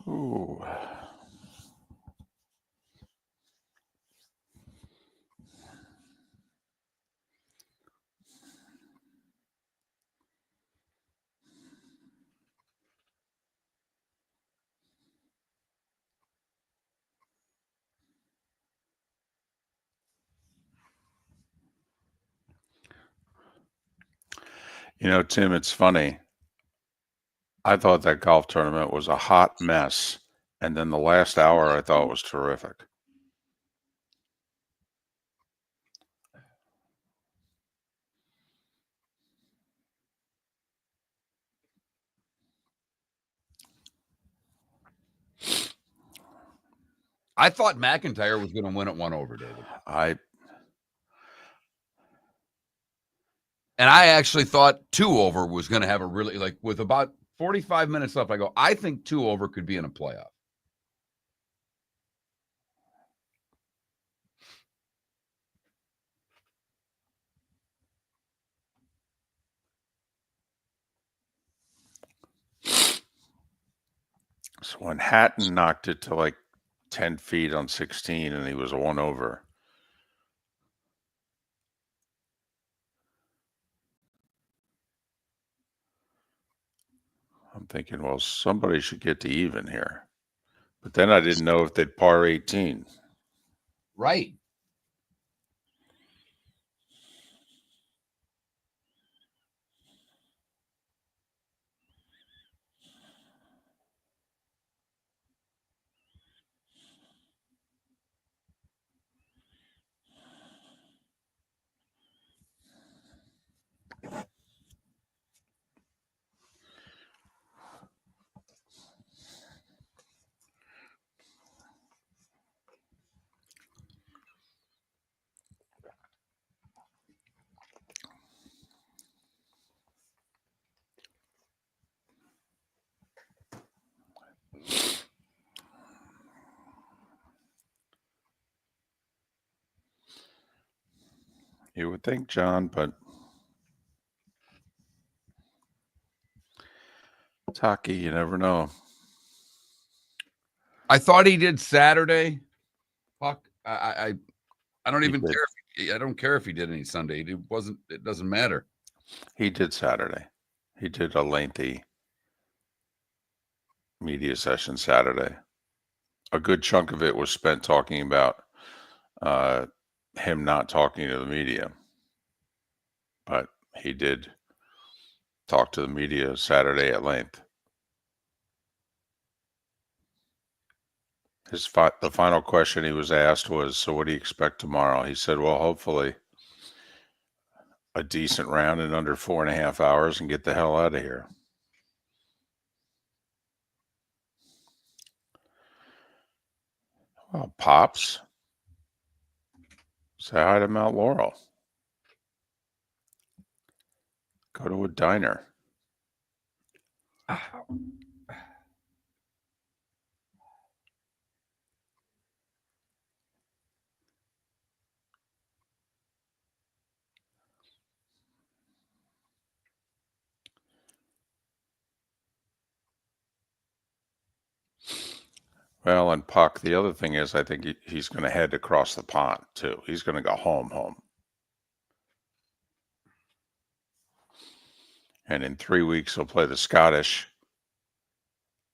Ooh. You know, Tim, it's funny. I thought that golf tournament was a hot mess, and then the last hour I thought was terrific. I thought McIntyre was going to win at 1 over, David. And I actually thought 2 over was going to have a really, like, with about 45 minutes left, I go, I think 2 over could be in a playoff. So when Hatton knocked it to like 10 feet on 16 and he was 1 over. I'm thinking, well, somebody should get to even here. But then I didn't know if they'd par 18. Right. You would think, John, but it's hockey. You never know. I thought he did Saturday. Fuck. I don't even care. I don't care if he did any Sunday. It doesn't matter. He did Saturday. He did a lengthy media session Saturday. A good chunk of it was spent talking about him not talking to the media. But he did talk to the media Saturday at length. The final question he was asked was, so what do you expect tomorrow? He said, well, hopefully a decent round in under 4.5 hours and get the hell out of here. Well, Pops, say hi to Mount Laurel. Go to a diner. Well, and Puck, the other thing is I think he's going to head across the pond, too. He's going to go home. And in 3 weeks, he'll play the Scottish.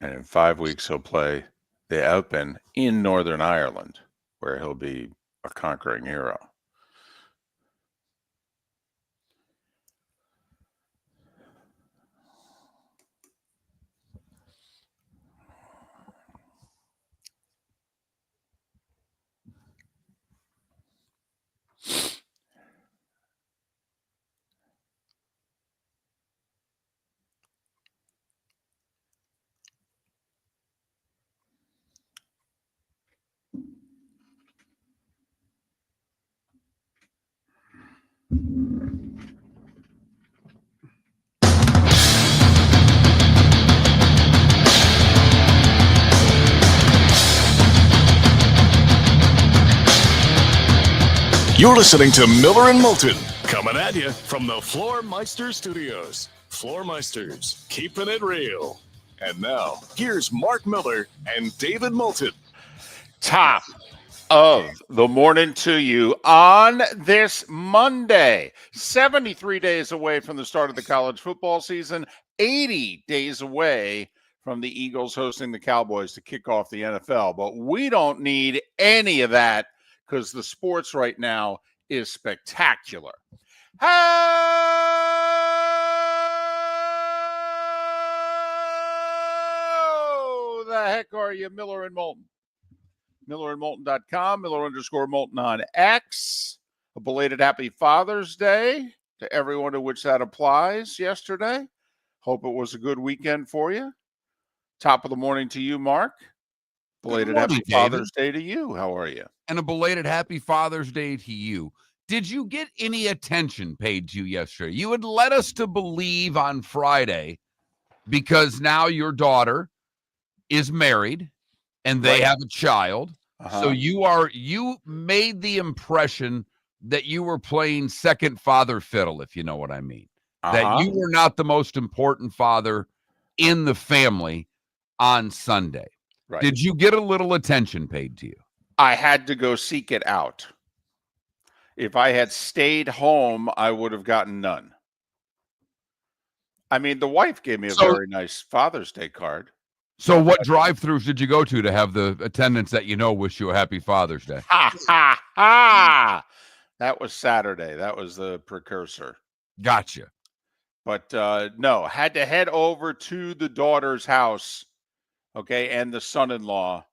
And in 5 weeks, he'll play the Open in Northern Ireland, where he'll be a conquering hero. You're listening to Miller and Moulton, coming at you from the Floor Meister Studios. Floor Meisters, keeping it real. And now, here's Mark Miller and David Moulton. Top of the morning to you on this Monday, 73 days away from the start of the college football season, 80 days away from the Eagles hosting the Cowboys to kick off the NFL. But we don't need any of that because the sports right now is spectacular. How the heck are you, Miller and Moulton? MillerandMoulton.com, Miller_Moulton on X. A belated happy Father's Day to everyone to which that applies yesterday. Hope it was a good weekend for you. Top of the morning to you, Mark. Belated morning, happy David. Father's Day to you. How are you? And a belated happy Father's Day to you. Did you get any attention paid to you yesterday? You had led us to believe on Friday, because now your daughter is married and they Right. have a child. So you made the impression that you were playing second father fiddle, if you know what I mean. That you were not the most important father in the family on Sunday. Right. Did you get a little attention paid to you? I had to go seek it out. If I had stayed home, I would have gotten none. I mean, the wife gave me a very nice Father's Day card. So what drive-thrus did you go to have the attendants that you know wish you a happy Father's Day? Ha, ha, ha. That was Saturday. That was the precursor. Gotcha. But no, had to head over to the daughter's house, okay, and the son-in-law.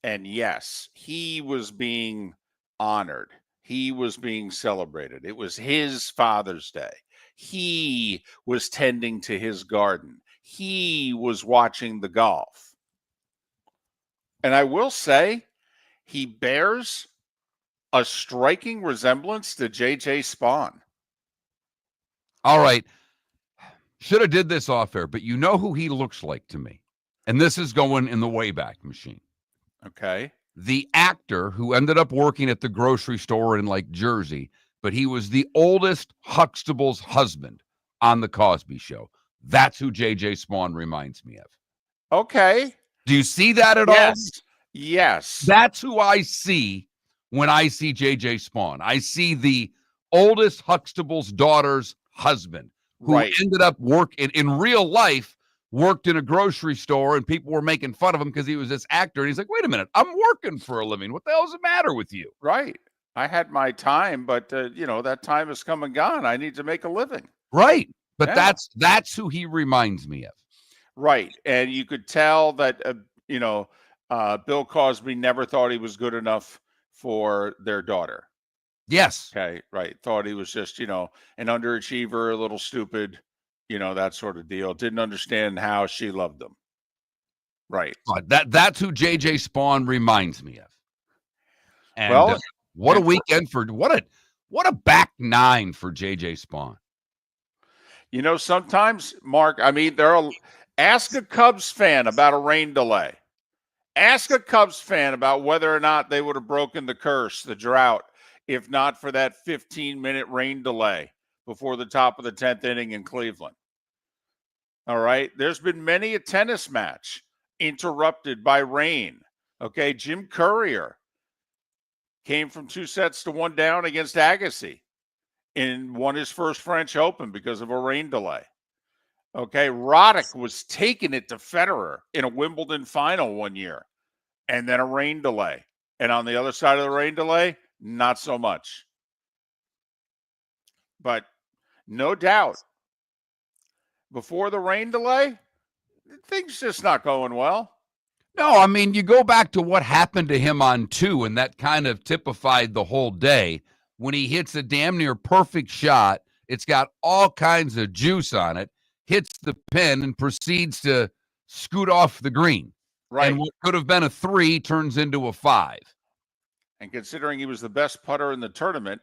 And yes, he was being honored. He was being celebrated. It was his Father's Day. He was tending to his garden. He was watching the golf. And I will say, he bears a striking resemblance to J.J. Spawn. All right. Should have did this off air, but you know who he looks like to me. And this is going in the Wayback Machine. Okay. The actor who ended up working at the grocery store in like Jersey, but he was the oldest Huxtable's husband on the Cosby Show. That's who J.J. Spawn reminds me of. Okay. Do you see that at all? Yes. That's who I see when I see J.J. Spawn. I see the oldest Huxtable's daughter's husband who ended up working in real life, worked in a grocery store, and people were making fun of him because he was this actor. And he's like, wait a minute, I'm working for a living. What the hell's the matter with you? Right. I had my time, but, that time has come and gone. I need to make a living. Right. But that's who he reminds me of. Right. And you could tell that, Bill Cosby never thought he was good enough for their daughter. Yes. Okay. Right. Thought he was just, an underachiever, a little stupid, that sort of deal. Didn't understand how she loved him. Right. That's who J.J. Spawn reminds me of. And what a weekend what a back nine for J.J. Spawn. Sometimes, Mark, ask a Cubs fan about a rain delay. Ask a Cubs fan about whether or not they would have broken the curse, the drought, if not for that 15-minute rain delay before the top of the 10th inning in Cleveland. All right. There's been many a tennis match interrupted by rain. Okay. Jim Courier came from 2-1 down against Agassi and won his first French Open because of a rain delay. Okay. Roddick was taking it to Federer in a Wimbledon final one year and then a rain delay. And on the other side of the rain delay, not so much. But no doubt, before the rain delay, things just not going well. No, you go back to what happened to him on 2, and that kind of typified the whole day when he hits a damn near perfect shot. It's got all kinds of juice on it, hits the pin, and proceeds to scoot off the green. Right. And what could have been a 3 turns into a 5. And considering he was the best putter in the tournament,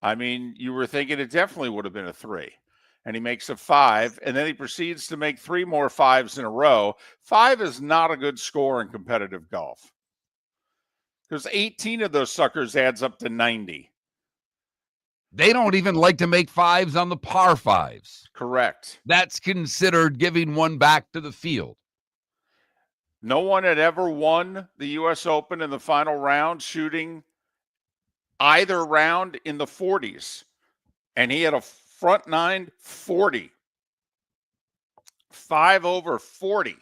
you were thinking it definitely would have been a 3. And he makes a 5, and then he proceeds to make 3 more 5s in a row. 5 is not a good score in competitive golf, because 18 of those suckers adds up to 90. They don't even like to make 5s on the par 5s. Correct. That's considered giving one back to the field. No one had ever won the U.S. Open in the final round shooting either round in the 40s. And he had a front nine 40. 5 over 40.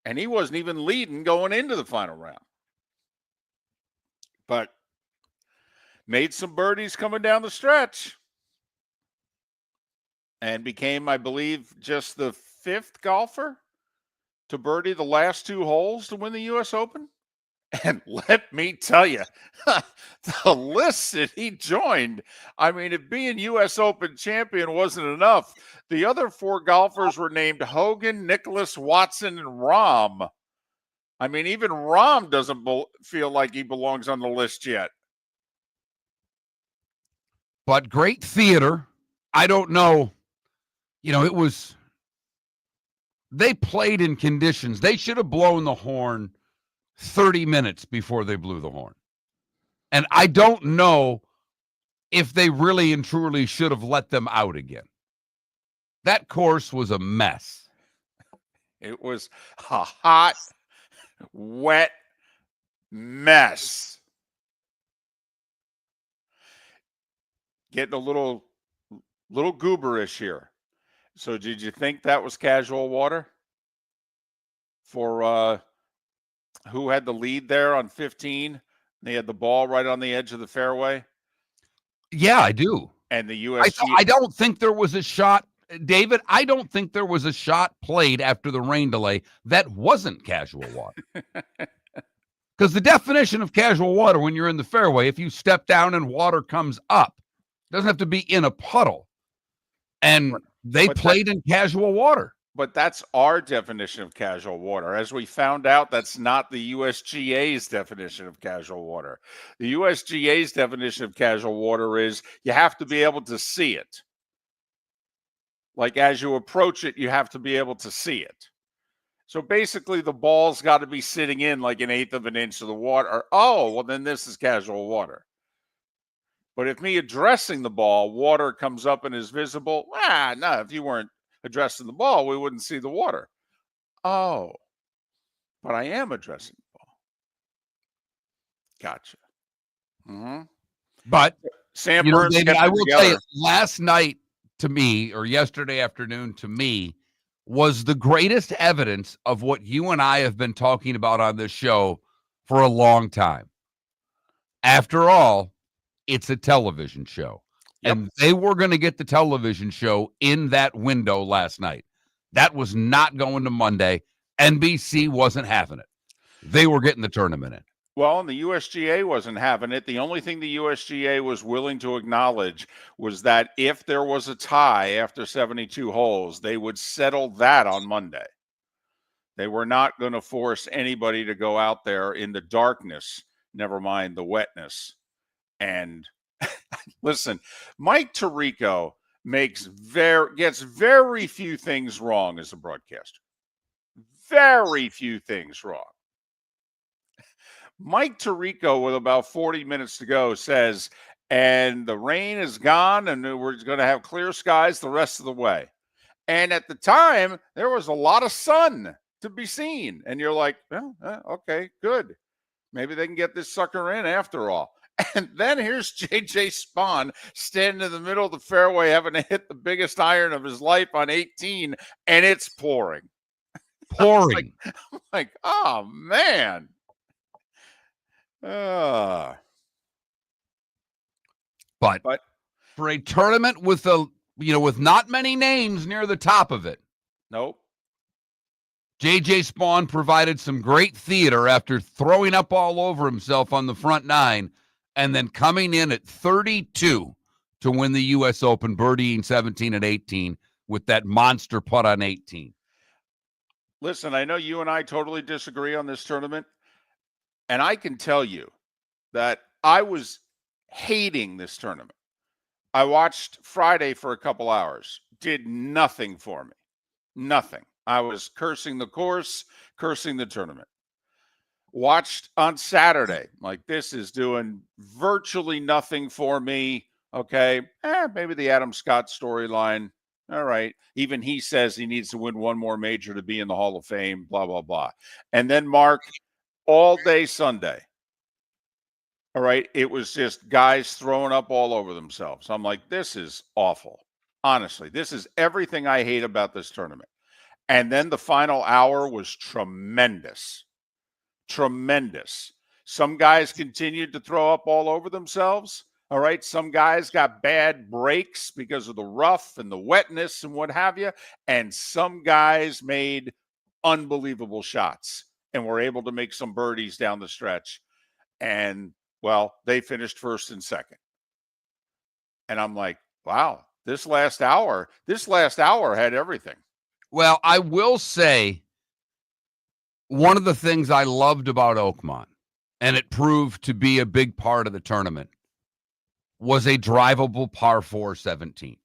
And he wasn't even leading going into the final round. But made some birdies coming down the stretch. And became, I believe, just the 5th golfer to birdie the last 2 holes to win the U.S. Open. And let me tell you, the list that he joined, I mean, if being U.S. Open champion wasn't enough, the other 4 golfers were named Hogan, Nicholas, Watson, and Rahm. I mean, even Rahm doesn't feel like he belongs on the list yet. But great theater. I don't know. They played in conditions. They should have blown the horn 30 minutes before they blew the horn. And I don't know if they really and truly should have let them out again. That course was a mess. It was a hot, wet mess. Getting a little gooberish here. So did you think that was casual water for who had the lead there on 15? They had the ball right on the edge of the fairway. Yeah, I do. And the USG. I don't think there was a shot, David. I don't think there was a shot played after the rain delay that wasn't casual water. Because the definition of casual water when you're in the fairway, if you step down and water comes up, it doesn't have to be in a puddle. And they played in casual water. But that's our definition of casual water. As we found out, that's not the USGA's definition of casual water. The USGA's definition of casual water is you have to be able to see it. Like as you approach it, you have to be able to see it. So basically the ball's got to be sitting in like 1/8 of an inch of the water. Oh, well then this is casual water. But if me addressing the ball, water comes up and is visible, no, if you weren't addressing the ball, we wouldn't see the water. Oh, but I am addressing the ball. Gotcha. Mm-hmm. But Sam Burns, David, I will tell you, last night to me, or yesterday afternoon to me, was the greatest evidence of what you and I have been talking about on this show for a long time. After all, it's a television show. Yep. And they were going to get the television show in that window last night. That was not going to Monday. NBC wasn't having it. They were getting the tournament in. Well, and the USGA wasn't having it. The only thing the USGA was willing to acknowledge was that if there was a tie after 72 holes, they would settle that on Monday. They were not going to force anybody to go out there in the darkness, never mind the wetness. And listen, Mike Tirico gets very few things wrong as a broadcaster. Very few things wrong. Mike Tirico, with about 40 minutes to go, says, and the rain is gone and we're going to have clear skies the rest of the way. And at the time, there was a lot of sun to be seen. And you're like, well, okay, good. Maybe they can get this sucker in after all. And then here's J.J. Spahn standing in the middle of the fairway having to hit the biggest iron of his life on 18, and it's pouring. Pouring. I'm like, oh, man. But for a tournament with with not many names near the top of it. Nope. J.J. Spahn provided some great theater after throwing up all over himself on the front nine and then coming in at 32 to win the U.S. Open, birdieing 17 and 18 with that monster putt on 18. Listen, I know you and I totally disagree on this tournament, and I can tell you that I was hating this tournament. I watched Friday for a couple hours, did nothing for me. Nothing. I was cursing the course, cursing the tournament. Watched on Saturday, like this is doing virtually nothing for me. Okay, maybe the Adam Scott storyline, All right. Even he says he needs to win one more major to be in the Hall of Fame, blah, blah, blah. And then, Mark, all day Sunday, all right, it was just guys throwing up all over themselves. I'm like, this is awful. Honestly, this is everything I hate about this tournament. And then the final hour was tremendous. Tremendous. Some guys continued to throw up all over themselves. All right. Some guys got bad breaks because of the rough and the wetness and what have you. And some guys made unbelievable shots and were able to make some birdies down the stretch. And, well, they finished first and second. And I'm like, wow, this last hour had everything. Well, I will say one of the things I loved about Oakmont, and it proved to be a big part of the tournament, was a drivable par 4 17th.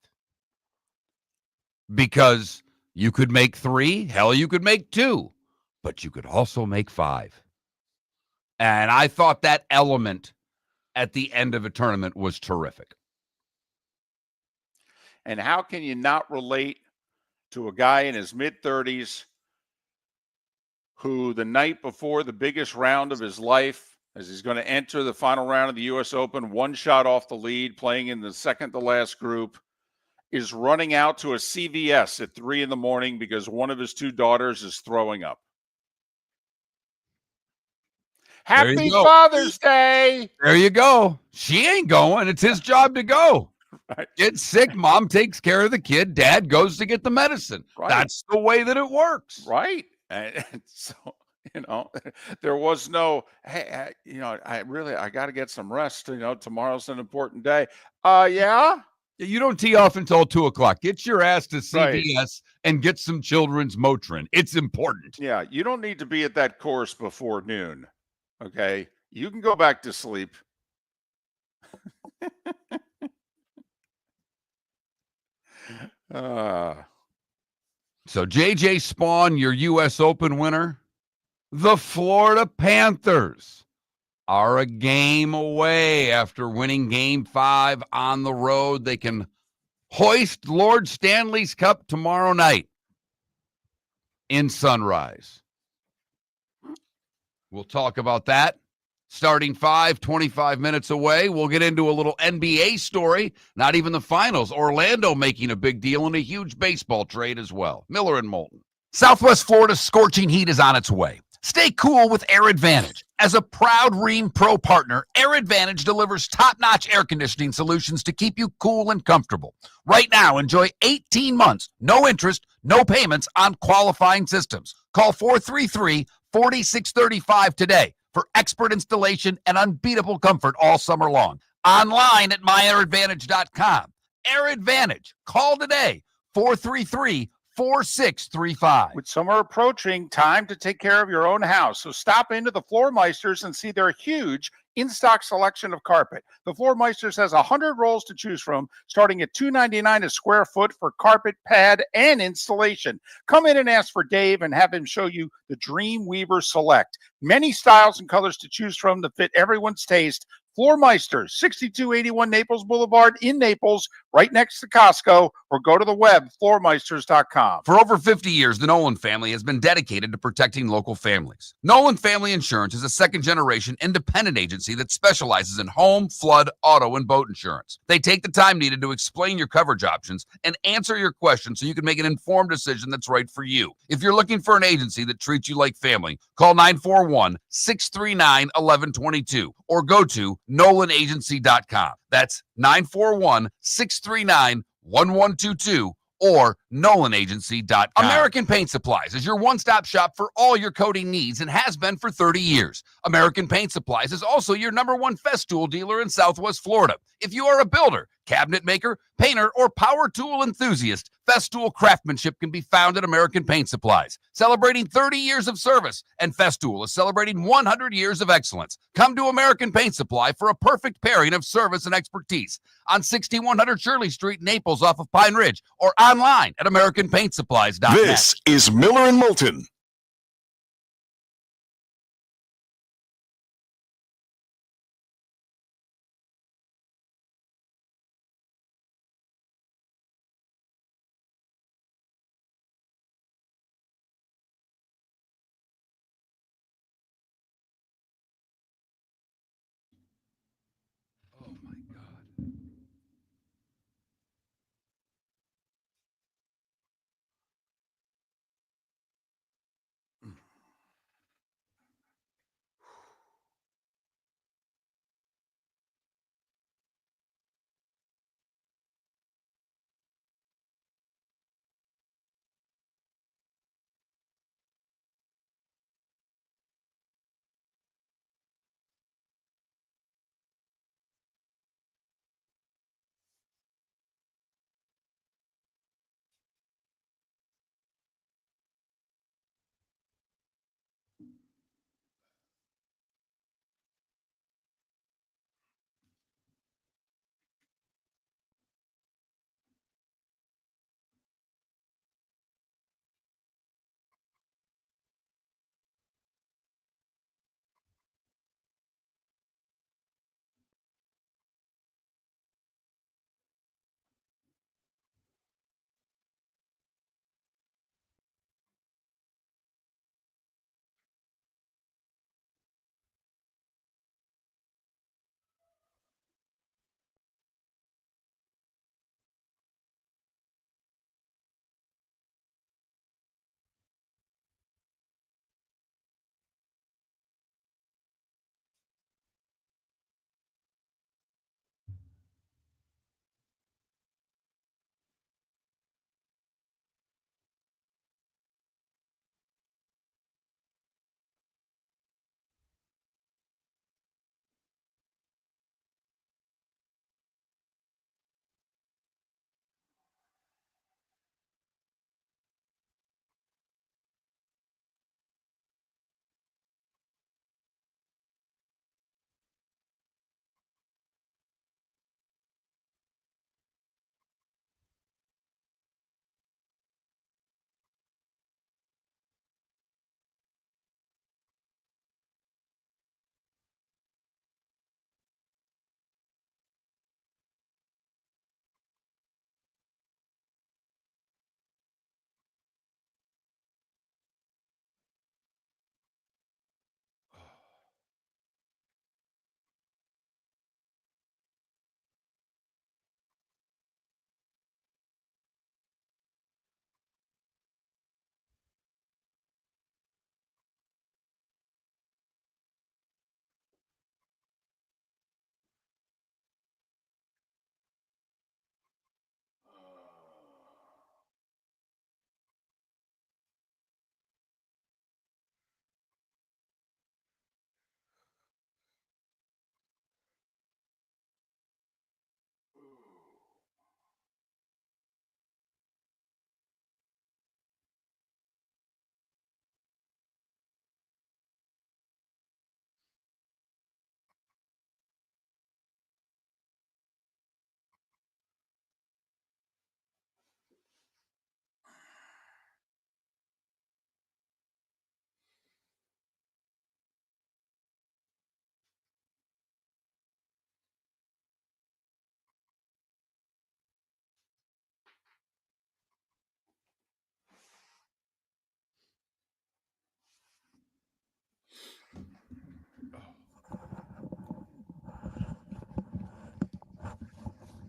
Because you could make 3, hell, you could make 2, but you could also make 5. And I thought that element at the end of a tournament was terrific. And how can you not relate to a guy in his mid-30s who the night before the biggest round of his life, as he's going to enter the final round of the U.S. Open, one shot off the lead, playing in the second to last group, is running out to a CVS at 3 a.m. because one of his 2 daughters is throwing up. Happy Father's Day. There you go. She ain't going. It's his job to go. Right. Get sick, mom takes care of the kid, dad goes to get the medicine. Right. That's the way that it works. Right. And so, there was no, hey, I got to get some rest. Tomorrow's an important day. Yeah. You don't tee off until 2:00. Get your ass to CVS Right. and get some children's Moulton. It's important. Yeah. You don't need to be at that course before noon. Okay. You can go back to sleep. So JJ Spawn, your U.S. Open winner. The Florida Panthers are a game away after winning Game 5 on the road. They can hoist Lord Stanley's Cup tomorrow night in Sunrise. We'll talk about that. Starting 5, 25 minutes away. We'll get into a little NBA story. Not even the finals. Orlando making a big deal and a huge baseball trade as well. Miller and Moulton. Southwest Florida's scorching heat is on its way. Stay cool with Air Advantage. As a proud Rheem Pro partner, Air Advantage delivers top-notch air conditioning solutions to keep you cool and comfortable. Right now, enjoy 18 months, no interest, no payments on qualifying systems. Call 433-4635 today for expert installation and unbeatable comfort all summer long. Online at myairadvantage.com. Air Advantage. Call today, 433-4635. With summer approaching, time to take care of your own house. So stop into the Floor Meisters and see their huge in-stock selection of carpet. The Floor Meisters has 100 rolls to choose from, starting at $2.99 a square foot for carpet, pad, and installation. Come in and ask for Dave and have him show you the Dream Weaver Select. Many styles and colors to choose from to fit everyone's taste. Floor Meisters, 6281 Naples Boulevard in Naples, right next to Costco, or go to the web, floormeisters.com. For over 50 years, the Nolan family has been dedicated to protecting local families. Nolan Family Insurance is a second-generation independent agency that specializes in home, flood, auto, and boat insurance. They take the time needed to explain your coverage options and answer your questions so you can make an informed decision that's right for you. If you're looking for an agency that treats you like family, call 941-639-1122 or go to NolanAgency.com. That's 941-639-1122 or NolanAgency.com. American Paint Supplies is your one-stop shop for all your coating needs and has been for 30 years. American Paint Supplies is also your #1 Festool dealer in Southwest Florida. If you are a builder, cabinet maker, painter, or power tool enthusiast, Festool craftsmanship can be found at American Paint Supplies. Celebrating 30 years of service, and Festool is celebrating 100 years of excellence. Come to American Paint Supply for a perfect pairing of service and expertise on 6100 Shirley Street, Naples, off of Pine Ridge, or online at AmericanPaintSupplies.net. This is Miller and Moulton.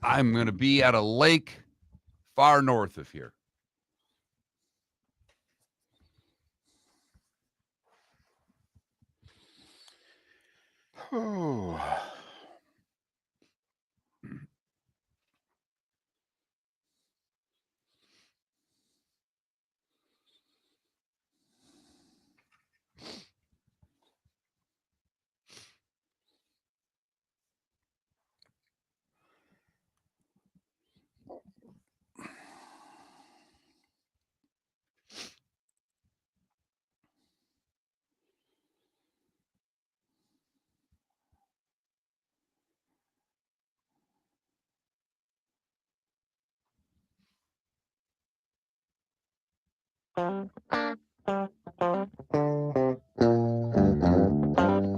I'm going to be at a lake far north of here.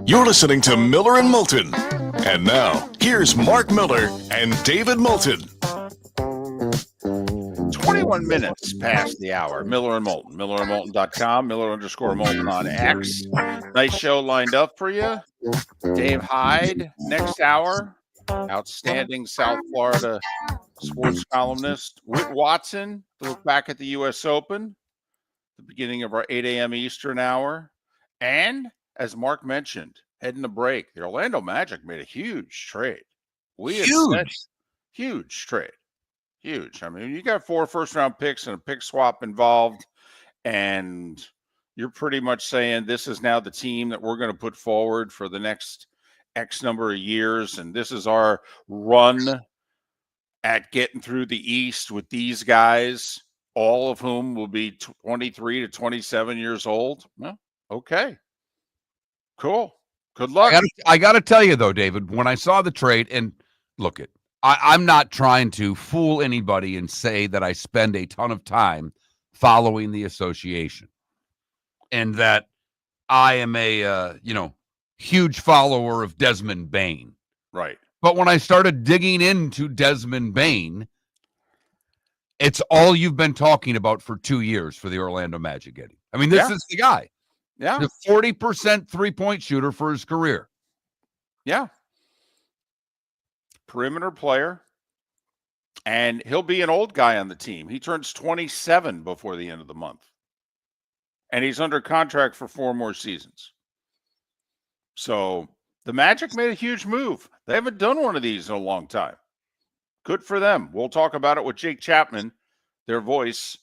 You're listening to Miller and Moulton. And now, here's Mark Miller and David Moulton. 21 minutes past the hour. Miller and Moulton. MillerandMoulton.com. Miller_Moulton on X. Nice show lined up for you. Dave Hyde next hour. Outstanding South Florida sports columnist. Whit Watson to look back at the U.S. Open. The beginning of our 8 a.m. Eastern hour. And as Mark mentioned, heading to break, the Orlando Magic made a huge trade. Huge trade. Huge. I mean, you got 4 first-round picks and a pick swap involved, and you're pretty much saying this is now the team that we're going to put forward for the next X number of years, and this is our run at getting through the East with these guys, all of whom will be 23 to 27 years old. Well, okay. Cool. Good luck. I got to tell you, though, David, when I saw the trade, and look, I'm not trying to fool anybody and say that I spend a ton of time following the association and that I am a, huge follower of Desmond Bain. Right. But when I started digging into Desmond Bain, it's all you've been talking about for 2 years for the Orlando Magic, Eddie. I mean, this is the guy. Yeah. The 40% three-point shooter for his career. Yeah. Perimeter player. And he'll be an old guy on the team. He turns 27 before the end of the month. And he's under contract for 4 more seasons. So the Magic made a huge move. They haven't done one of these in a long time. Good for them. We'll talk about it with Jake Chapman, their voice,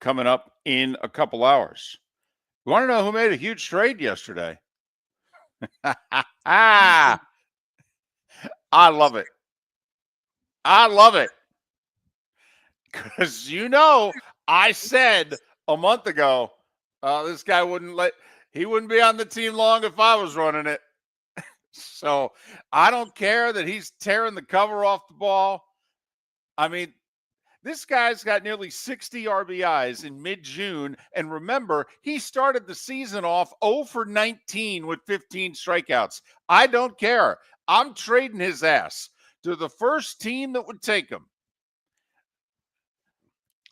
coming up in a couple hours. You want to know who made a huge trade yesterday? I love it. I love it. Because, I said a month ago, this guy wouldn't be on the team long if I was running it. So I don't care that he's tearing the cover off the ball. I mean, this guy's got nearly 60 RBIs in mid-June. And remember, he started the season off 0 for 19 with 15 strikeouts. I don't care. I'm trading his ass to the first team that would take him.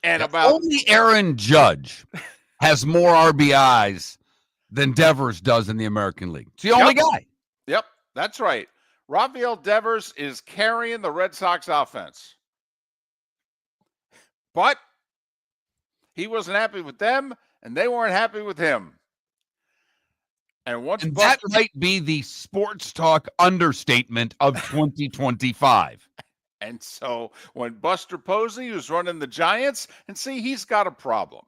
And only Aaron Judge has more RBIs than Devers does in the American League. It's the only guy. Yep, that's right. Rafael Devers is carrying the Red Sox offense. But he wasn't happy with them, and they weren't happy with him. And that might be the sports talk understatement of 2025. And so when Buster Posey, who's running the Giants, and see, he's got a problem.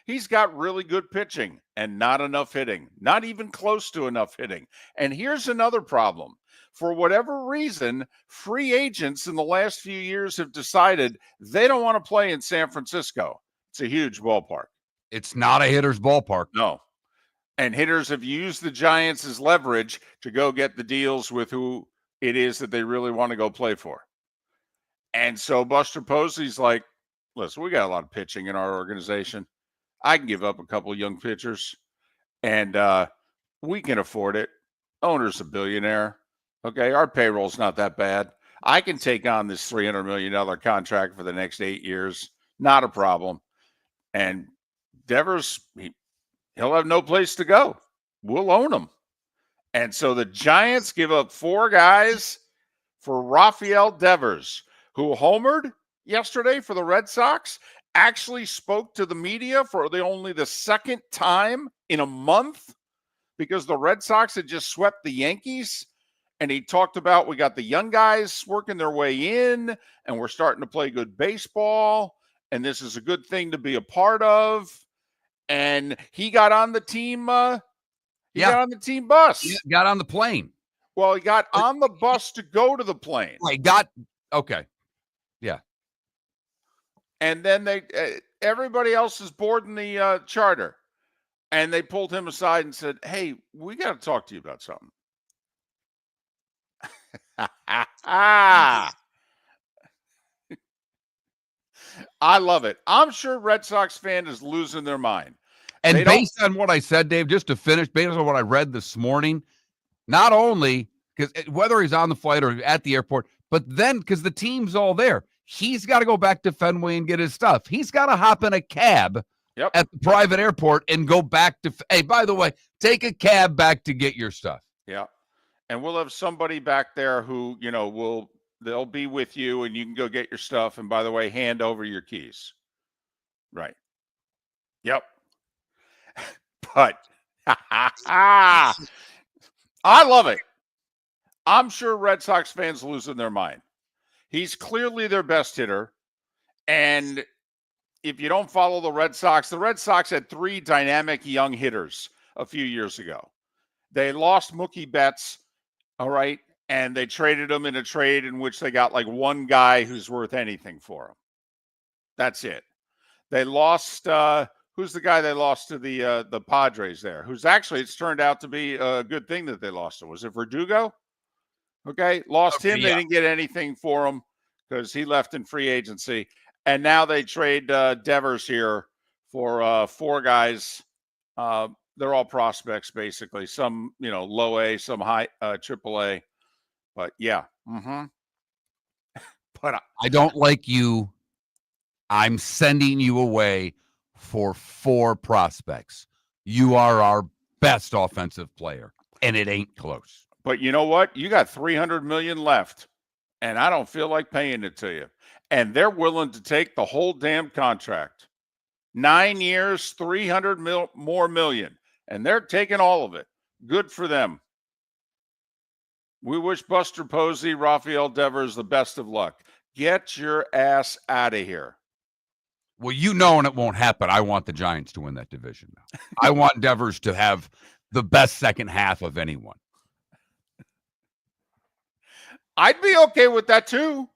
He's got really good pitching and not enough hitting, not even close to enough hitting. And here's another problem. For whatever reason, free agents in the last few years have decided they don't want to play in San Francisco. It's a huge ballpark. It's not a hitter's ballpark. No. And hitters have used the Giants as leverage to go get the deals with who it is that they really want to go play for. And so Buster Posey's like, listen, we got a lot of pitching in our organization. I can give up a couple of young pitchers, and we can afford it. Owner's a billionaire. Okay, our payroll's not that bad. I can take on this $300 million contract for the next 8 years. Not a problem. And Devers, he'll have no place to go. We'll own him. And so the Giants give up 4 guys for Rafael Devers, who homered yesterday for the Red Sox, actually spoke to the media for only the second time in a month because the Red Sox had just swept the Yankees. And he talked about, we got the young guys working their way in, and we're starting to play good baseball, and this is a good thing to be a part of. And he got on the team. Got on the team bus. He got on the plane. Well, he got on the bus to go to the plane. Right. Okay. Yeah. And then everybody else is boarding the charter. And they pulled him aside and said, hey, we got to talk to you about something. I love it. I'm sure Red Sox fan is losing their mind. And based on what I said, Dave, just to finish, based on what I read this morning, not only because whether he's on the flight or at the airport, but then because the team's all there, he's got to go back to Fenway and get his stuff. He's got to hop in a cab at the private airport and go back to, hey, by the way, take a cab back to get your stuff. Yeah. And we'll have somebody back there who, they'll be with you and you can go get your stuff. And by the way, hand over your keys. Right. Yep. But I love it. I'm sure Red Sox fans losing their mind. He's clearly their best hitter. And if you don't follow the Red Sox had 3 dynamic young hitters a few years ago. They lost Mookie Betts, all right, and they traded him in a trade in which they got like one guy who's worth anything for him. That's it. They lost who's the guy they lost to the Padres there? Who's actually, it's turned out to be a good thing that they lost him. Was it Verdugo? Okay, lost him. Yeah. They didn't get anything for him because he left in free agency. And now they trade Devers here for 4 guys. They're all prospects, basically. Some, low A, some high triple A. But yeah. But I don't like you. I'm sending you away for 4 prospects. You are our best offensive player, and it ain't close. But you know what? You got $300 million left, and I don't feel like paying it to you. And they're willing to take the whole damn contract. 9 years, $300 more million, and they're taking all of it. Good for them. We wish Buster Posey, Rafael Devers the best of luck. Get your ass out of here. Well, and it won't happen. I want the Giants to win that division now. I want Devers to have the best second half of anyone. I'd be okay with that too,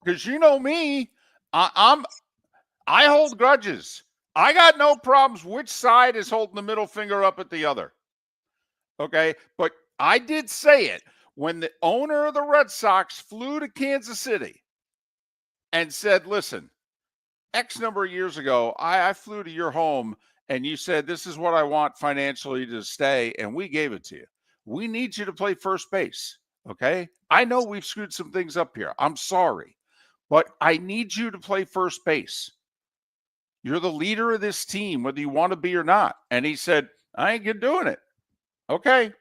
because you know me, I hold grudges. I got no problems which side is holding the middle finger up at the other. Okay, but I did say it when the owner of the Red Sox flew to Kansas City and said, listen, X number of years ago, I flew to your home and you said, this is what I want financially to stay, and we gave it to you. We need you to play first base, okay? I know we've screwed some things up here. I'm sorry, but I need you to play first base. You're the leader of this team, whether you want to be or not. And he said, I ain't doing it. Okay.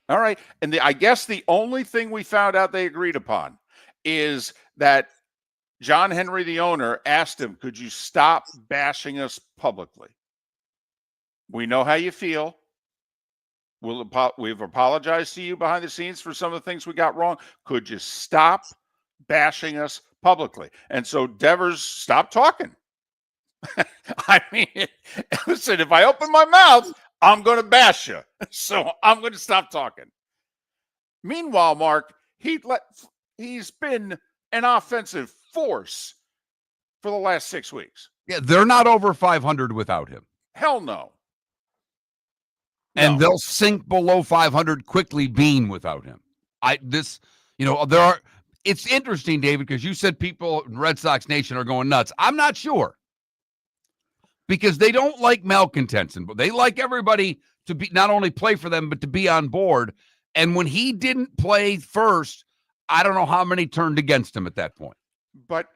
All right. And I guess the only thing we found out they agreed upon is that John Henry, the owner, asked him, could you stop bashing us publicly? We know how you feel. We've apologized to you behind the scenes for some of the things we got wrong. Could you stop bashing us publicly? And so Devers stopped talking. I mean, listen, if I open my mouth, I'm going to bash you. So I'm going to stop talking. Meanwhile, Mark, he's been an offensive force for the last 6 weeks. Yeah, they're not over 500 without him. Hell no. And they'll sink below 500 quickly being without him. It's interesting, David, because you said people in Red Sox Nation are going nuts. I'm not sure. Because they don't like malcontents, but they like everybody to be not only play for them, but to be on board. And when he didn't play first, I don't know how many turned against him at that point. But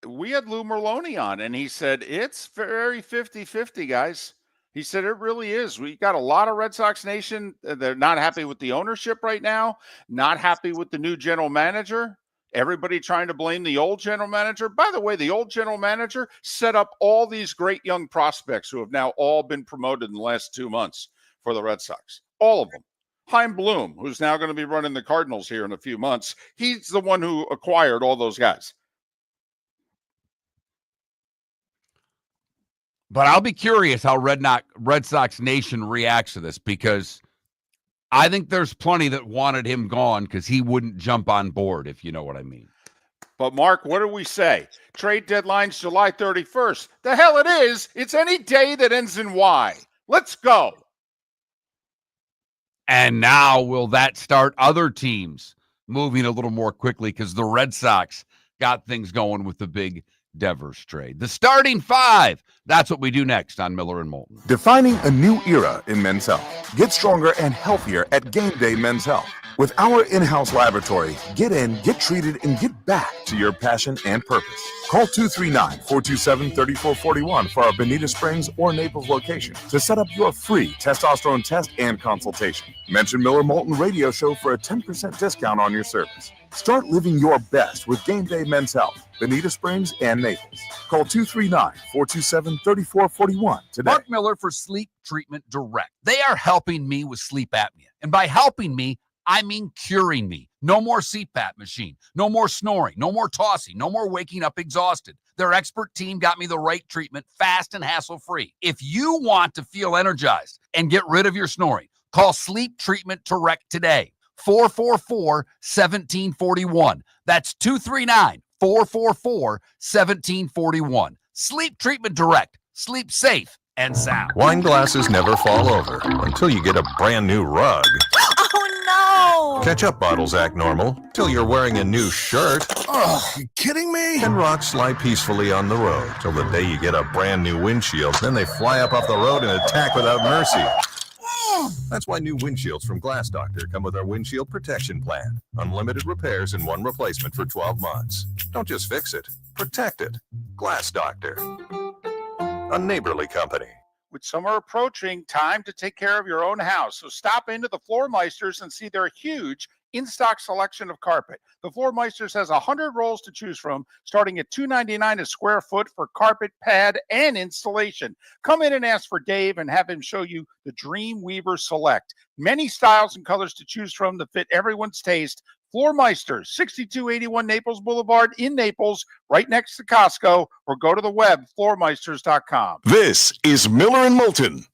we had Lou Merlone on, and he said, it's very 50-50, guys. He said, it really is. We got a lot of Red Sox Nation. They're not happy with the ownership right now, not happy with the new general manager. Everybody trying to blame the old general manager. By the way, the old general manager set up all these great young prospects who have now all been promoted in the last 2 months for the Red Sox. All of them. Chaim Bloom, who's now going to be running the Cardinals here in a few months, he's the one who acquired all those guys. But I'll be curious how Red Sox Nation reacts to this, because I think there's plenty that wanted him gone because he wouldn't jump on board, if you know what I mean. But, Mark, what do we say? Trade deadline's July 31st. The hell it is. It's any day that ends in Y. Let's go. And now will that start other teams moving a little more quickly, because the Red Sox got things going with the big Devers trade. The starting five. That's what we do next on Miller and Moulton. Defining a new era in men's health. Get stronger and healthier at Game Day Men's Health. With our in-house laboratory, get in, get treated, and get back to your passion and purpose. Call 239-427-3441 for our Bonita Springs or Naples location to set up your free testosterone test and consultation. Mention Miller Moulton Radio Show for a 10% discount on your service. Start living your best with Game Day Men's Health, Bonita Springs and Naples. Call 239-427-3441 today. Mark Miller for Sleep Treatment Direct. They are helping me with sleep apnea. And by helping me, I mean curing me. No more CPAP machine, no more snoring, no more tossing, no more waking up exhausted. Their expert team got me the right treatment, fast and hassle-free. If you want to feel energized and get rid of your snoring, call Sleep Treatment Direct today. 444-1741. That's 239-444-1741. Sleep Treatment Direct. Sleep safe and sound. Wine glasses never fall over until you get a brand new rug. Oh, no! Ketchup bottles act normal till you're wearing a new shirt. Oh, you kidding me? And rocks lie peacefully on the road till the day you get a brand new windshield. Then they fly up off the road and attack without mercy. That's why new windshields from Glass Doctor come with our windshield protection plan. Unlimited repairs and one replacement for 12 months. Don't just fix it, protect it. Glass Doctor. A neighborly company. With summer approaching, time to take care of your own house. So stop into the Floormeisters and see their huge in-stock selection of carpet. The Floormeisters has 100 rolls to choose from, starting at $2.99 a square foot for carpet, pad, and installation. Come in and ask for Dave and have him show you the Dream Weaver Select. Many styles and colors to choose from that fit everyone's taste. Floormeisters, 6281 Naples Boulevard in Naples, right next to Costco, or go to the web, floormeisters.com. This is Miller and Moulton.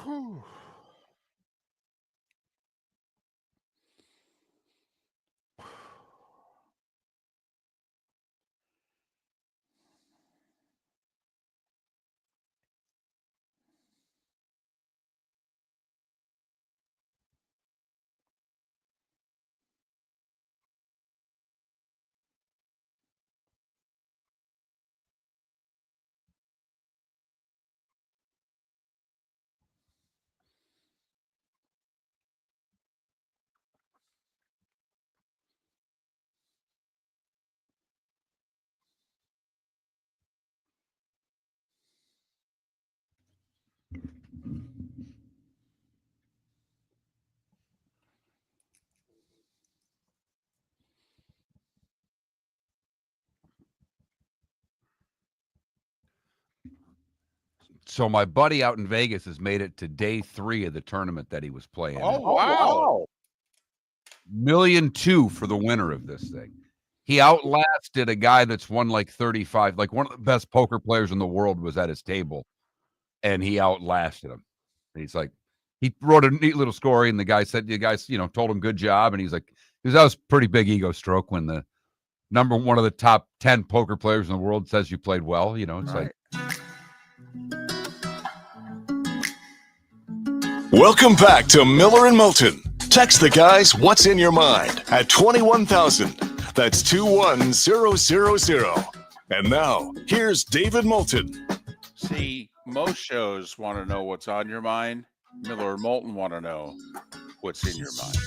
Whew. So my buddy out in Vegas has made it to day 3 of the tournament that he was playing. Oh, in. wow. $1.2 million for the winner of this thing. He outlasted a guy that's won like 35. Like one of the best poker players in the world was at his table, and he outlasted him. And he's like, he wrote a neat little story, and the guy said, the guys, told him good job, and he's like, that was a pretty big ego stroke when the one of the top 10 poker players in the world says you played well. It's Right. like. Welcome back to Miller and Moulton. Text the guys what's in your mind at 21,000. That's 21000. And now, here's David Moulton. See, most shows want to know what's on your mind. Miller and Moulton want to know what's in your mind.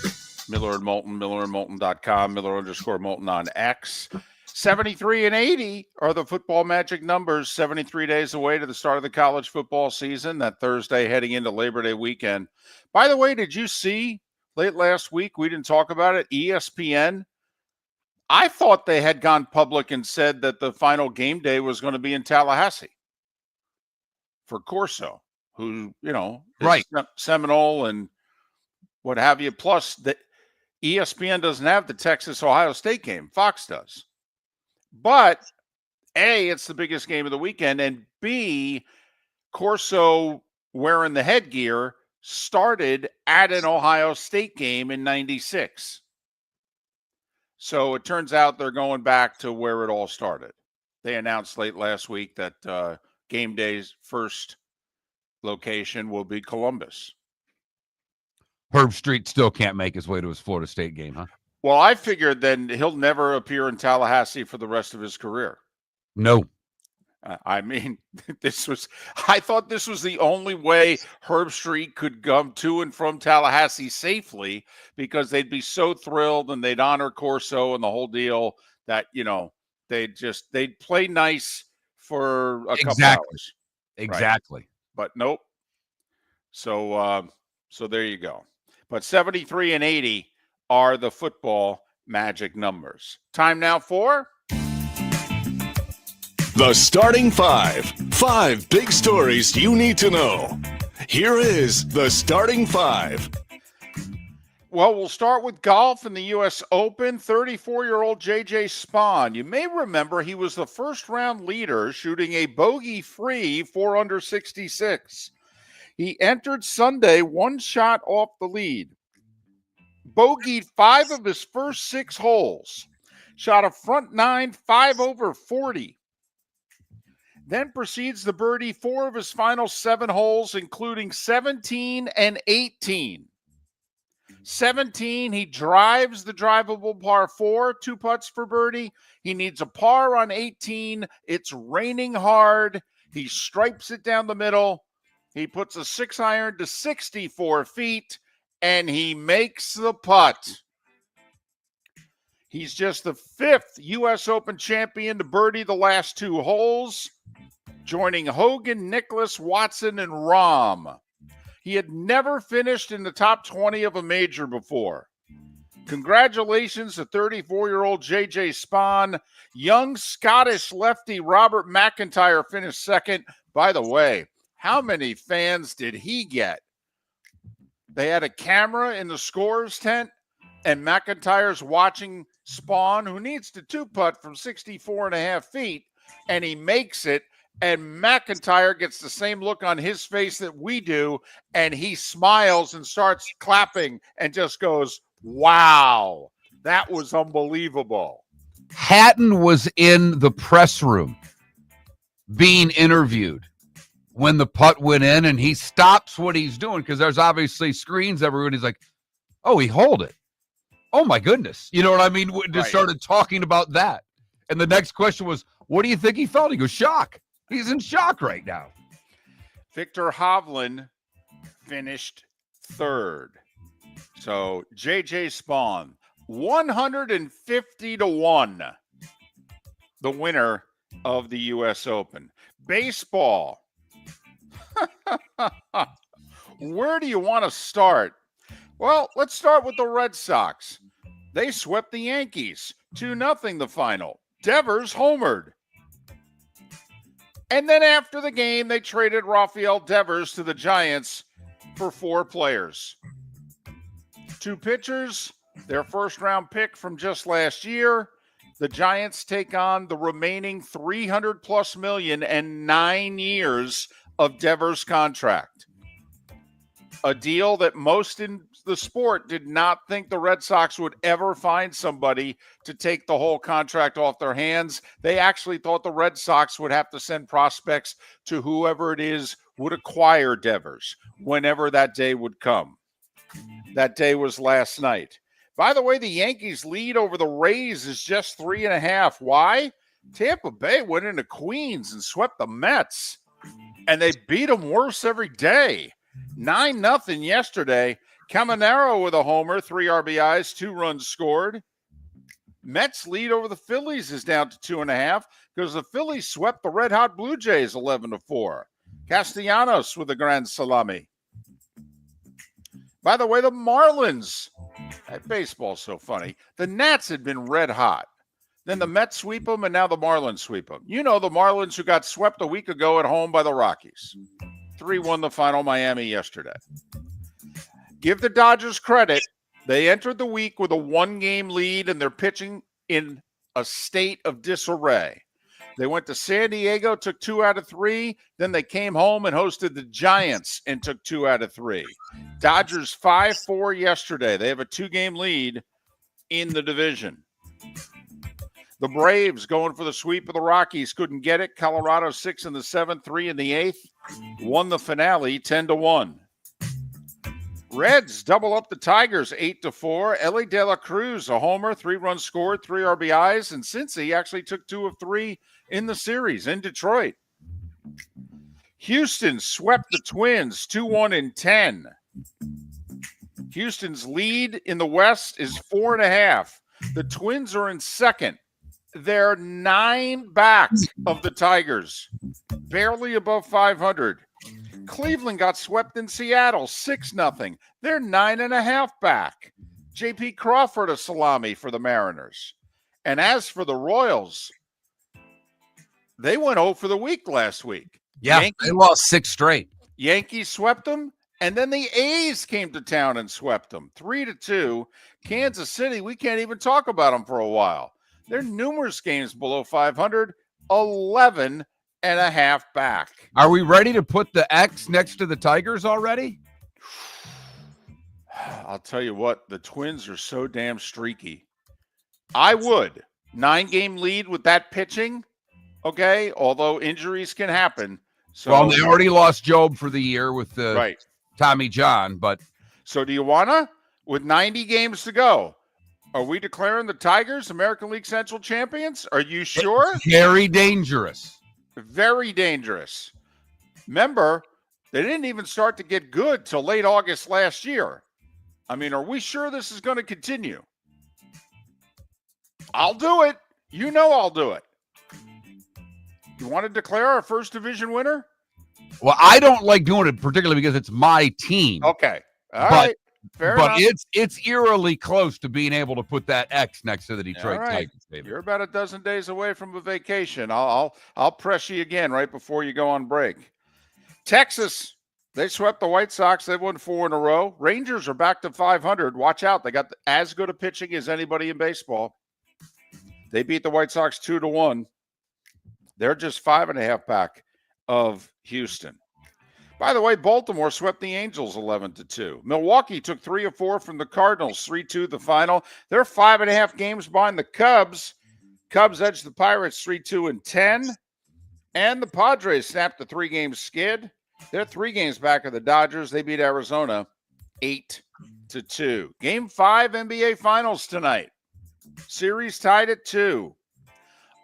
Miller and Moulton, millerandmoulton.com, Miller_Moulton on X. 73 and 80 are the football magic numbers. 73 days away to the start of the college football season. That Thursday heading into Labor Day weekend. By the way, did you see late last week, we didn't talk about it, ESPN? I thought they had gone public and said that the final game day was going to be in Tallahassee for Corso, who, is Right. Seminole and what have you. Plus, the ESPN doesn't have the Texas-Ohio State game. Fox does. But, A, it's the biggest game of the weekend, and B, Corso wearing the headgear started at an Ohio State game in 96. So it turns out they're going back to where it all started. They announced late last week that game day's first location will be Columbus. Herb Street still can't make his way to his Florida State game, huh? Well, I figured then he'll never appear in Tallahassee for the rest of his career. No. I mean, I thought this was the only way Herb Street could come to and from Tallahassee safely, because they'd be so thrilled and they'd honor Corso and the whole deal that, they'd play nice for a couple hours. Exactly. Right? But nope. So there you go. But 73 and 80 are the football magic numbers. Time now for The Starting Five. 5 big stories you need to know. Here is the Starting Five. Well, we'll start with golf in the U.S. Open. 34-year-old J.J. Spaun. You may remember he was the first-round leader, shooting a bogey-free 4 under 66. He entered Sunday one shot off the lead. Bogeyed 5 of his first 6 holes. Shot a front 9, 5 over 40. Then proceeds to birdie 4 of his final 7 holes, including 17 and 18. 17, he drives the drivable par 4, 2 putts for birdie. He needs a par on 18. It's raining hard. He stripes it down the middle. He puts a 6-iron to 64 feet, and he makes the putt. He's just the 5th U.S. Open champion to birdie the last 2 holes, joining Hogan, Nicklaus, Watson, and Rahm. He had never finished in the top 20 of a major before. Congratulations to 34-year-old J.J. Spaun. Young Scottish lefty Robert McIntyre finished second. By the way, how many fans did he get? They had a camera in the scorer's tent, and McIntyre's watching Spaun, who needs to 2-putt from 64.5 feet, and he makes it. And McIntyre gets the same look on his face that we do, and he smiles and starts clapping and just goes, wow, that was unbelievable. Hatton was in the press room being interviewed when the putt went in, and he stops what he's doing because there's obviously screens everywhere. And he's like, oh, he holed it. Oh, my goodness. You know what I mean? Just started talking about that. And the next question was, what do you think he felt? He goes, shock. He's in shock right now. Victor Hovland finished third. So JJ Spawn, 150-1, the winner of the U.S. Open. Baseball. Where do you want to start? Well, let's start with the Red Sox. They swept the Yankees 2-0 the final. Devers homered. And then after the game, they traded Rafael Devers to the Giants for 4 players. 2 pitchers, their first-round pick from just last year. The Giants take on the remaining $300+ million and 9 years of Devers' contract. A deal that most in the sport did not think the Red Sox would ever find somebody to take the whole contract off their hands. They actually thought the Red Sox would have to send prospects to whoever it is would acquire Devers whenever that day would come. That day was last night. By the way, the Yankees' lead over the Rays is just 3.5. Why? Tampa Bay went into Queens and swept the Mets, and they beat them worse every day. 9-0 yesterday. Caminero with a homer, 3 RBIs, 2 runs scored. Mets lead over the Phillies is down to 2.5 because the Phillies swept the red-hot Blue Jays 11-4. Castellanos with a grand salami. By the way, the Marlins, that baseball's so funny. The Nats had been red hot. Then the Mets sweep them, and now the Marlins sweep them. You know the Marlins who got swept a week ago at home by the Rockies. 3-1 the final Miami yesterday. Give the Dodgers credit. They entered the week with a 1-game lead, and they're pitching in a state of disarray. They went to San Diego, took 2 out of 3. Then they came home and hosted the Giants and took 2 out of 3. Dodgers 5-4 yesterday. They have a 2-game lead in the division. The Braves going for the sweep of the Rockies. Couldn't get it. Colorado 6 in the 7th, 3 in the 8th. Won the finale 10-1. Reds double up the Tigers 8-4. Ellie De La Cruz, a homer, 3 runs scored, 3 RBIs. And Cincy actually took 2 of 3 in the series in Detroit. Houston swept the Twins 2-1 in 10. Houston's lead in the West is 4.5. The Twins are in second. They're 9 back of the Tigers, barely above 500. Cleveland got swept in Seattle 6-0. They're 9.5 back. J.P. Crawford a salami for the Mariners. And as for the Royals, they went 0 for the week last week. Yeah, they lost 6 straight. Yankees swept them, and then the A's came to town and swept them 3-2. Kansas City, we can't even talk about them for a while. They're numerous games below 500, 11.5 back. Are we ready to put the X next to the Tigers already? I'll tell you what, the Twins are so damn streaky. I would. 9-game lead with that pitching, okay, although injuries can happen. So, well, they already lost Job for the year with the right. Tommy John, but so do you wanna? With 90 games to go, are we declaring the Tigers American League Central champions? Are you sure? Very dangerous. Very dangerous. Remember, they didn't even start to get good till late August last year. I mean, are we sure this is going to continue? I'll do it. You know I'll do it. You want to declare our first division winner? Well, I don't like doing it particularly because it's my team. Okay. All right. Fair enough. It's eerily close to being able to put that X next to the Detroit Tigers. David. You're about a dozen days away from a vacation. I'll press you again right before you go on break. Texas, they swept the White Sox. They've won 4 in a row. Rangers are back to 500. Watch out. They got as good a pitching as anybody in baseball. They beat the White Sox 2-1. They're just 5.5 back. of Houston. By the way, Baltimore swept the Angels 11-2. Milwaukee took 3 of 4 from the Cardinals, 3-2 the final. They're 5.5 games behind the Cubs. Cubs edged the Pirates 3-2 and 10. And the Padres snapped the 3-game skid. They're 3 games back of the Dodgers. They beat Arizona 8-2. Game 5 NBA Finals tonight. Series tied at 2.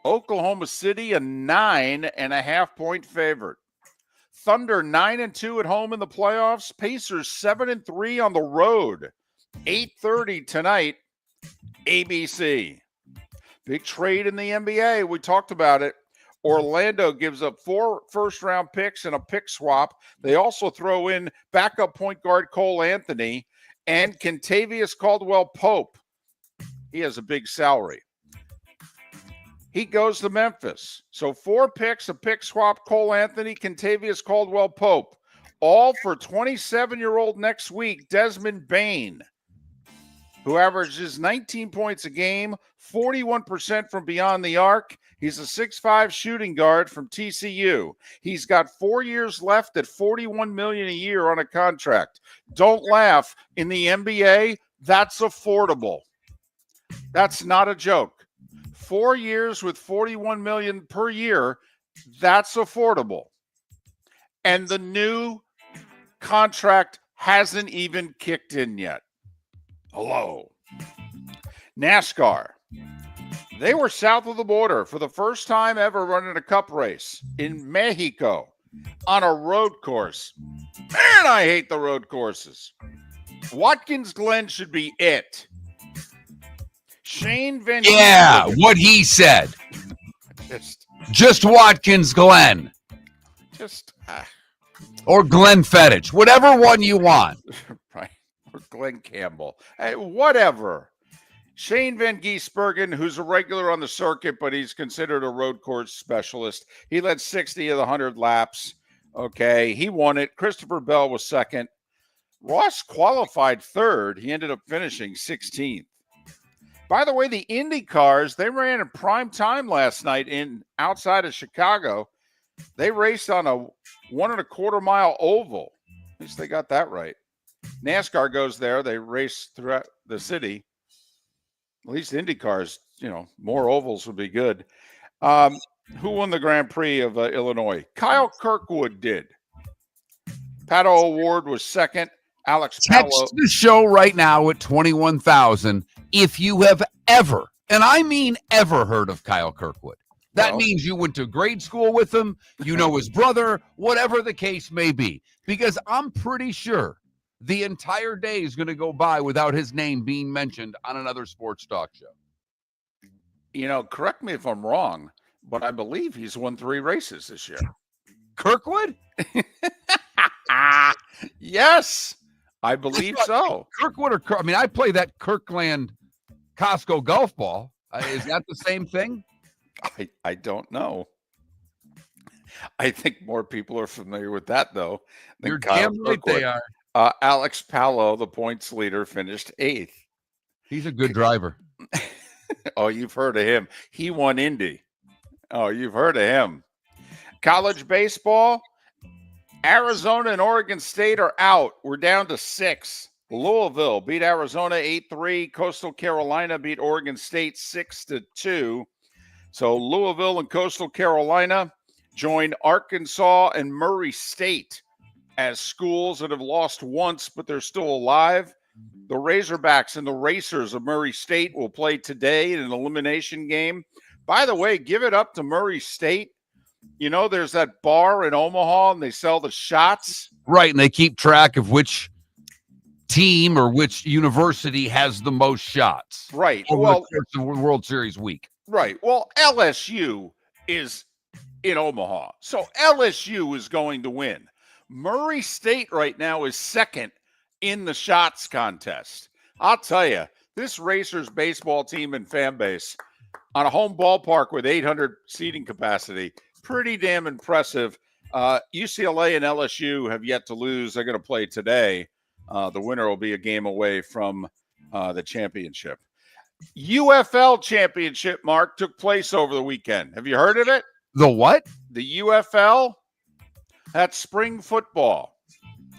Oklahoma City a 9.5-point favorite. Thunder 9-2 at home in the playoffs. Pacers 7-3 on the road. 8:30 tonight. ABC. Big trade in the NBA. We talked about it. Orlando gives up 4 first-round picks and a pick swap. They also throw in backup point guard Cole Anthony and Kentavious Caldwell-Pope. He has a big salary. He goes to Memphis. So 4 picks, a pick swap, Cole Anthony, Kentavious Caldwell-Pope. All for 27-year-old next week, Desmond Bane, who averages 19 points a game, 41% from beyond the arc. He's a 6'5" shooting guard from TCU. He's got 4 years left at $41 million a year on a contract. Don't laugh. In the NBA, that's affordable. That's not a joke. 4 years with $41 million per year, that's affordable. And the new contract hasn't even kicked in yet. Hello. NASCAR. They were south of the border for the first time ever running a cup race in Mexico on a road course. Man, I hate the road courses. Watkins Glen should be it. Shane Van Yeah, what he said. Just Watkins Glen. Or Glenn Fettich. Whatever one you want. Right. Or Glenn Campbell. Hey, whatever. Shane Van Gisbergen, who's a regular on the circuit, but he's considered a road course specialist. He led 60 of the 100 laps. Okay, he won it. Christopher Bell was second. Ross qualified third. He ended up finishing 16th. By the way, the Indy cars, they ran in prime time last night outside of Chicago. They raced on a 1.25 mile oval. At least they got that right. NASCAR goes there. They race throughout the city. At least Indy cars, more ovals would be good. Who won the Grand Prix of Illinois? Kyle Kirkwood did. Pato O'Ward was second. Alex Palou. Text the show right now at 21,000 if you have ever, and I mean ever, heard of Kyle Kirkwood. That means you went to grade school with him, you know his brother, whatever the case may be. Because I'm pretty sure the entire day is going to go by without his name being mentioned on another sports talk show. Correct me if I'm wrong, but I believe he's won 3 races this year. Kirkwood? Yes, I believe so. Kirkwood or I play that Kirkland Costco golf ball. Is that the same thing? I don't know. I think more people are familiar with that, though. You're damn right they are. Alex Palou, the points leader, finished 8th. He's a good driver. Oh, you've heard of him. He won Indy. Oh, you've heard of him. College baseball, Arizona and Oregon State are out. We're down to 6. Louisville beat Arizona 8-3. Coastal Carolina beat Oregon State 6-2. So Louisville and Coastal Carolina join Arkansas and Murray State as schools that have lost once, but they're still alive. The Razorbacks and the Racers of Murray State will play today in an elimination game. By the way, give it up to Murray State. There's that bar in Omaha, and they sell the shots. Right, and they keep track of which team or which university has the most shots. Right. Well, it's the World Series week. Right. Well, LSU is in Omaha, so LSU is going to win. Murray State right now is second in the shots contest. I'll tell you, this Racers baseball team and fan base on a home ballpark with 800 seating capacity, pretty damn impressive. UCLA and LSU have yet to lose. They're going to play today. The winner will be a game away from the championship. UFL championship, Mark, took place over the weekend. Have you heard of it? The what? The UFL. That's spring football.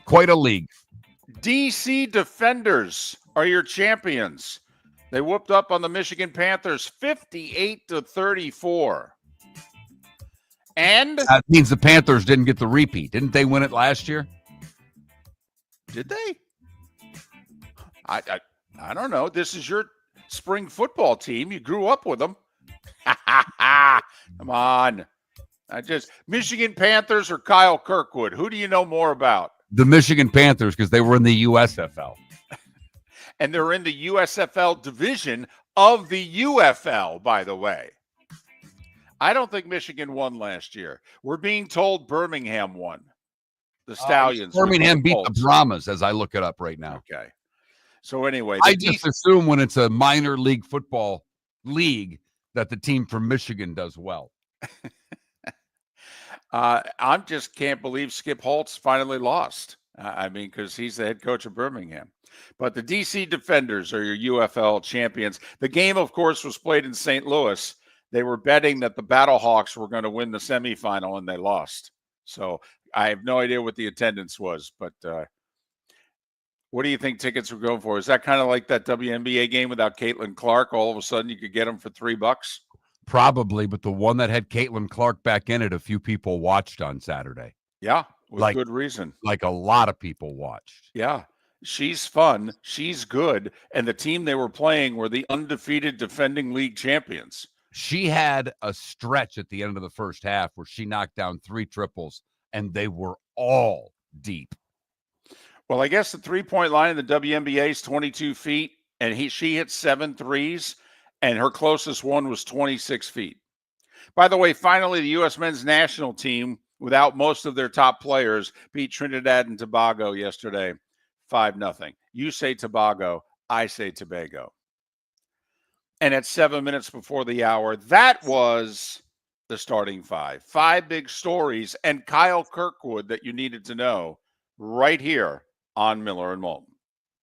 Quite a league. DC Defenders are your champions. They whooped up on the Michigan Panthers 58-34. And That means the Panthers didn't get the repeat. Didn't they win it last year? did they? I don't know. This is your spring football team. You grew up with them. Come on. Michigan Panthers or Kyle Kirkwood. Who do you know more about? The Michigan Panthers, because they were in the USFL. And they're in the USFL division of the UFL, by the way. I don't think Michigan won last year. We're being told Birmingham won. The Stallions. Birmingham beat the Brahmas as I look it up right now. Okay. So anyway. I just assume when it's a minor league football league that the team from Michigan does well. I just can't believe Skip Holtz finally lost. Because he's the head coach of Birmingham. But the DC Defenders are your UFL champions. The game, of course, was played in St. Louis. They were betting that the Battlehawks were going to win the semifinal, and they lost. So I have no idea what the attendance was. But what do you think tickets were going for? Is that kind of like that WNBA game without Caitlin Clark? All of a sudden, you could get them for $3? Probably, but the one that had Caitlin Clark back in it, a few people watched on Saturday. Yeah, with good reason. Like a lot of people watched. Yeah, she's fun. She's good. And the team they were playing were the undefeated defending league champions. She had a stretch at the end of the first half where she knocked down 3 triples, and they were all deep. Well, I guess the three-point line in the WNBA is 22 feet, and she hit 7 threes, and her closest one was 26 feet. By the way, finally, the U.S. men's national team, without most of their top players, beat Trinidad and Tobago yesterday 5-0. You say Tobago, I say Tobago. And at 7 minutes before the hour, that was the starting 5. 5 big stories and Kyle Kirkwood that you needed to know right here on Miller and Moulton.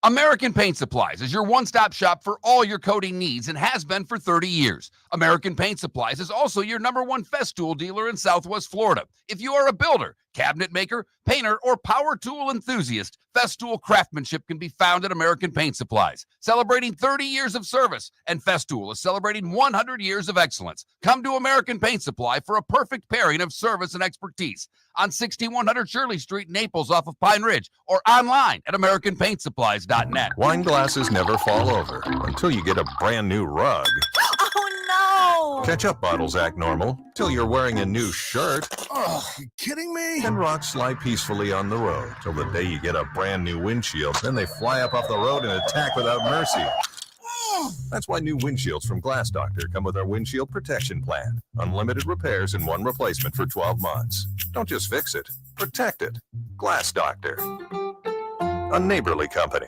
American Paint Supplies is your one-stop shop for all your coating needs and has been for 30 years. American Paint Supplies is also your #1 Festool dealer in Southwest Florida. If you are a builder, cabinet maker, painter, or power tool enthusiast, Festool craftsmanship can be found at American Paint Supplies. Celebrating 30 years of service, and Festool is celebrating 100 years of excellence. Come to American Paint Supply for a perfect pairing of service and expertise on 6100 Shirley Street, Naples, off of Pine Ridge, or online at AmericanPaintSupplies.net. Wine glasses never fall over until you get a brand new rug. Oh, no. Ketchup bottles act normal till you're wearing a new shirt. Oh, you kidding me? And rocks slide peacefully on the road till the day you get a brand new windshield. Then they fly up off the road and attack without mercy. That's why new windshields from Glass Doctor come with our windshield protection plan. Unlimited repairs and 1 replacement for 12 months. Don't just fix it, protect it. Glass Doctor. A neighborly company.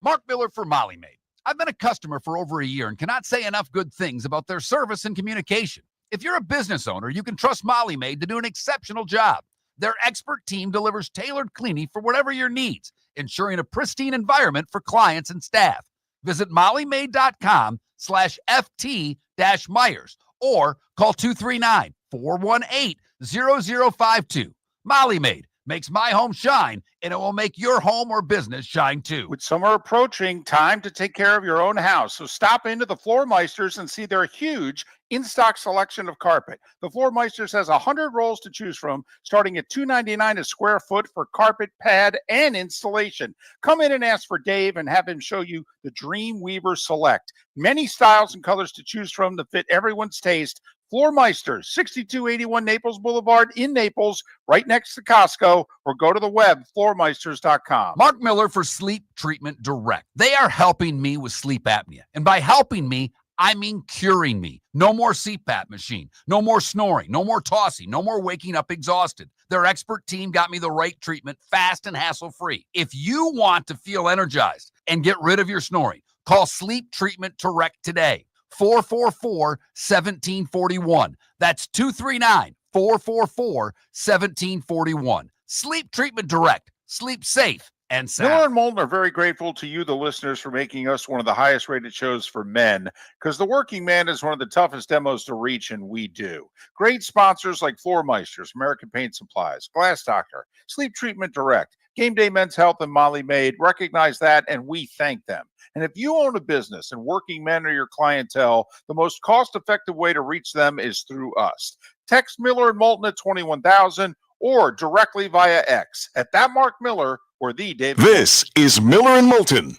Mark Miller for Molly Maid. I've been a customer for over a year and cannot say enough good things about their service and communication. If you're a business owner, you can trust Molly Maid to do an exceptional job. Their expert team delivers tailored cleaning for whatever your needs, ensuring a pristine environment for clients and staff. Visit mollymaid.com/FT-Myers or call 239-418-0052. Molly Maid makes my home shine, and it will make your home or business shine too. With summer approaching, time to take care of your own house. So stop into the Floormeisters and see their huge in-stock selection of carpet. The Floormeisters has 100 rolls to choose from, starting at $2.99 a square foot for carpet, pad, and installation. Come in and ask for Dave and have him show you the Dreamweaver Select. Many styles and colors to choose from to fit everyone's taste. Floormeisters, 6281 Naples Boulevard in Naples, right next to Costco, or go to the web, floormeisters.com. Mark Miller for Sleep Treatment Direct. They are helping me with sleep apnea. And by helping me, I mean curing me. No more CPAP machine, no more snoring, no more tossing, no more waking up exhausted. Their expert team got me the right treatment, fast and hassle-free. If you want to feel energized and get rid of your snoring, call Sleep Treatment Direct today. 444-1741. That's 239-444-1741. Sleep Treatment Direct. Sleep safe and Miller Sal. and Moulton are very grateful to you, the listeners, for making us one of the highest rated shows for men, because the working man is one of the toughest demos to reach, and we do. Great sponsors like Floor Meisters, American Paint Supplies, Glass Doctor, Sleep Treatment Direct, Game Day Men's Health, and Molly Maid recognize that, and we thank them. And if you own a business and working men are your clientele, the most cost-effective way to reach them is through us. Text Miller and Moulton at 21,000 or directly via X at that Mark Miller or the David. This is Miller and Moulton.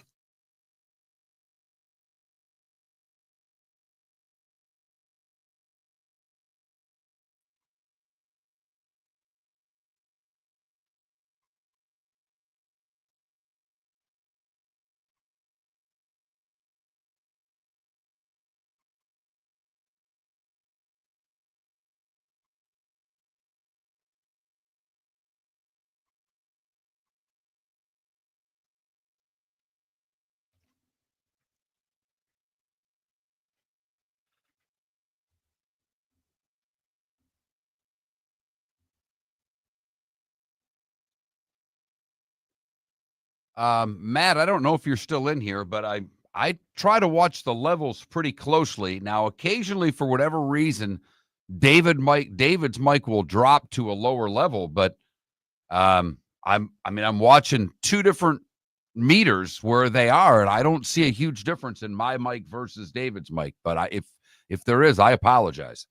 Matt, I don't know if you're still in here, but I try to watch the levels pretty closely. Now, occasionally, for whatever reason, David's mic will drop to a lower level, but I'm watching two different meters where they are, and I don't see a huge difference in my mic versus David's mic. But if there is, I apologize.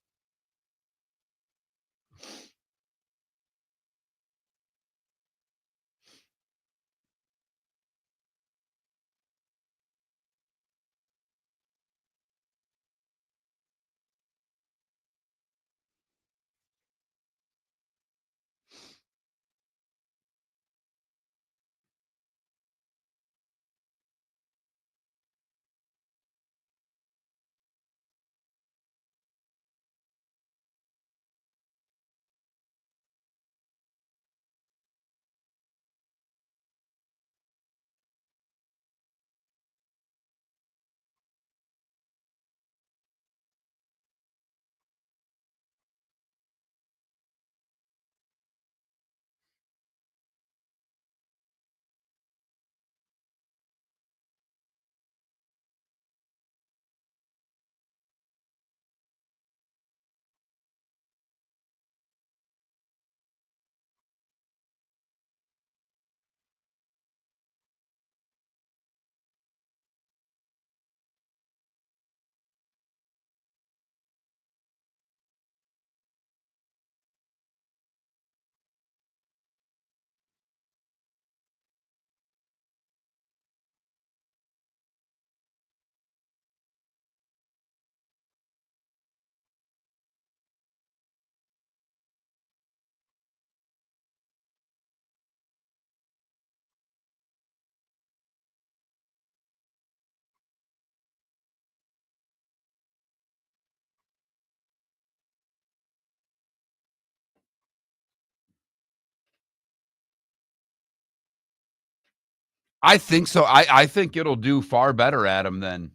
I think so. I think it'll do far better, Adam, than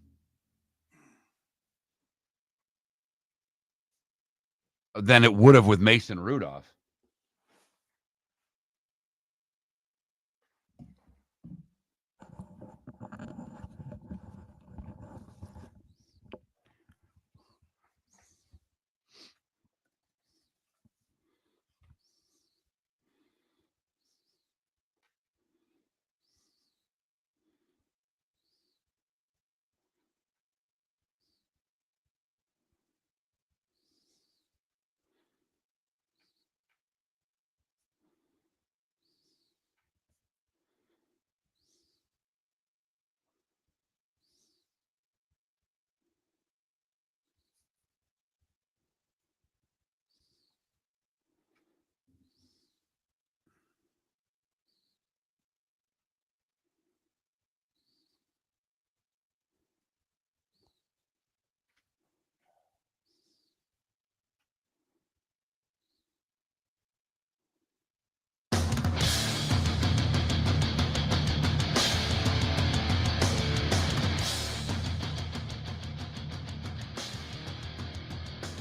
it would have with Mason Rudolph.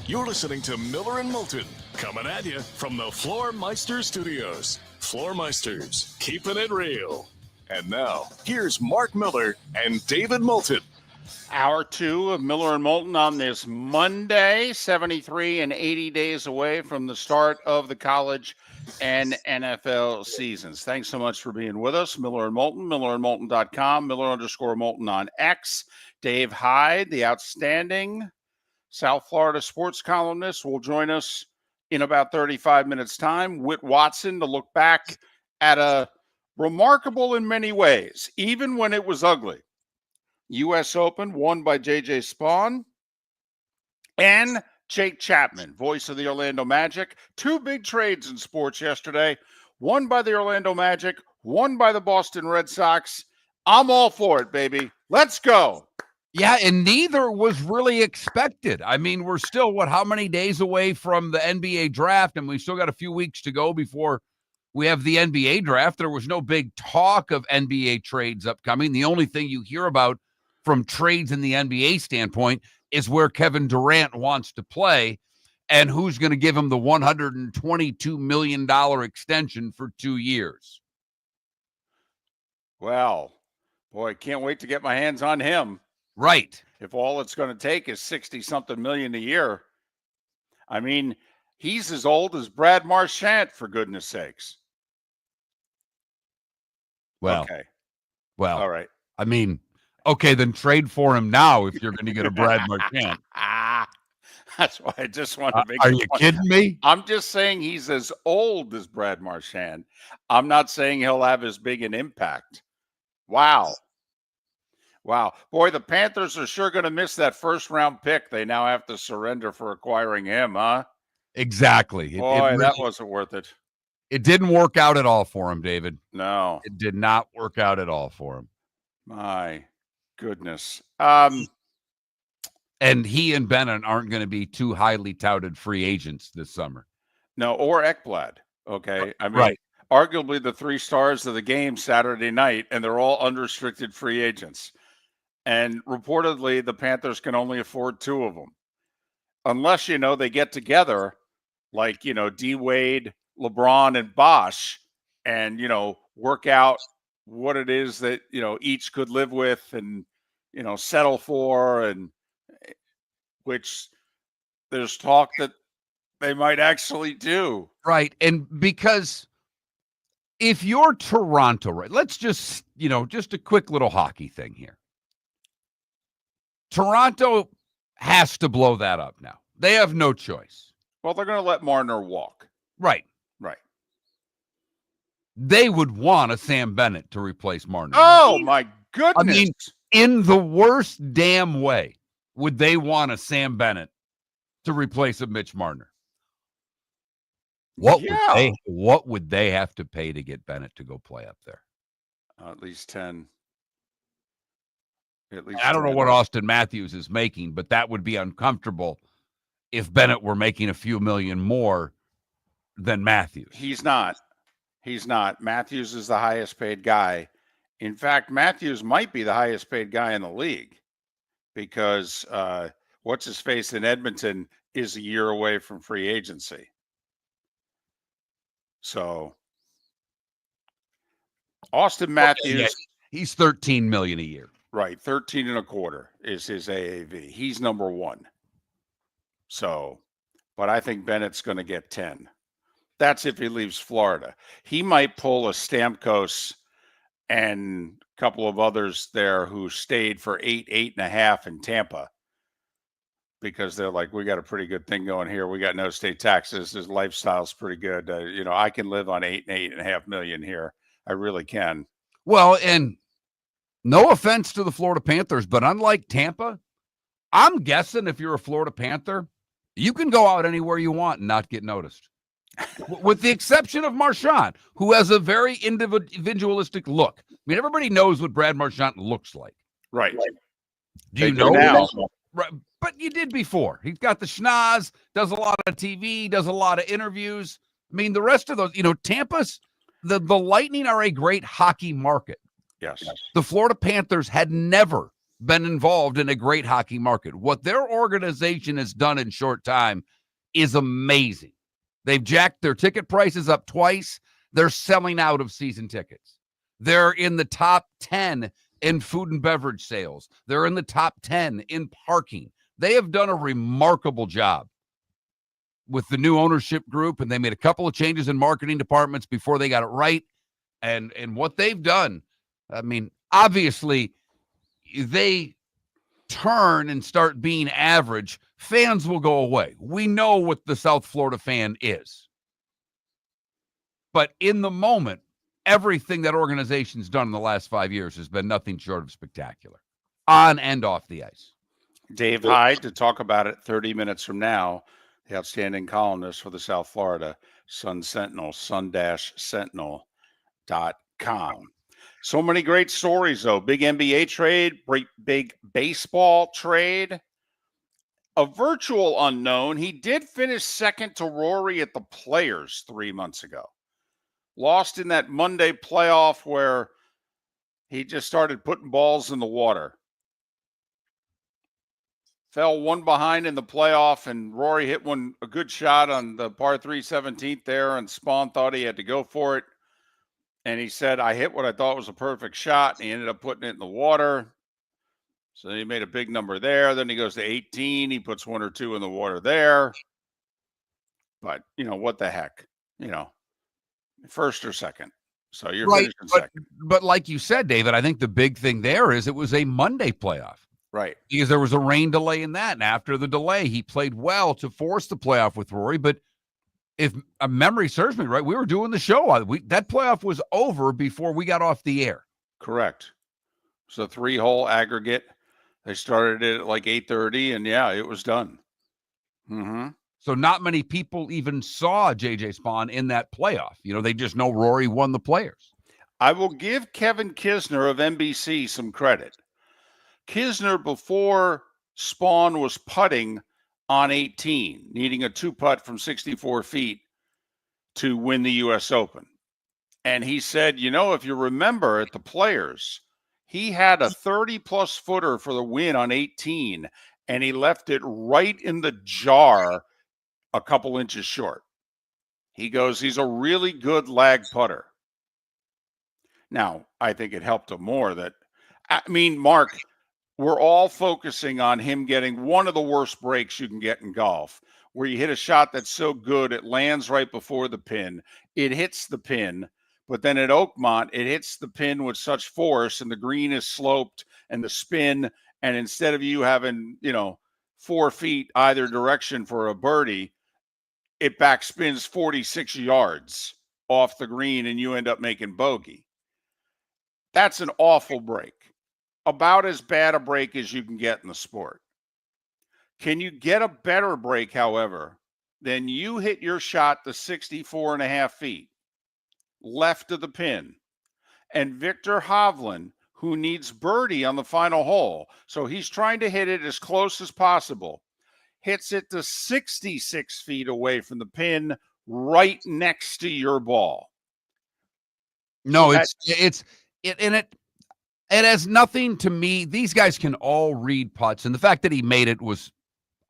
You're listening to Miller and Moulton, coming at you from the Floor Meister Studios. Floor Meisters, keeping it real. And now, here's Mark Miller and David Moulton. Hour 2 of Miller and Moulton on this Monday, 73 and 80 days away from the start of the college and NFL seasons. Thanks so much for being with us. Miller and Moulton, millerandmoulton.com, Miller_Moulton on X. Dave Hyde, the outstanding South Florida sports columnist, will join us in about 35 minutes' time. Whit Watson to look back at a remarkable in many ways, even when it was ugly, U.S. Open won by J.J. Spawn and Jake Chapman, voice of the Orlando Magic. Two big trades in sports yesterday, one by the Orlando Magic, one by the Boston Red Sox. I'm all for it, baby. Let's go. Yeah, and neither was really expected. I mean, we're still, how many days away from the NBA draft, and we still got a few weeks to go before we have the NBA draft. There was no big talk of NBA trades upcoming. The only thing you hear about from trades in the NBA standpoint is where Kevin Durant wants to play and who's going to give him the $122 million extension for 2 years. Well, boy, can't wait to get my hands on him. Right. If all it's going to take is 60-something million a year. I mean, he's as old as Brad Marchand, for goodness sakes. Well, okay. Well, all right. I mean, okay, then trade for him now if you're going to get a Brad Marchand. That's why I just want to make Are you kidding me? I'm just saying he's as old as Brad Marchand. I'm not saying he'll have as big an impact. Wow. Boy, the Panthers are sure going to miss that first-round pick they now have to surrender for acquiring him, huh? Exactly. Boy, that wasn't worth it. It didn't work out at all for him, David. No. It did not work out at all for him. My goodness. And he and Bennett aren't going to be two highly touted free agents this summer. No, or Ekblad. Okay. I mean, right. Arguably the three stars of the game Saturday night, and they're all unrestricted free agents. And reportedly, the Panthers can only afford two of them. Unless, they get together like, D-Wade, LeBron, and Bosh and, work out what it is that, each could live with and, settle for, and which there's talk that they might actually do. Right. And because if you're Toronto, right, let's just, just a quick little hockey thing here. Toronto has to blow that up now. They have no choice. Well, they're going to let Marner walk. Right. They would want a Sam Bennett to replace Marner. Oh, my goodness. I mean, in the worst damn way, would they want a Sam Bennett to replace a Mitch Marner? What would they have to pay to get Bennett to go play up there? At least 10. I don't know what Austin Matthews is making, but that would be uncomfortable if Bennett were making a few million more than Matthews. He's not. Matthews is the highest paid guy. In fact, Matthews might be the highest paid guy in the league because what's his face in Edmonton is a year away from free agency. So Austin Matthews, he's $13 million a year. Right, 13 and a quarter is his AAV. He's number one. So, but I think Bennett's going to get 10. That's if he leaves Florida. He might pull a Stamkos and a couple of others there who stayed for 8.5 in Tampa because they're like, we got a pretty good thing going here. We got no state taxes. His lifestyle's pretty good. I can live on 8.5 million here. I really can. Well, and no offense to the Florida Panthers, but unlike Tampa, I'm guessing if you're a Florida Panther, you can go out anywhere you want and not get noticed. With the exception of Marchand, who has a very individualistic look. I mean, everybody knows what Brad Marchand looks like. Right. Do you know now? Right, but you did before. He's got the schnoz, does a lot of TV, does a lot of interviews. I mean, the rest of those, Tampa's, the Lightning are a great hockey market. Yes. The Florida Panthers had never been involved in a great hockey market. What their organization has done in short time is amazing. They've jacked their ticket prices up twice. They're selling out of season tickets. They're in the top 10 in food and beverage sales. They're in the top 10 in parking. They have done a remarkable job with the new ownership group, and they made a couple of changes in marketing departments before they got it right. And what they've done, I mean, obviously, they turn and start being average, fans will go away. We know what the South Florida fan is. But in the moment, everything that organization's done in the last 5 years has been nothing short of spectacular, on and off the ice. Dave Hyde to talk about it 30 minutes from now, the outstanding columnist for the South Florida Sun Sentinel, sun-sentinel.com. So many great stories, though. Big NBA trade, big baseball trade. A virtual unknown. He did finish second to Rory at the Players 3 months ago. Lost in that Monday playoff where he just started putting balls in the water. Fell one behind in the playoff, and Rory hit a good shot on the par 3 17th there, and Spawn thought he had to go for it. And he said, I hit what I thought was a perfect shot, and he ended up putting it in the water. So he made a big number there. Then he goes to 18. He puts 1 or 2 in the water there. But, what the heck? First or second. So you're right, finishing second. But like you said, David, I think the big thing there is it was a Monday playoff. Right. Because there was a rain delay in that. And after the delay, he played well to force the playoff with Rory. But if a memory serves me right, we were doing the show. That playoff was over before we got off the air. Correct. So 3-hole aggregate. They started it at like 8:30, and yeah, it was done. Mm-hmm. So not many people even saw JJ Spawn in that playoff. They just know Rory won the Players. I will give Kevin Kisner of NBC some credit. Kisner, before Spawn, was putting on 18, needing a 2-putt from 64 feet to win the U.S. Open. And he said, if you remember at the Players, he had a 30-plus footer for the win on 18, and he left it right in the jar a couple inches short. He goes, he's a really good lag putter. Now, I think it helped him more Mark, we're all focusing on him getting one of the worst breaks you can get in golf, where you hit a shot that's so good, it lands right before the pin. It hits the pin, but then at Oakmont, it hits the pin with such force, and the green is sloped and the spin, and instead of you having, 4 feet either direction for a birdie, it backspins 46 yards off the green, and you end up making bogey. That's an awful break. About as bad a break as you can get in the sport. Can you get a better break, however, than you hit your shot to 64.5 feet left of the pin, and Victor Hovland, who needs birdie on the final hole, so he's trying to hit it as close as possible, hits it to 66 feet away from the pin, right next to your ball. No, it has nothing to me. These guys can all read putts, and the fact that he made it was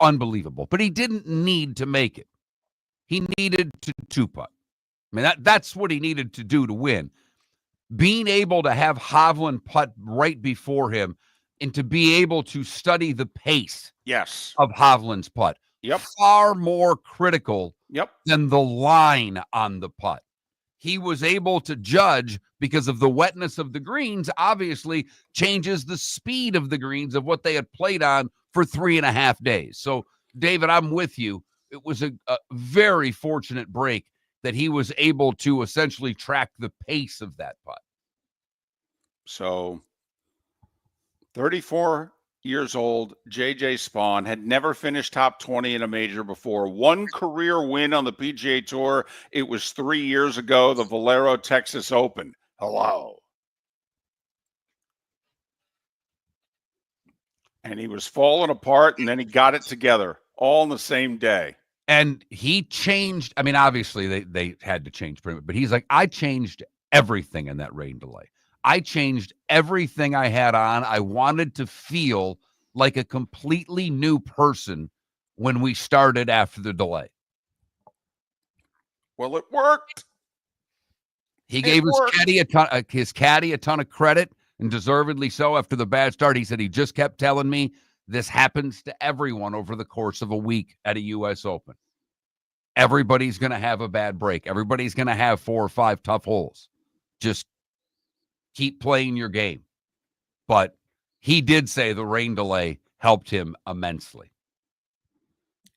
unbelievable. But he didn't need to make it. He needed to 2-putt. I mean, that's what he needed to do to win. Being able to have Hovland putt right before him and to be able to study the pace of Hovland's putt. Yep. Far more critical than the line on the putt. He was able to judge because of the wetness of the greens, obviously changes the speed of the greens of what they had played on for 3.5 days. So, David, I'm with you. It was a very fortunate break that he was able to essentially track the pace of that putt. So 34 years old, JJ Spawn had never finished top 20 in a major before. One career win on the PGA Tour. It was 3 years ago, the Valero Texas Open. Hello. And he was falling apart, and then he got it together all in the same day. And he changed. I mean, obviously they had to change pretty much, but he's like, I changed everything in that rain delay. I changed everything I had on. I wanted to feel like a completely new person when we started after the delay. Well, it worked. He gave his caddy a ton of credit, and deservedly so after the bad start. He said he just kept telling me this happens to everyone over the course of a week at a U.S. Open. Everybody's going to have a bad break. Everybody's going to have 4 or 5 tough holes. Just keep playing your game. But he did say the rain delay helped him immensely.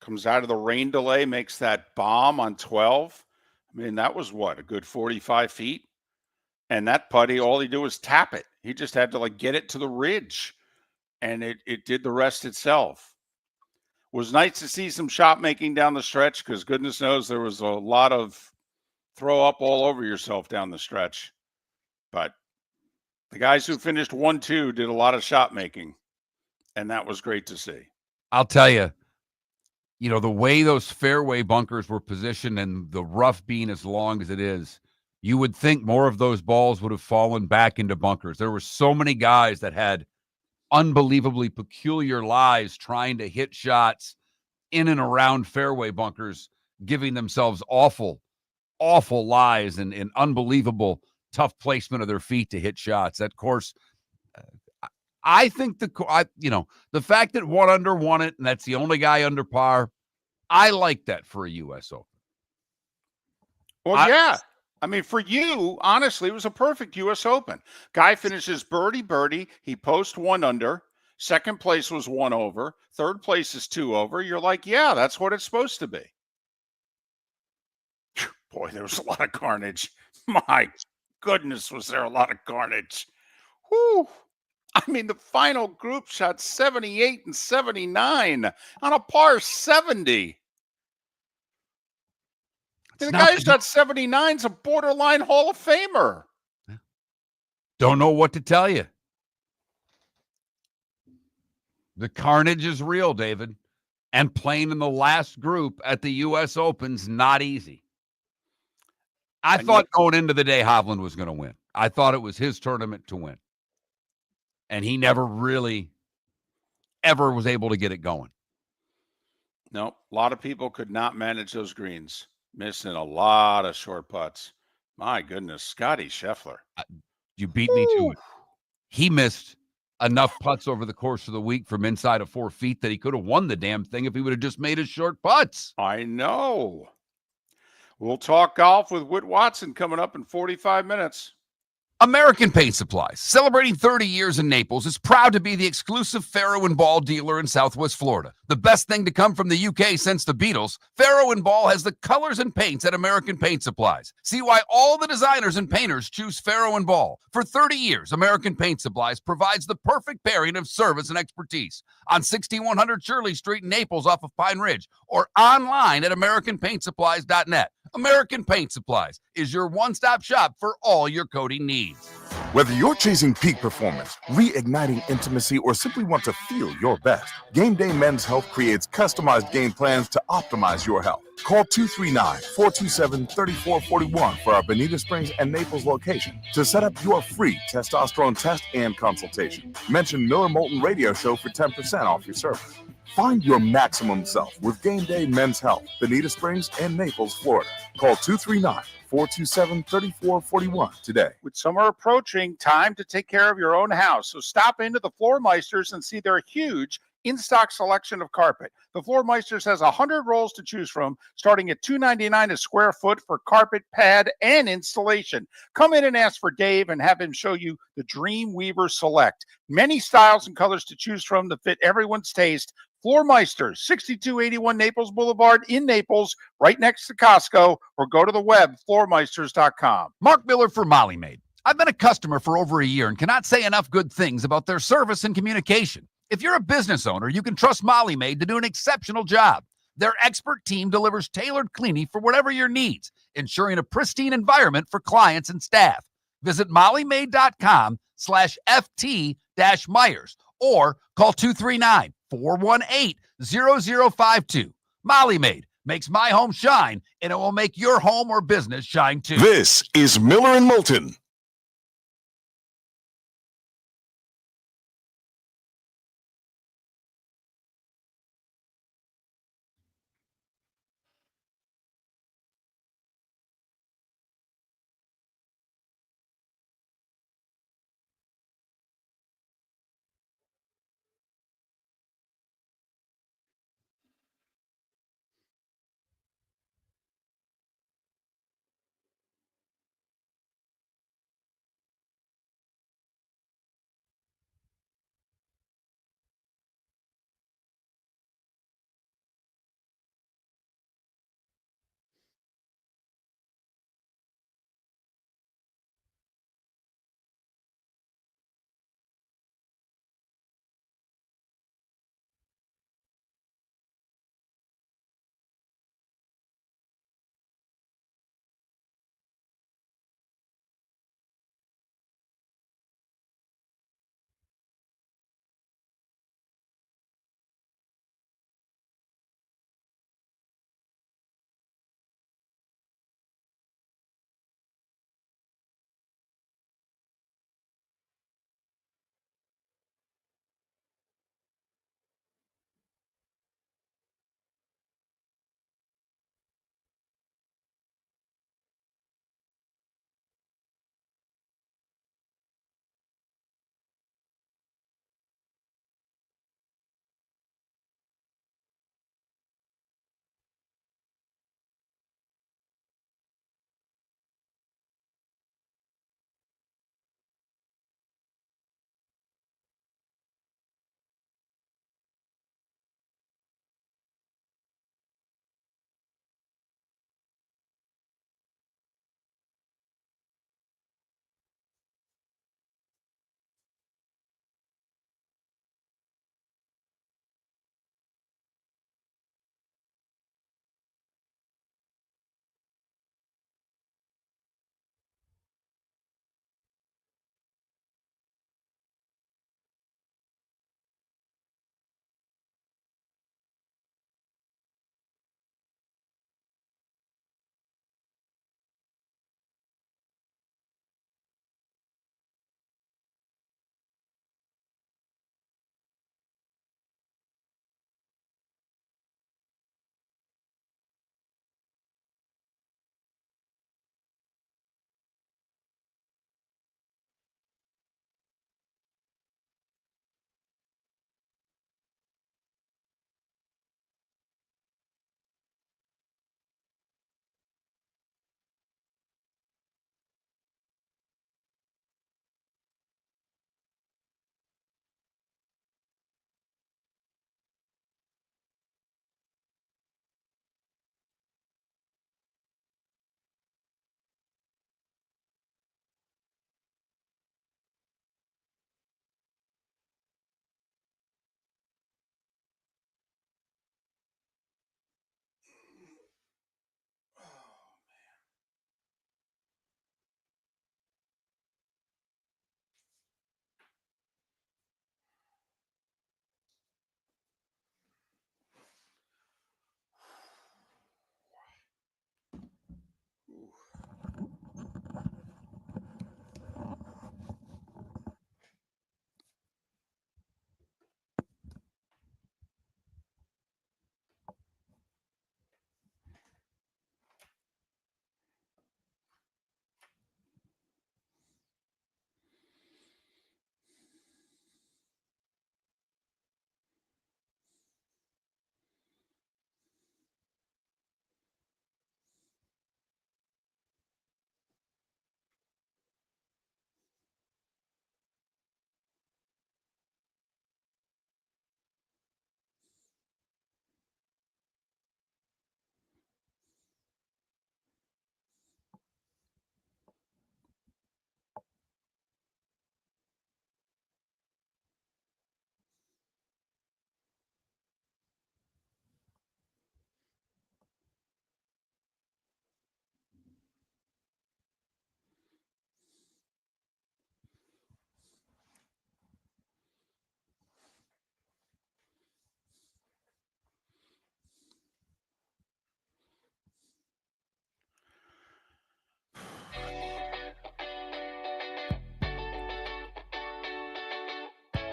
Comes out of the rain delay, makes that bomb on 12. I mean, that was what, a good 45 feet? And that putty, all he did was tap it. He just had to like get it to the ridge, and it did the rest itself. It was nice to see some shot making down the stretch, because goodness knows there was a lot of throw up all over yourself down the stretch. But the guys who finished 1-2 did a lot of shot making, and that was great to see. I'll tell you, the way those fairway bunkers were positioned and the rough being as long as it is, you would think more of those balls would have fallen back into bunkers. There were so many guys that had unbelievably peculiar lies trying to hit shots in and around fairway bunkers, giving themselves awful lies and unbelievable tough placement of their feet to hit shots. That course, I think the fact that 1 under won it, and that's the only guy under par, I like that for a U.S. Open. Well, yeah. I mean, for you, honestly, it was a perfect U.S. Open. Guy finishes birdie. He posts 1 under. Second place was 1 over. Third place is 2 over. You're like, yeah, that's what it's supposed to be. Boy, there was a lot of carnage. My goodness, was there a lot of carnage. Whew. I mean, the final group shot 78 and 79 on a par 70. The guy who shot 79 is a borderline Hall of Famer. Don't know what to tell you. The carnage is real, David. And playing in the last group at the U.S. Open's not easy. I thought going into the day Hovland was going to win. I thought it was his tournament to win. And he never really ever was able to get it going. No, a lot of people could not manage those greens. Missing a lot of short putts. My goodness, Scotty Scheffler. You beat me to it. He missed enough putts over the course of the week from inside of 4 feet that he could have won the damn thing if he would have just made his short putts. I know. We'll talk golf with Whit Watson coming up in 45 minutes. American Paint Supplies, celebrating 30 years in Naples, is proud to be the exclusive Farrow & Ball dealer in Southwest Florida. The best thing to come from the UK since the Beatles, Farrow & Ball has the colors and paints at American Paint Supplies. See why all the designers and painters choose Farrow & Ball. For 30 years, American Paint Supplies provides the perfect pairing of service and expertise. On 6100 Shirley Street in Naples off of Pine Ridge, or online at AmericanPaintSupplies.net. American Paint Supplies is your one-stop shop for all your coating needs. Whether you're chasing peak performance, reigniting intimacy, or simply want to feel your best, Game Day Men's Health creates customized game plans to optimize your health. Call 239-427-3441 for our Bonita Springs and Naples location to set up your free testosterone test and consultation. Mention Miller Moulton Radio Show for 10% off your service. Find your maximum self with Game Day Men's Health, Bonita Springs and Naples, Florida. Call 239-427-3441 today. With summer approaching, time to take care of your own house. So stop into the Floormeisters and see their huge in-stock selection of carpet. The Floormeisters has 100 rolls to choose from, starting at $2.99 a square foot for carpet, pad, and installation. Come in and ask for Dave and have him show you the Dream Weaver Select. Many styles and colors to choose from to fit everyone's taste. Floormeisters, 6281 Naples Boulevard in Naples, right next to Costco, or go to the web, floormeisters.com. Mark Miller for Molly Maid. I've been a customer for over a year and cannot say enough good things about their service and communication. If you're a business owner, you can trust Molly Maid to do an exceptional job. Their expert team delivers tailored cleaning for whatever your needs, ensuring a pristine environment for clients and staff. Visit mollymaid.com/FT-Myers or call 239-418-0052. Molly Maid makes my home shine, and it will make your home or business shine too. This is Miller and Moulton.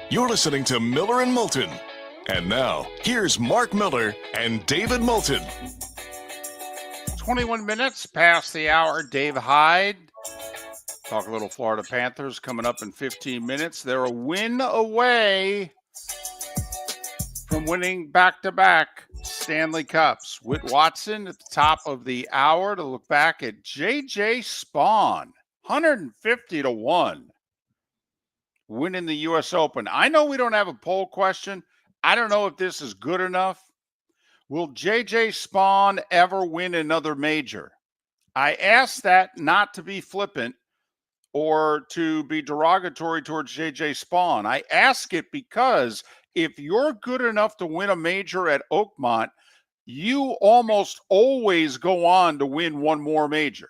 You're listening to Miller and Moulton. And now, here's Mark Miller and David Moulton. 21 minutes past the hour. Dave Hyde. Talk a little Florida Panthers coming up in 15 minutes. They're a win away from winning back-to-back Stanley Cups. Whit Watson at the top of the hour to look back at J.J. Spawn, 150-1, winning the U.S. Open. I know we don't have a poll question. I don't know if this is good enough. Will J.J. Spawn ever win another major? I ask that not to be flippant or to be derogatory towards J.J. Spawn. I ask it because if you're good enough to win a major at Oakmont, you almost always go on to win one more major.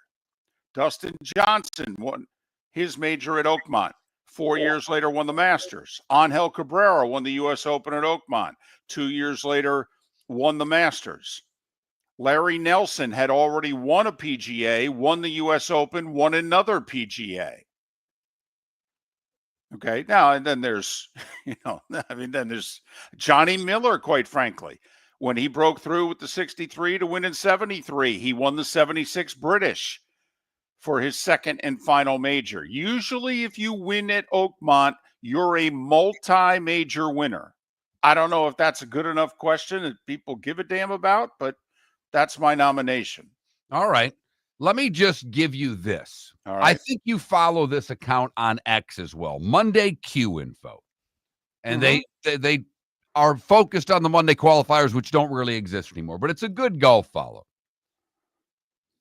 Dustin Johnson won his major at Oakmont. 4 years later, won the Masters. Angel Cabrera won the U.S. Open at Oakmont. 2 years later, won the Masters. Larry Nelson had already won a PGA, won the U.S. Open, won another PGA. Okay, now, and then there's, then there's Johnny Miller, quite frankly. When he broke through with the 63 to win in 73, he won the 76 British for his second and final major. Usually, if you win at Oakmont, you're a multi-major winner. I don't know if that's a good enough question that people give a damn about, but that's my nomination. All right. Let me just give you this. All right. I think you follow this account on X as well, Monday Q Info. And they are focused on the Monday qualifiers, which don't really exist anymore, but it's a good golf follow.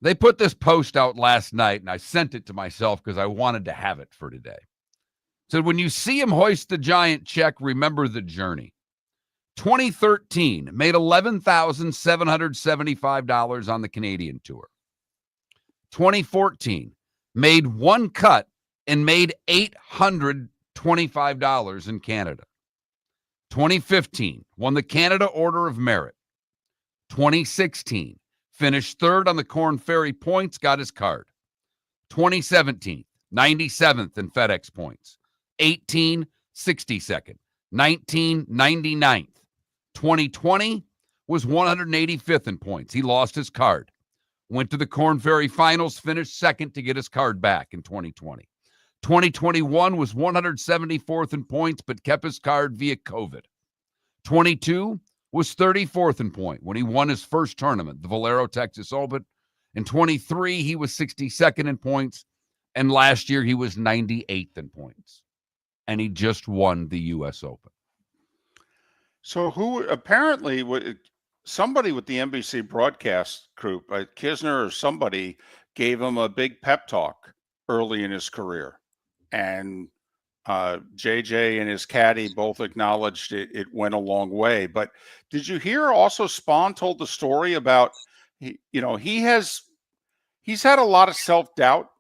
They put this post out last night, and I sent it to myself because I wanted to have it for today. It said, when you see him hoist the giant check, remember the journey. 2013 made $11,775 on the Canadian Tour. 2014 made one cut and made $825 in Canada. 2015 won the Canada Order of Merit. 2016 finished third on the Corn Ferry points, got his card. 2017 97th in FedEx points. 18 62nd. 19 99th. 2020 was 185th in points. He lost his card. Went to the Corn Ferry Finals, finished second to get his card back in 2020. 2021 was 174th in points, but kept his card via COVID. 22 was 34th in point when he won his first tournament, the Valero Texas Open. In 23, he was 62nd in points, and last year he was 98th in points. And he just won the U.S. Open. So who apparently somebody with the NBC broadcast group, Kisner or somebody, gave him a big pep talk early in his career. And JJ and his caddy both acknowledged it went a long way. But did you hear also Spawn told the story about, he's had a lot of self-doubt.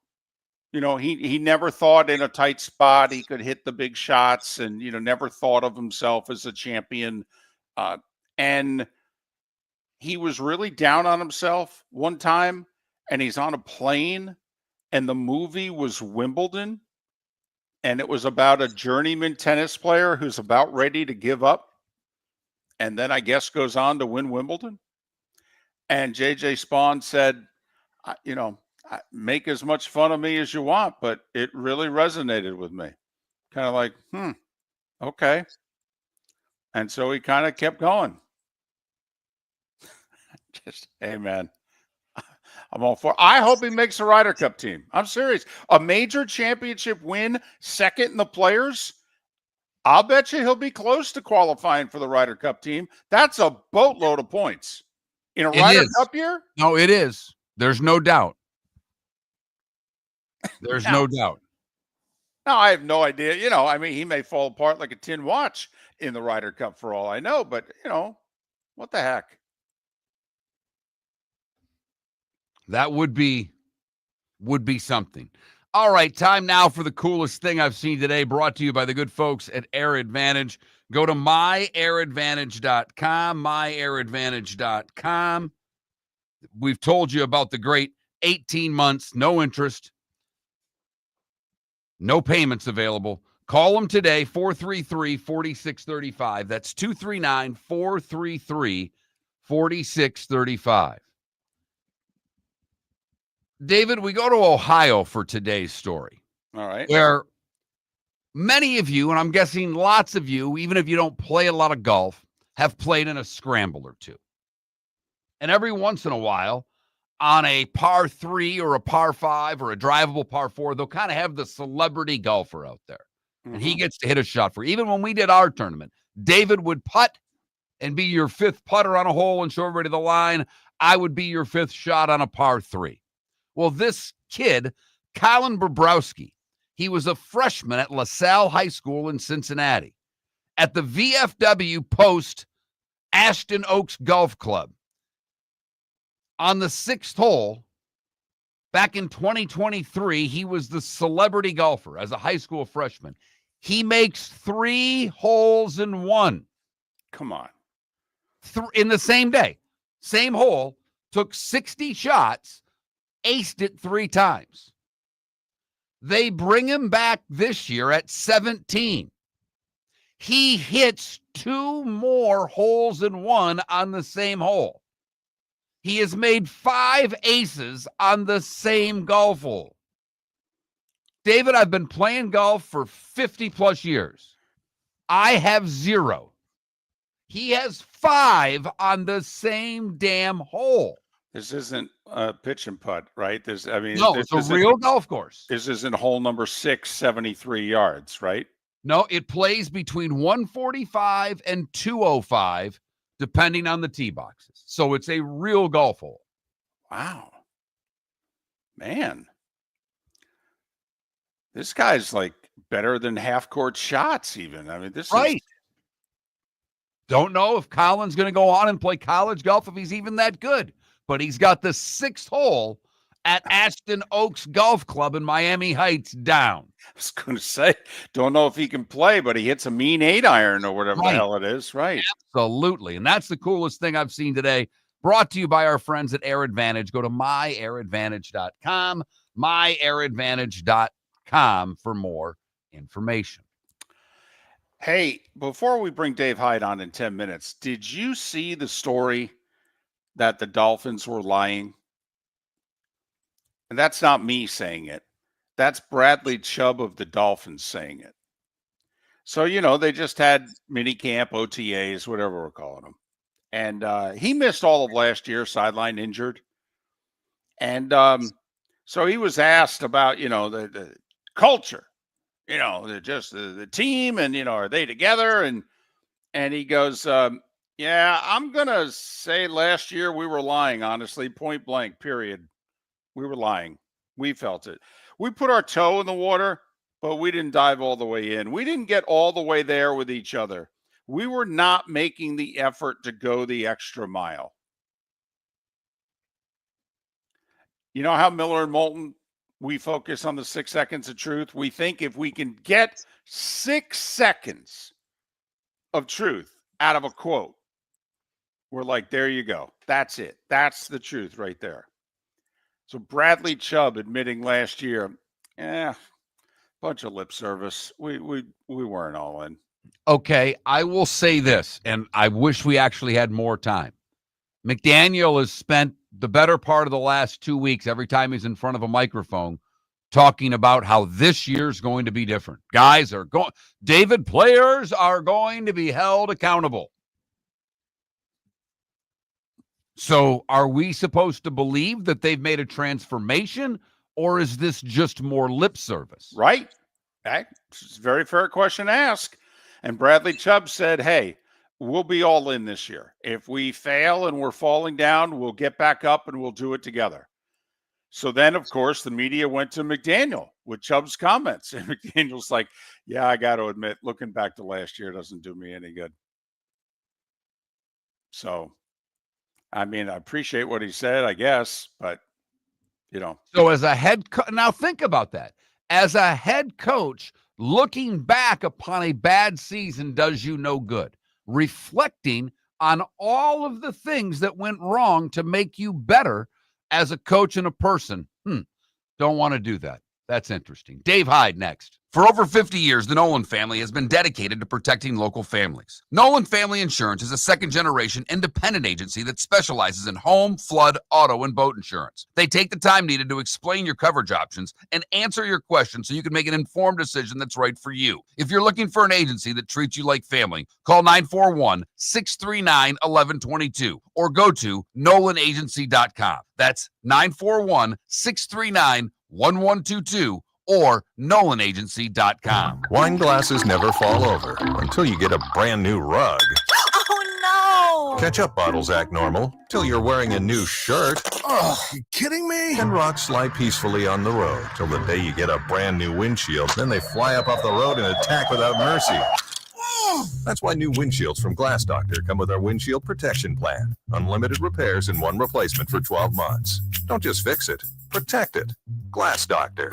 He never thought in a tight spot he could hit the big shots and, never thought of himself as a champion. And he was really down on himself one time, and he's on a plane, and the movie was Wimbledon, and it was about a journeyman tennis player who's about ready to give up, and then I guess goes on to win Wimbledon. And JJ Spawn said, make as much fun of me as you want, but it really resonated with me. Kind of like, okay. And so he kind of kept going. Just, hey, man, I'm all for it. I hope he makes the Ryder Cup team. I'm serious. A major championship win, second in the Players. I'll bet you he'll be close to qualifying for the Ryder Cup team. That's a boatload of points. In a Ryder Cup year? No, it is. There's no doubt. There's no doubt. No, I have no idea. He may fall apart like a tin watch in the Ryder Cup for all I know, but, what the heck? That would be something. All right, time now for the coolest thing I've seen today, brought to you by the good folks at Air Advantage. Go to myairadvantage.com, myairadvantage.com. We've told you about the great 18 months, no interest, no payments available, Call them today, 433-4635. That's 239-433-4635. David, we go to Ohio for today's story. All right. Where many of you, and I'm guessing lots of you, even if you don't play a lot of golf, have played in a scramble or two. And every once in a while, on a par 3 or a par 5 or a drivable par 4, they'll kind of have the celebrity golfer out there. And he gets to hit a shot for. Even when we did our tournament, David would putt and be your 5th putter on a hole and show everybody the line. I would be your 5th shot on a par 3. Well, this kid, Colin Bobrowski, he was a freshman at LaSalle High School in Cincinnati. At the VFW Post Ashton Oaks Golf Club, on the 6th hole, back in 2023, he was the celebrity golfer as a high school freshman. He makes 3 holes in 1. Come on. In the same day. Same hole, took 60 shots, aced it 3 times. They bring him back this year at 17. He hits 2 more holes in 1 on the same hole. He has made 5 aces on the same golf hole. David, I've been playing golf for 50 plus years. I have 0. He has 5 on the same damn hole. This isn't a pitch and putt, right? No, it's a real golf course. This isn't hole number 6, 73 yards, right? No, it plays between 145 and 205, depending on the tee boxes. So it's a real golf hole. Wow. Man. This guy's like better than half-court shots even. I mean, this right. is... Don't know if Colin's going to go on and play college golf, if he's even that good. But he's got the 6th hole at Ashton Oaks Golf Club in Miami Heights down. I was going to say, don't know if he can play, but he hits a mean 8-iron or whatever the hell it is. Right. Absolutely. And that's the coolest thing I've seen today. Brought to you by our friends at Air Advantage. Go to myairadvantage.com, myairadvantage.com for more information. Hey, before we bring Dave Hyde on in 10 minutes, did you see the story that the Dolphins were lying? And that's not me saying it. That's Bradley Chubb of the Dolphins saying it. So, they just had mini camp, OTAs, whatever we're calling them. And he missed all of last year, sideline injured. And so he was asked about, the culture, just the team and, are they together? And he goes, yeah, I'm going to say last year we were lying, honestly, point blank, period. We were lying. We felt it. We put our toe in the water, but we didn't dive all the way in. We didn't get all the way there with each other. We were not making the effort to go the extra mile. You know how Miller and Moulton, we focus on the 6 seconds of truth? We think if we can get 6 seconds of truth out of a quote, we're like, there you go. That's it. That's the truth right there. So Bradley Chubb admitting last year, bunch of lip service. We weren't all in. Okay, I will say this, and I wish we actually had more time. McDaniel has spent the better part of the last 2 weeks, every time he's in front of a microphone, talking about how this year's going to be different. Players are going to be held accountable. So are we supposed to believe that they've made a transformation, or is this just more lip service? Right. It's a very fair question to ask. And Bradley Chubb said, hey, we'll be all in this year. If we fail and we're falling down, we'll get back up and we'll do it together. So then, of course, the media went to McDaniel with Chubb's comments. And McDaniel's like, yeah, I got to admit, looking back to last year doesn't do me any good. So, I mean, I appreciate what he said, I guess, but, So as a head coach, now think about that. As a head coach, looking back upon a bad season does you no good. Reflecting on all of the things that went wrong to make you better as a coach and a person. Don't want to do that. That's interesting. Dave Hyde next. For over 50 years, the Nolan family has been dedicated to protecting local families. Nolan Family Insurance is a second-generation independent agency that specializes in home, flood, auto, and boat insurance. They take the time needed to explain your coverage options and answer your questions so you can make an informed decision that's right for you. If you're looking for an agency that treats you like family, call 941-639-1122 or go to nolanagency.com. That's 941-639-1122 or nolanagency.com. Wine glasses never fall over until you get a brand new rug. Oh no! Ketchup bottles act normal till you're wearing a new shirt. Oh, you kidding me? And rocks slide peacefully on the road till the day you get a brand new windshield. Then they fly up off the road and attack without mercy. That's why new windshields from Glass Doctor come with our windshield protection plan. Unlimited repairs and one replacement for 12 months. Don't just fix it, protect it. Glass Doctor.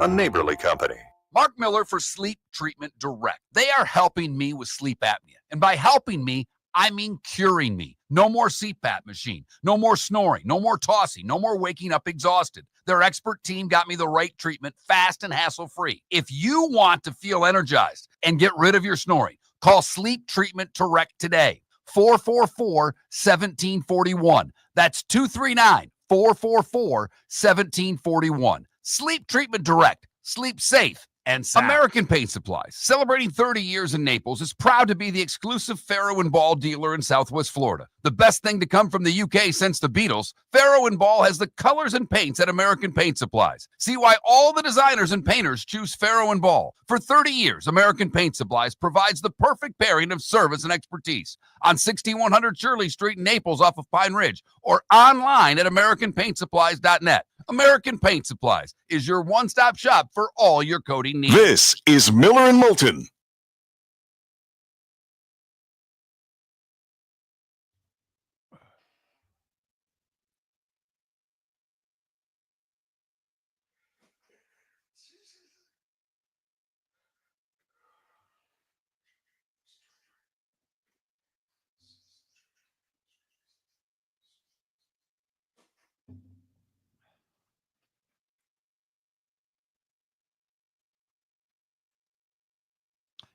A neighborly company. Mark Miller for Sleep Treatment Direct. They are helping me with sleep apnea. And by helping me, I mean curing me. No more CPAP machine, no more snoring, no more tossing, no more waking up exhausted. Their expert team got me the right treatment fast and hassle-free. If you want to feel energized and get rid of your snoring, call Sleep Treatment Direct today. 444-1741. That's 239-444-1741. Sleep Treatment Direct. Sleep safe and sound. American Paint Supplies, celebrating 30 years in Naples, is proud to be the exclusive Farrow & Ball dealer in Southwest Florida. The best thing to come from the UK since the Beatles, Farrow & Ball has the colors and paints at American Paint Supplies. See why all the designers and painters choose Farrow & Ball. For 30 years, American Paint Supplies provides the perfect pairing of service and expertise on 6100 Shirley Street in Naples off of Pine Ridge or online at AmericanPaintSupplies.net. American Paint Supplies is your one-stop shop for all your coating needs. This is Miller and Moulton.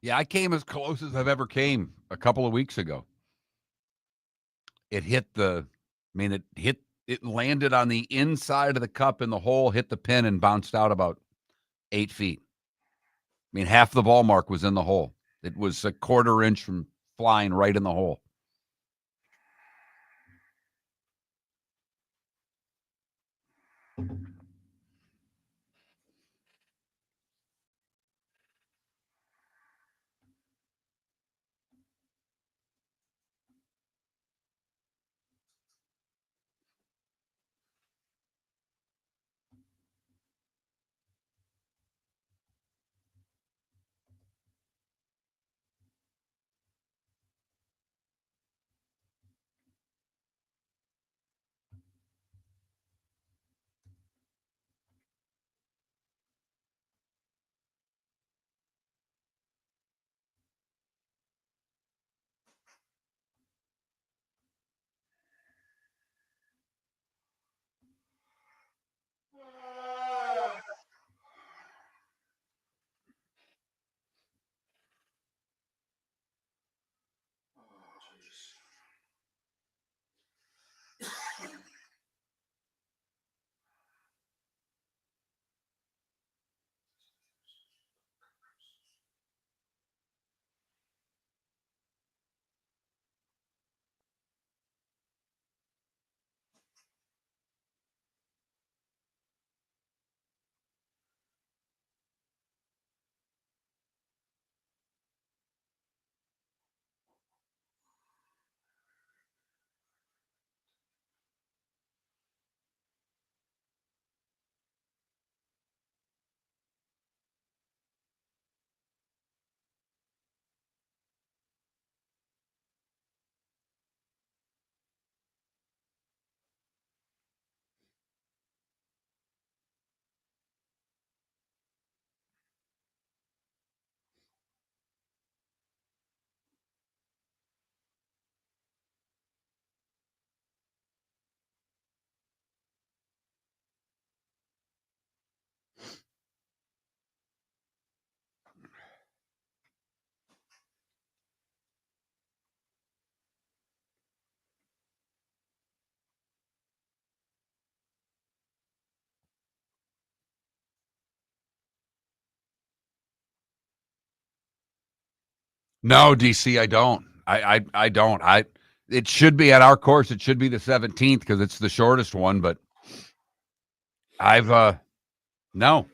Yeah, I came as close as I've ever came a couple of weeks ago. It hit it landed on the inside of the cup in the hole, hit the pin, and bounced out about 8 feet. I mean, half the ball mark was in the hole. It was a quarter inch from flying right in the hole. No, DC, I don't. I don't. It should be at our course. It should be the 17th because it's the shortest one. But no.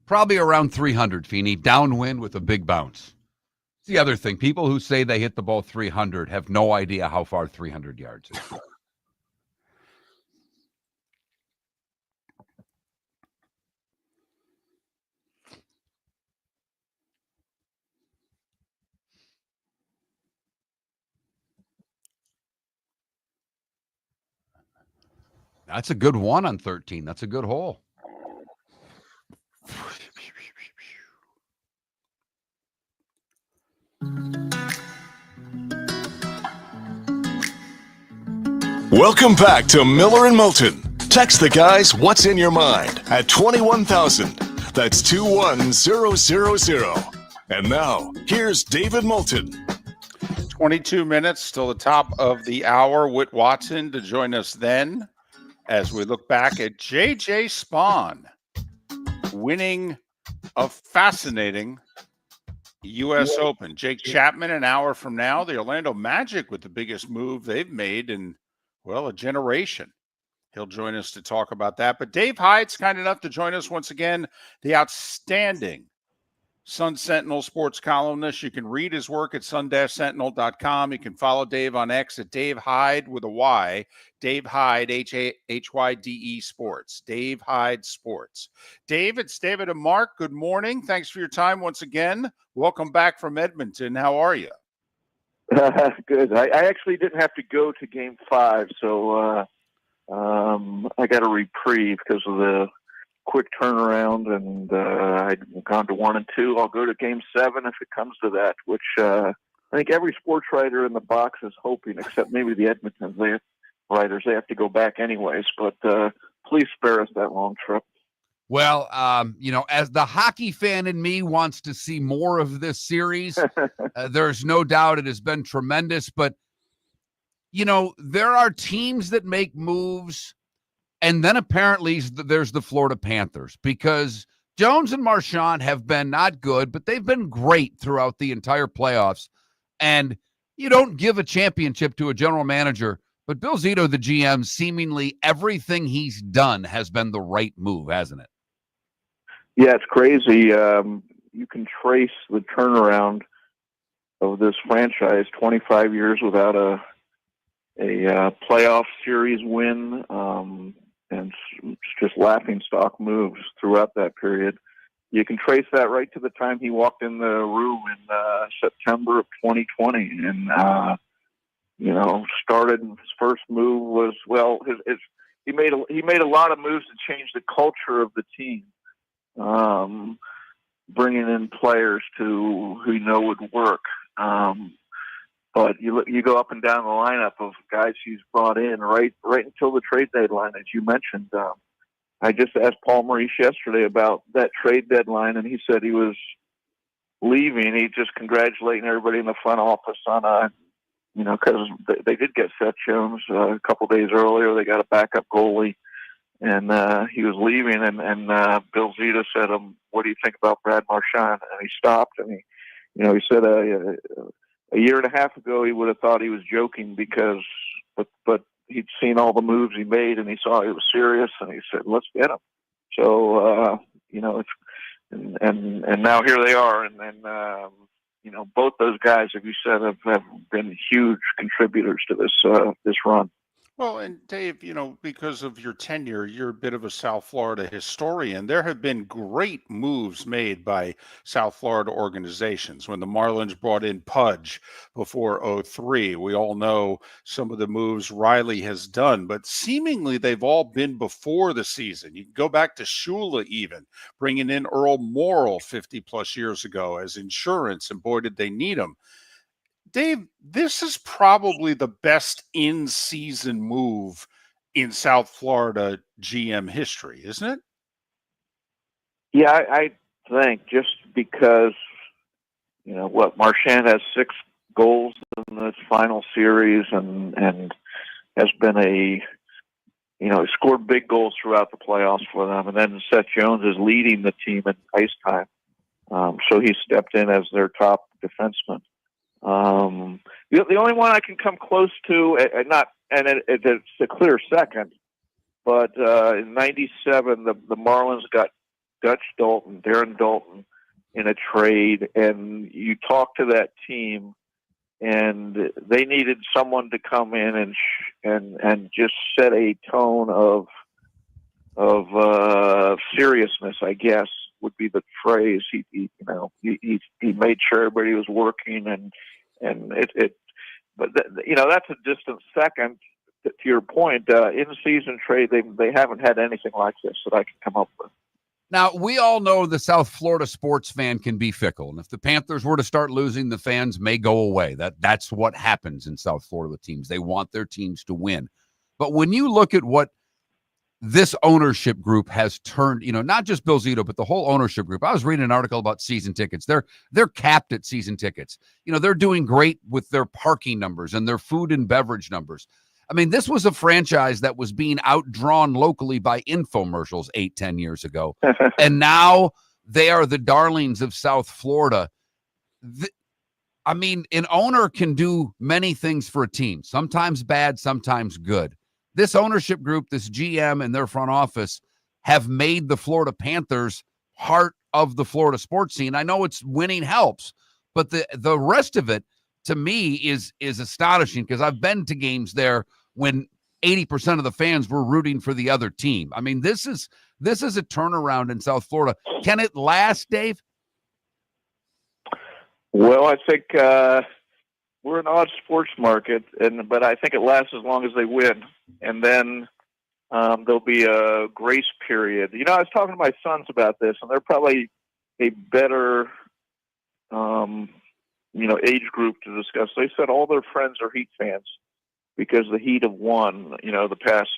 Probably around 300, Feeney. Downwind with a big bounce. It's the other thing. People who say they hit the ball 300 have no idea how far 300 yards is. That's a good one on 13. That's a good hole. Welcome back to Miller and Moulton. Text the guys what's in your mind at 21,000. That's 21000. And now, here's David Moulton. 22 minutes till the top of the hour. Whit Watson to join us then as we look back at J.J. Spawn winning a fascinating U.S. Open. Jake Chapman an hour from now. The Orlando Magic with the biggest move they've made in, well, a generation. He'll join us to talk about that. But Dave Hyde's kind enough to join us once again, the outstanding Sun Sentinel sports columnist. You can read his work at sun-sentinel.com. You can follow Dave on X at Dave Hyde with a Y. Dave Hyde, Hyde Sports. Dave Hyde Sports. Dave, it's David and Mark. Good morning. Thanks for your time once again. Welcome back from Edmonton. How are you? Good. I actually didn't have to go to Game 5, so I got a reprieve because of the quick turnaround, and I'd gone to 1 and 2. I'll go to Game 7 if it comes to that, which I think every sports writer in the box is hoping, except maybe the Edmonton writers. They have to go back anyways, but please spare us that long trip. Well, as the hockey fan in me wants to see more of this series, there's no doubt it has been tremendous, but, there are teams that make moves. And then apparently there's the Florida Panthers, because Jones and Marchand have been not good, but they've been great throughout the entire playoffs. And you don't give a championship to a general manager, but Bill Zito, the GM, seemingly everything he's done has been the right move, hasn't it? Yeah, it's crazy. You can trace the turnaround of this franchise, 25 years without a playoff series win, and it's just laughingstock moves throughout that period. You can trace that right to the time he walked in the room in September of 2020, and started. His first move was he made a lot of moves to change the culture of the team, bringing in players who would work. But you go up and down the lineup of guys he's brought in right until the trade deadline, as you mentioned. I just asked Paul Maurice yesterday about that trade deadline, and he said he was leaving. He's just congratulating everybody in the front office on, because they did get Seth Jones a couple days earlier. They got a backup goalie, and he was leaving. And Bill Zito said, "What do you think about Brad Marchand?" And he stopped, and he said a year and a half ago, he would have thought he was joking but he'd seen all the moves he made, and he saw he was serious, and he said, "Let's get him." So, and now here they are, and both those guys, as you said, have been huge contributors to this run. Well, and Dave, because of your tenure, you're a bit of a South Florida historian. There have been great moves made by South Florida organizations. When the Marlins brought in Pudge before '03, we all know some of the moves Riley has done, but seemingly they've all been before the season. You can go back to Shula even, bringing in Earl Morrill 50 plus years ago as insurance, and boy, did they need him. Dave, this is probably the best in-season move in South Florida GM history, isn't it? Yeah, I think just because, Marchand has 6 goals in this final series and has been scored big goals throughout the playoffs for them. And then Seth Jones is leading the team in ice time. So he stepped in as their top defenseman. The only one I can come close to, it's a clear second, but in '97, the Marlins got Darren Dalton in a trade, and you talk to that team, and they needed someone to come in and just set a tone of seriousness, I guess would be the phrase. He made sure everybody was working, and that's a distant second. To your point, in-season trade, they haven't had anything like this that I can come up with. Now, we all know the South Florida sports fan can be fickle, and if the Panthers were to start losing, the fans may go away. That's what happens in South Florida with teams. They want their teams to win. But when you look at what this ownership group has turned, not just Bill Zito, but the whole ownership group. I was reading an article about season tickets. They're capped at season tickets. They're doing great with their parking numbers and their food and beverage numbers. I mean, this was a franchise that was being outdrawn locally by infomercials 8-10 years ago. And now they are the darlings of South Florida. An owner can do many things for a team, sometimes bad, sometimes good. This ownership group, this GM and their front office have made the Florida Panthers heart of the Florida sports scene. I know it's winning helps, but the rest of it to me is astonishing because I've been to games there when 80% of the fans were rooting for the other team. I mean, this is a turnaround in South Florida. Can it last, Dave? Well, I think we're an odd sports market, but I think it lasts as long as they win. And then there'll be a grace period. I was talking to my sons about this, and they're probably a better, age group to discuss. They said all their friends are Heat fans because the Heat have won, the past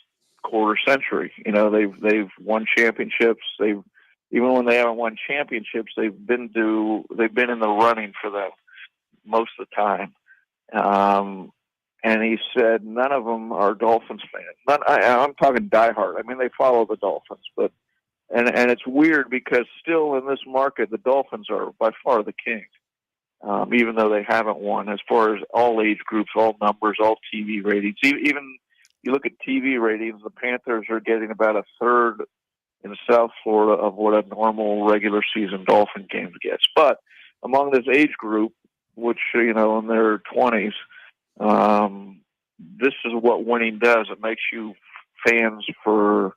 quarter century. They've won championships. Even when they haven't won championships, they've been in the running for them most of the time. And he said none of them are Dolphins fans. I'm talking diehard. I mean, they follow the Dolphins, but and it's weird because still in this market, the Dolphins are by far the king, even though they haven't won. As far as all age groups, all numbers, all TV ratings, even you look at TV ratings, the Panthers are getting about a third in South Florida of what a normal regular season Dolphin game gets. But among this age group, which in their 20s. This is what winning does. It makes you fans for,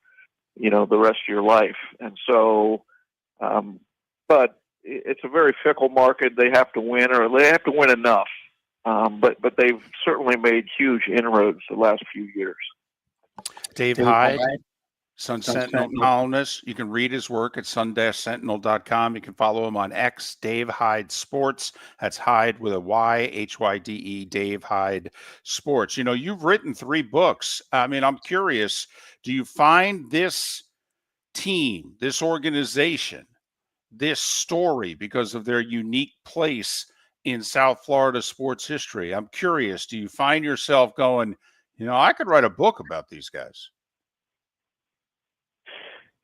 the rest of your life. And so, but it's a very fickle market. They have to win, or they have to win enough. But they've certainly made huge inroads the last few years. Dave Hyde, Sun Sentinel columnist. You can read his work at sun-sentinel.com. You can follow him on X, Dave Hyde Sports. That's Hyde with a Y, Hyde, Dave Hyde Sports. You've written 3 books. I mean, I'm curious, do you find this team, this organization, this story, because of their unique place in South Florida sports history? I'm curious, do you find yourself going, I could write a book about these guys?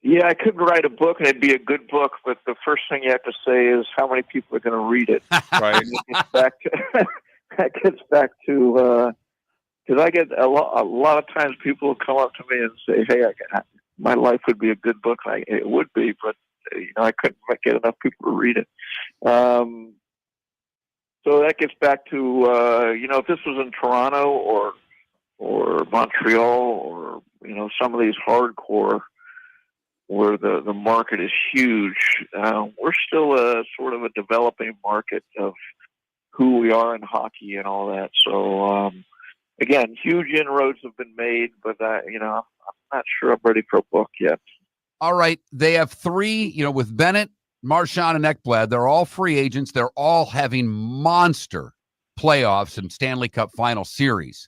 Yeah, I could write a book, and it'd be a good book, but the first thing you have to say is how many people are going to read it. Right. That gets back to because I get a lot of times people will come up to me and say, "Hey, my life would be a good book." It would be, but I couldn't get enough people to read it. So that gets back to if this was in Toronto or Montreal or some of these hardcore where the market is huge. We're still a sort of a developing market of who we are in hockey and all that. So again, huge inroads have been made, but I'm not sure I'm ready for a book yet. All right, they have three. With Bennett, Marchand, and Ekblad, they're all free agents. They're all having monster playoffs and Stanley Cup final series.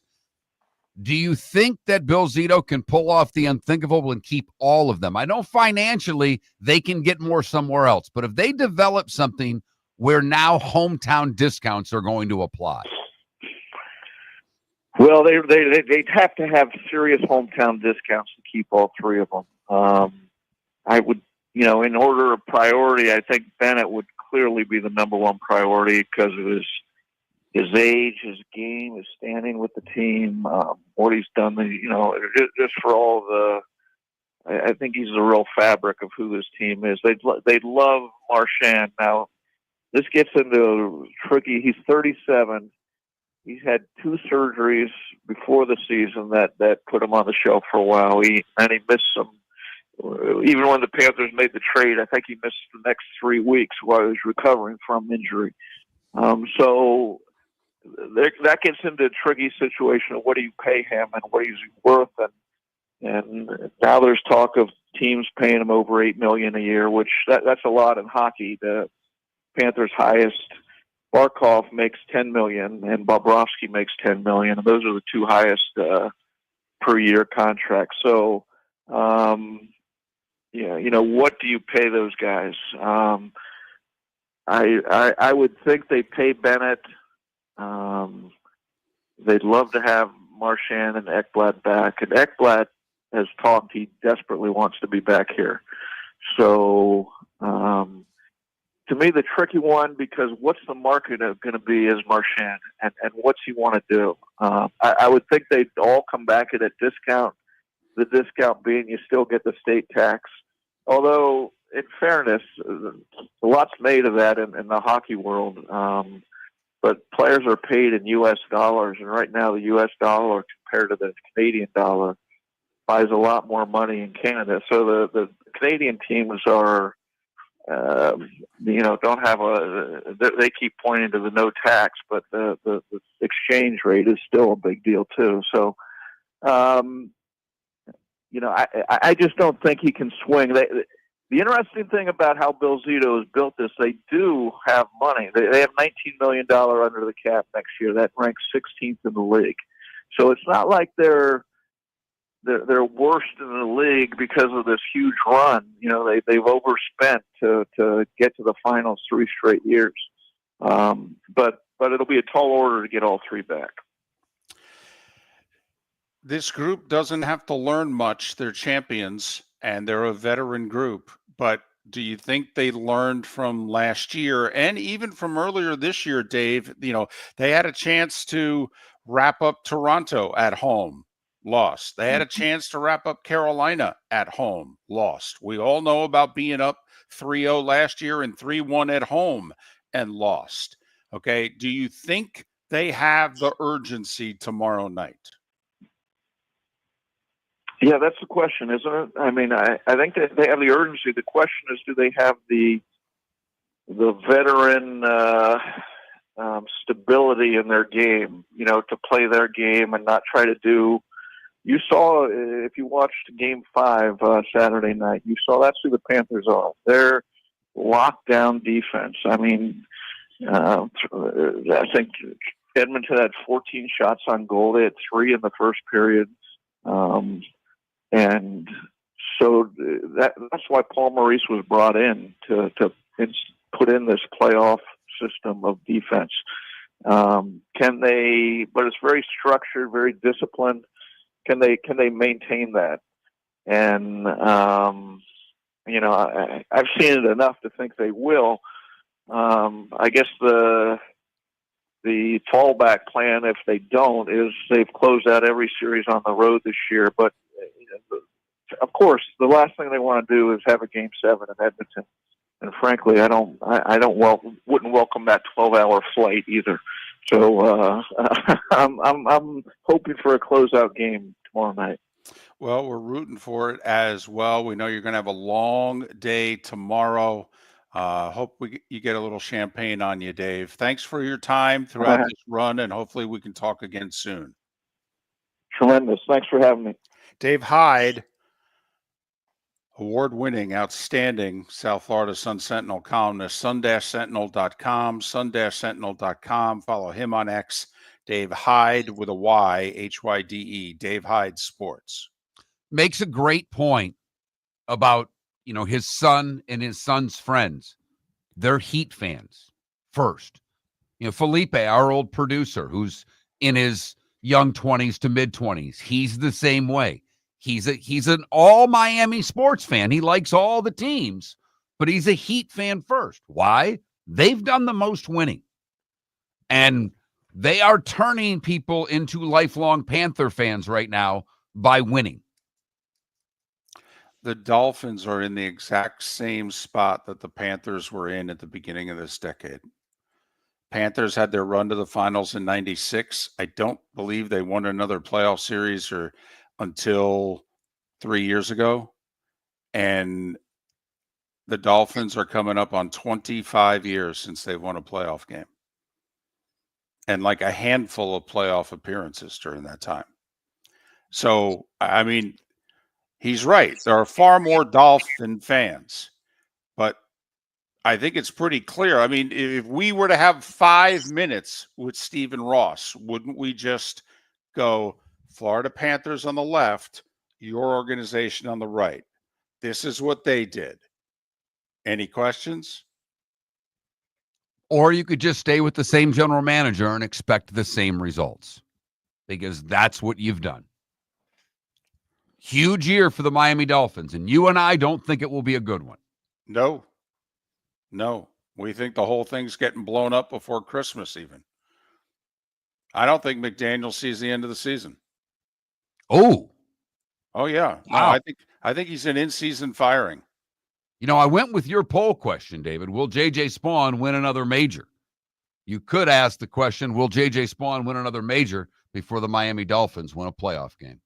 Do you think that Bill Zito can pull off the unthinkable and keep all of them? I know financially they can get more somewhere else, but if they develop something where now hometown discounts are going to apply. Well, they'd have to have serious hometown discounts to keep all three of them. I would, in order of priority, I think Bennett would clearly be the number one priority because of his age, his game, his standing with the team, what he's done. Just for all the, I think he's the real fabric of who this team is. They love Marchand. Now, this gets into tricky. He's 37. He's had 2 surgeries before the season that put him on the shelf for a while. He missed some. Even when the Panthers made the trade, I think he missed the next 3 weeks while he was recovering from injury. So that gets into a tricky situation of what do you pay him and what he's worth, and now there's talk of teams paying him over $8 million a year, which that's a lot in hockey. The Panthers' highest, Barkov, makes $10 million, and Bobrovsky makes $10 million, and those are the 2 highest per year contracts. So, what do you pay those guys? I would think they pay Bennett. They'd love to have Marchand and Ekblad back, and Ekblad has talked he desperately wants to be back here. So, to me, the tricky one, because what's the market going to be is Marchand, and what's he want to do? I would think they'd all come back at a discount, the discount being you still get the state tax. Although, in fairness, a lot's made of that in the hockey world. But players are paid in U.S. dollars, and right now the U.S. dollar compared to the Canadian dollar buys a lot more money in Canada. So the Canadian teams are, don't have they keep pointing to the no tax, but the exchange rate is still a big deal too. So, I just don't think he can swing. The interesting thing about how Bill Zito has built this, they do have money. They have $19 million under the cap next year. That ranks 16th in the league. So it's not like they're worst in the league because of this huge run. They've overspent to get to the finals 3 straight years. But it'll be a tall order to get all 3 back. This group doesn't have to learn much. They're champions and they're a veteran group. But do you think they learned from last year and even from earlier this year, Dave? They had a chance to wrap up Toronto at home, lost. They had a chance to wrap up Carolina at home, lost. We all know about being up 3-0 last year and 3-1 at home and lost. Okay. Do you think they have the urgency tomorrow night? Yeah, that's the question, isn't it? I mean, I think that they have the urgency. The question is, do they have the veteran stability in their game, to play their game and not try to do. You saw, if you watched Game 5 Saturday night, you saw that's who the Panthers are. They're lockdown defense. I mean, I think Edmonton had 14 shots on goal. They had 3 in the first period. And so that's why Paul Maurice was brought in to put in this playoff system of defense. Can they? But it's very structured, very disciplined. Can they maintain that? And I've seen it enough to think they will. I guess the fallback plan, if they don't, is they've closed out every series on the road this year. But of course, the last thing they want to do is have a Game 7 in Edmonton. and frankly, wouldn't welcome that 12-hour flight either. So I'm hoping for a closeout game tomorrow night. Well, we're rooting for it as well. We know you're going to have a long day tomorrow. Hope you get a little champagne on you, Dave. Thanks for your time throughout this run, and hopefully we can talk again soon. Tremendous. Thanks for having me. Dave Hyde, award-winning, outstanding South Florida Sun-Sentinel columnist, sun-sentinel.com, sun-sentinel.com. Follow him on X, Dave Hyde with a Y, Hyde, Dave Hyde Sports. Makes a great point about, his son and his son's friends. They're Heat fans first. Felipe, our old producer, who's in his young 20s to mid 20s, he's the same way. He's an all Miami sports fan. He likes all the teams, but he's a Heat fan first. Why? They've done the most winning. And they are turning people into lifelong Panther fans right now by winning. The Dolphins are in the exact same spot that the Panthers were in at the beginning of this decade. Panthers had their run to the finals in 96. I don't believe they won another playoff series until 3 years ago. And the Dolphins are coming up on 25 years since they've won a playoff game. And like a handful of playoff appearances during that time. So, I mean, he's right. There are far more Dolphin fans, but I think it's pretty clear. I mean, if we were to have 5 minutes with Stephen Ross, wouldn't we just go Florida Panthers on the left, your organization on the right? This is what they did. Any questions? Or you could just stay with the same general manager and expect the same results, because that's what you've done. Huge year for the Miami Dolphins, and you and I don't think it will be a good one. No. We think the whole thing's getting blown up before Christmas even. I don't think McDaniel sees the end of the season. Oh yeah. Wow. No, I think he's an in-season firing. I went with your poll question, David. Will J.J. Spawn win another major? You could ask the question, will J.J. Spawn win another major before the Miami Dolphins win a playoff game?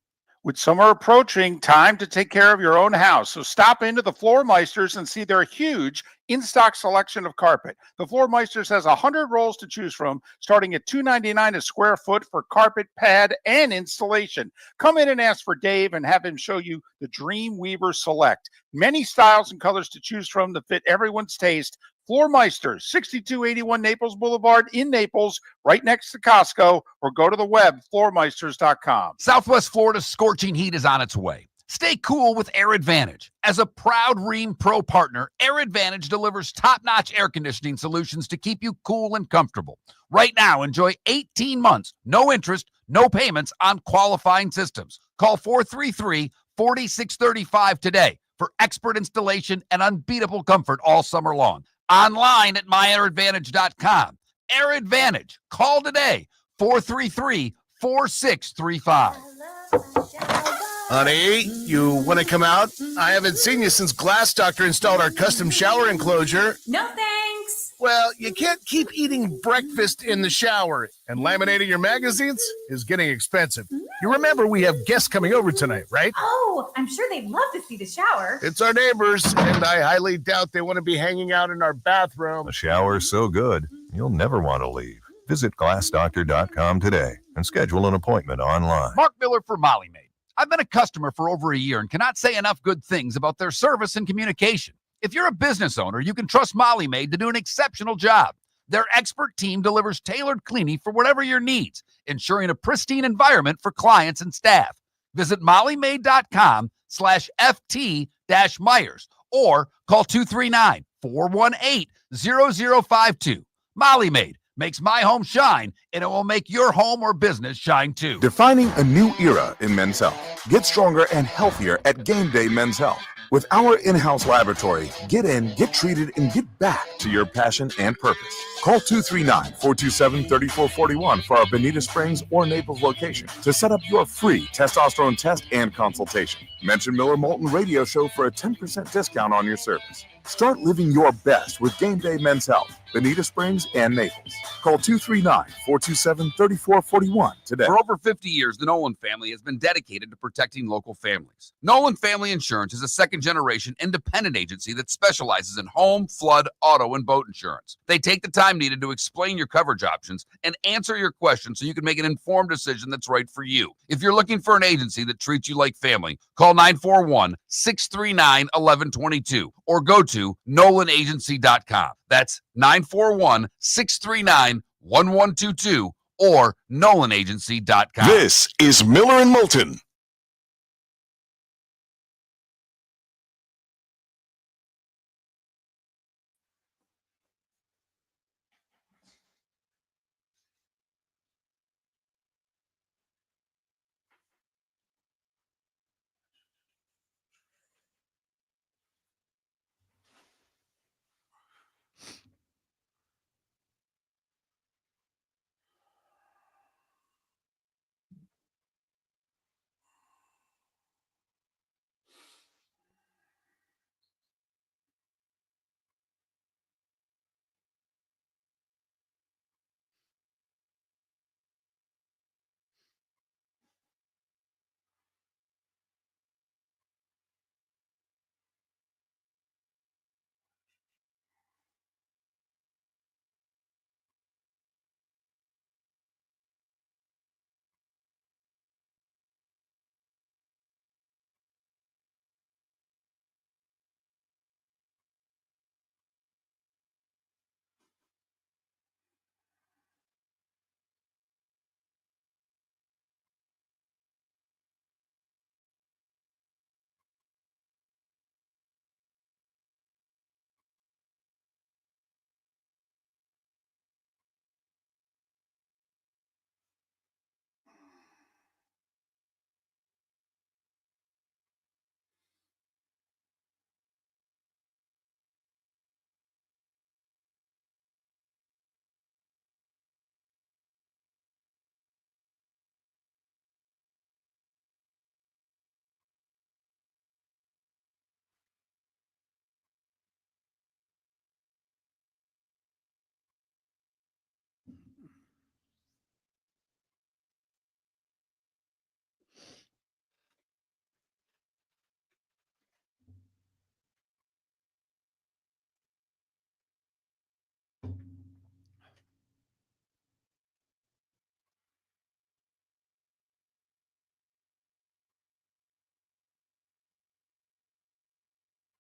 With summer approaching, time to take care of your own house. So stop into the Floor Meisters and see their huge in-stock selection of carpet. The Floor Meisters has 100 rolls to choose from, starting at $2.99 a square foot for carpet, pad, and installation. Come in and ask for Dave and have him show you the Dream Weaver Select. Many styles and colors to choose from to fit everyone's taste. Floor Meisters, 6281 Naples Boulevard in Naples, right next to Costco, or go to the web, floormeisters.com. Southwest Florida's scorching heat is on its way. Stay cool with Air Advantage. As a proud Rheem Pro partner, Air Advantage delivers top-notch air conditioning solutions to keep you cool and comfortable. Right now, enjoy 18 months, no interest, no payments on qualifying systems. Call 433-4635 today for expert installation and unbeatable comfort all summer long. Online at myairadvantage.com. Air Advantage. Call today, 433-4635. Honey, you want to come out? I haven't seen you since Glass Doctor installed our custom shower enclosure. No thanks. Well, you can't keep eating breakfast in the shower, and laminating your magazines is getting expensive. You remember we have guests coming over tonight, right? Oh, I'm sure they'd love to see the shower. It's our neighbors, and I highly doubt they want to be hanging out in our bathroom. The shower's so good, you'll never want to leave. Visit glassdoctor.com today and schedule an appointment online. Mark Miller for Molly Maid. I've been a customer for over a year and cannot say enough good things about their service and communication. If you're a business owner, you can trust Molly Maid to do an exceptional job. Their expert team delivers tailored cleaning for whatever your needs, ensuring a pristine environment for clients and staff. Visit mollymaid.com/FT-Myers or call 239-418-0052. Molly Maid makes my home shine, and it will make your home or business shine too. Defining a new era in men's health. Get stronger and healthier at Game Day Men's Health. With our in-house laboratory, get in, get treated, and get back to your passion and purpose. Call 239-427-3441 for our Bonita Springs or Naples location to set up your free testosterone test and consultation. Mention Miller Moulton Radio Show for a 10% discount on your service. Start living your best with Game Day Men's Health, Bonita Springs, and Naples. Call 239-427-3441 today. For over 50 years, the Nolan family has been dedicated to protecting local families. Nolan Family Insurance is a second-generation independent agency that specializes in home, flood, auto, and boat insurance. They take the time needed to explain your coverage options and answer your questions so you can make an informed decision that's right for you. If you're looking for an agency that treats you like family, call 941-639-1122 or go to NolanAgency.com. That's 941-639-1122 or NolanAgency.com. This is Miller and Moulton.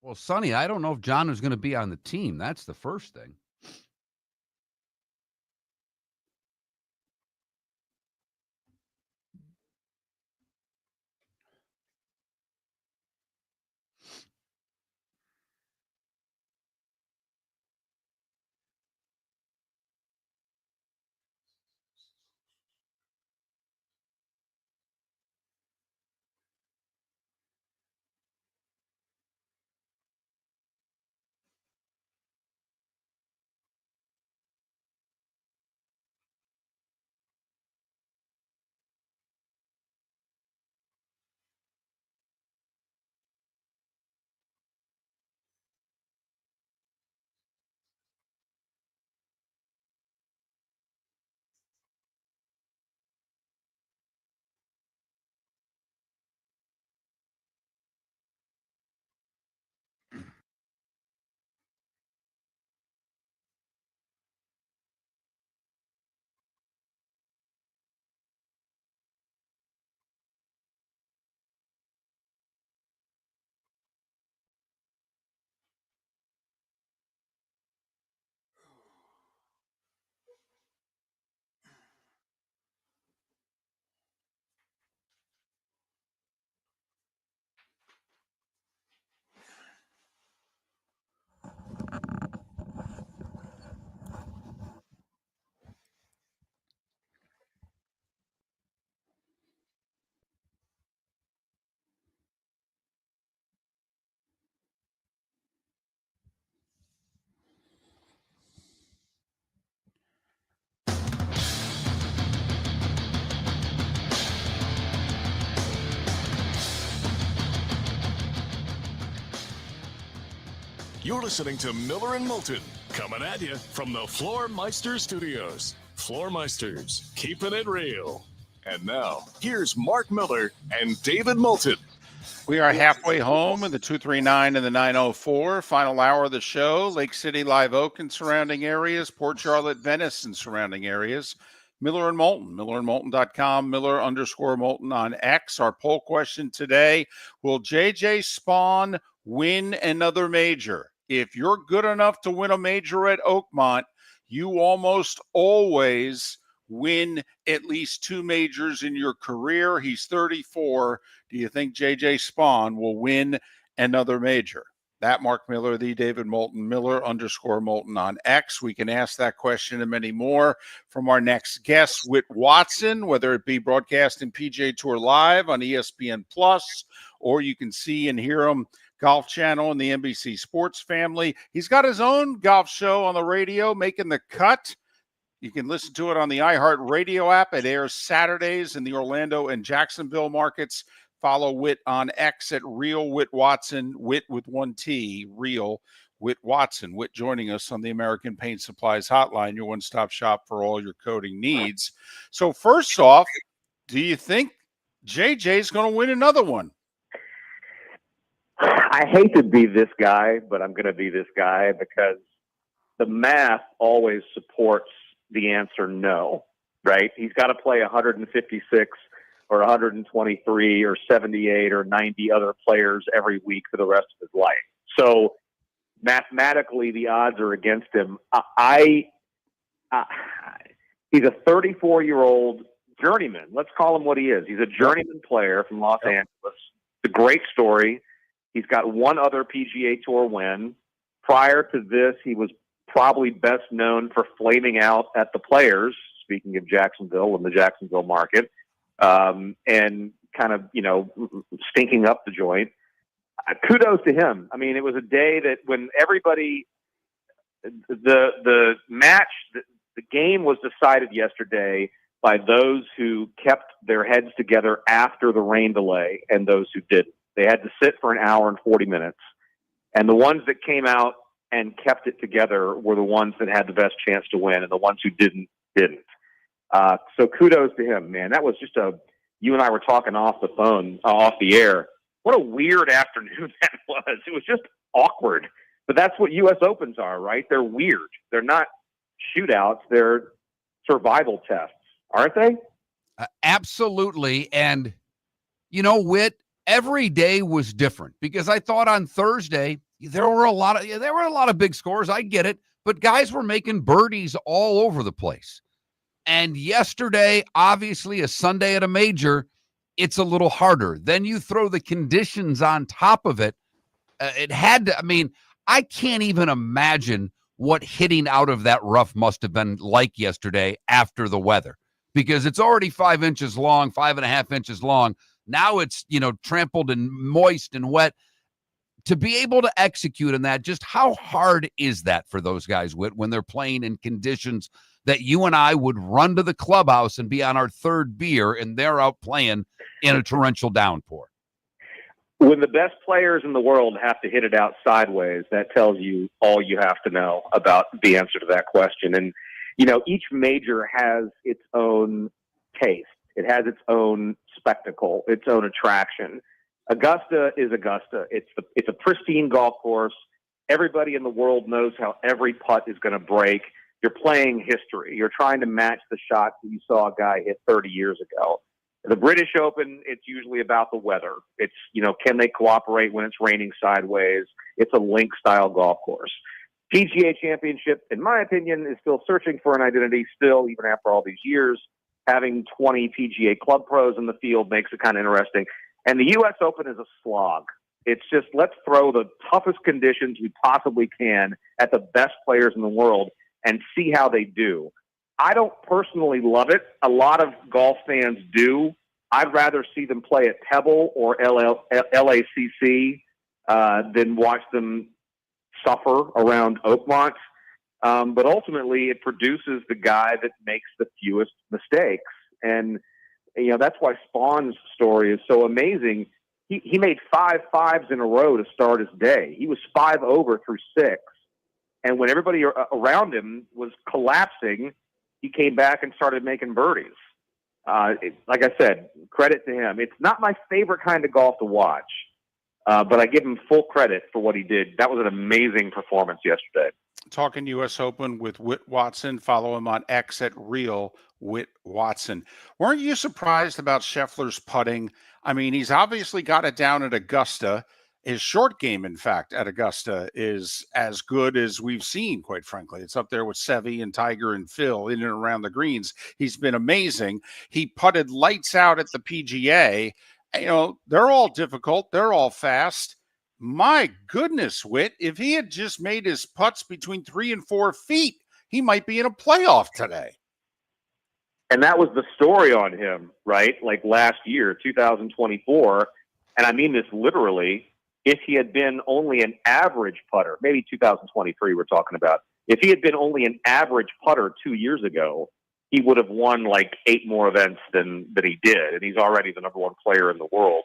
Well, Sonny, I don't know if John is going to be on the team. That's the first thing. You're listening to Miller and Moulton, coming at you from the Floormeister Studios. Floormeisters, keeping it real. And now, here's Mark Miller and David Moulton. We are halfway home in the 239 and the 904. Final hour of the show. Lake City, Live Oak and surrounding areas. Port Charlotte, Venice and surrounding areas. Miller and Moulton, millerandmoulton.com, Miller_Moulton on X. Our poll question today, will J.J. Spawn win another major? If you're good enough to win a major at Oakmont, you almost always win at least 2 majors in your career. He's 34. Do you think J.J. Spawn will win another major? That Mark Miller, the David Moulton, Miller_Moulton on X. We can ask that question and many more from our next guest, Whit Watson, whether it be broadcasting PGA Tour Live on ESPN Plus, or you can see and hear him Golf Channel and the NBC Sports family. He's got his own golf show on the radio, Making the Cut. You can listen to it on the iHeart Radio app. It airs Saturdays in the Orlando and Jacksonville markets. Follow Whit on X at Real Whit Watson, Whit with 1 T, Real Whit Watson. Whit joining us on the American Paint Supplies Hotline, your one-stop shop for all your coating needs. So first off, do you think JJ's going to win another one? I hate to be this guy, but I'm going to be this guy because the math always supports the answer no, right? He's got to play 156 or 123 or 78 or 90 other players every week for the rest of his life. So mathematically, the odds are against him. He's a 34-year-old journeyman. Let's call him what he is. He's a journeyman player from Los Angeles. It's a great story. He's got one other PGA Tour win. Prior to this, he was probably best known for flaming out at the Players, speaking of Jacksonville and the Jacksonville market, and kind of, stinking up the joint. Kudos to him. I mean, it was a day that when everybody, the match, the game was decided yesterday by those who kept their heads together after the rain delay and those who didn't. They had to sit for an hour and 40 minutes. And the ones that came out and kept it together were the ones that had the best chance to win, and the ones who didn't. So kudos to him, man. That was just you and I were talking off the air. What a weird afternoon that was. It was just awkward. But that's what U.S. Opens are, right? They're weird. They're not shootouts. They're survival tests, aren't they? Absolutely. And, Whit, every day was different because I thought on Thursday there were a lot of big scores. I get it, but guys were making birdies all over the place. And yesterday, obviously a Sunday at a major, it's a little harder. Then you throw the conditions on top of it. I can't even imagine what hitting out of that rough must have been like yesterday after the weather, because it's already 5 inches long, 5.5 inches long. Now it's, trampled and moist and wet. To be able to execute on that, just how hard is that for those guys, Whit, when they're playing in conditions that you and I would run to the clubhouse and be on our third beer, and they're out playing in a torrential downpour? When the best players in the world have to hit it out sideways, that tells you all you have to know about the answer to that question. And, each major has its own taste. It has its own spectacle, its own attraction. Augusta is Augusta. It's a pristine golf course. Everybody in the world knows how every putt is going to break. You're playing history. You're trying to match the shots that you saw a guy hit 30 years ago. The British Open, it's usually about the weather. It's, can they cooperate when it's raining sideways? It's a link-style golf course. PGA Championship, in my opinion, is still searching for an identity still, even after all these years. Having 20 PGA Club pros in the field makes it kind of interesting. And the U.S. Open is a slog. It's just, let's throw the toughest conditions we possibly can at the best players in the world and see how they do. I don't personally love it. A lot of golf fans do. I'd rather see them play at Pebble or LACC than watch them suffer around Oakmont. But ultimately, it produces the guy that makes the fewest mistakes. And, that's why Spawn's story is so amazing. he made 5 5s in a row to start his day. He was 5 over through 6. And when everybody around him was collapsing, he came back and started making birdies. Like I said, credit to him. It's not my favorite kind of golf to watch, but I give him full credit for what he did. That was an amazing performance yesterday. Talking U.S. Open with Whit Watson. Follow him on X at Real Whit Watson. Weren't you surprised about Scheffler's putting? I mean, he's obviously got it down at Augusta. His short game, in fact, at Augusta is as good as we've seen, quite frankly. It's up there with Seve and Tiger and Phil in and around the greens. He's been amazing. He putted lights out at the PGA. You know, they're all difficult. They're all fast. My goodness, Whit, if he had just made his putts between 3 and 4 feet, he might be in a playoff today. And that was the story on him, right? Like last year, 2024. And I mean this literally. If he had been only an average putter, maybe 2023 we're talking about, if he had been only an average putter 2 years ago, he would have won like 8 more events than he did. And he's already the number 1 player in the world.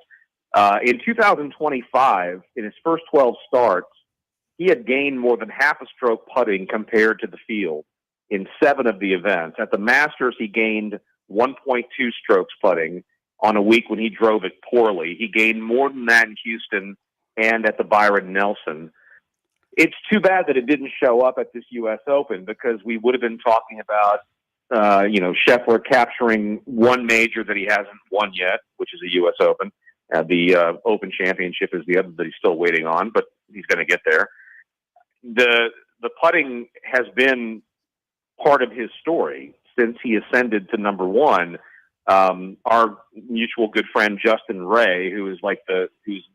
In 2025, in his first 12 starts, he had gained more than half a stroke putting compared to the field in 7 of the events. At the Masters, he gained 1.2 strokes putting on a week when he drove it poorly. He gained more than that in Houston and at the Byron Nelson. It's too bad that it didn't show up at this U.S. Open, because we would have been talking about, Scheffler capturing one major that he hasn't won yet, which is the U.S. Open. The Open Championship is the other that he's still waiting on, but he's going to get there. The putting has been part of his story since he ascended to number 1. Our mutual good friend Justin Ray, who's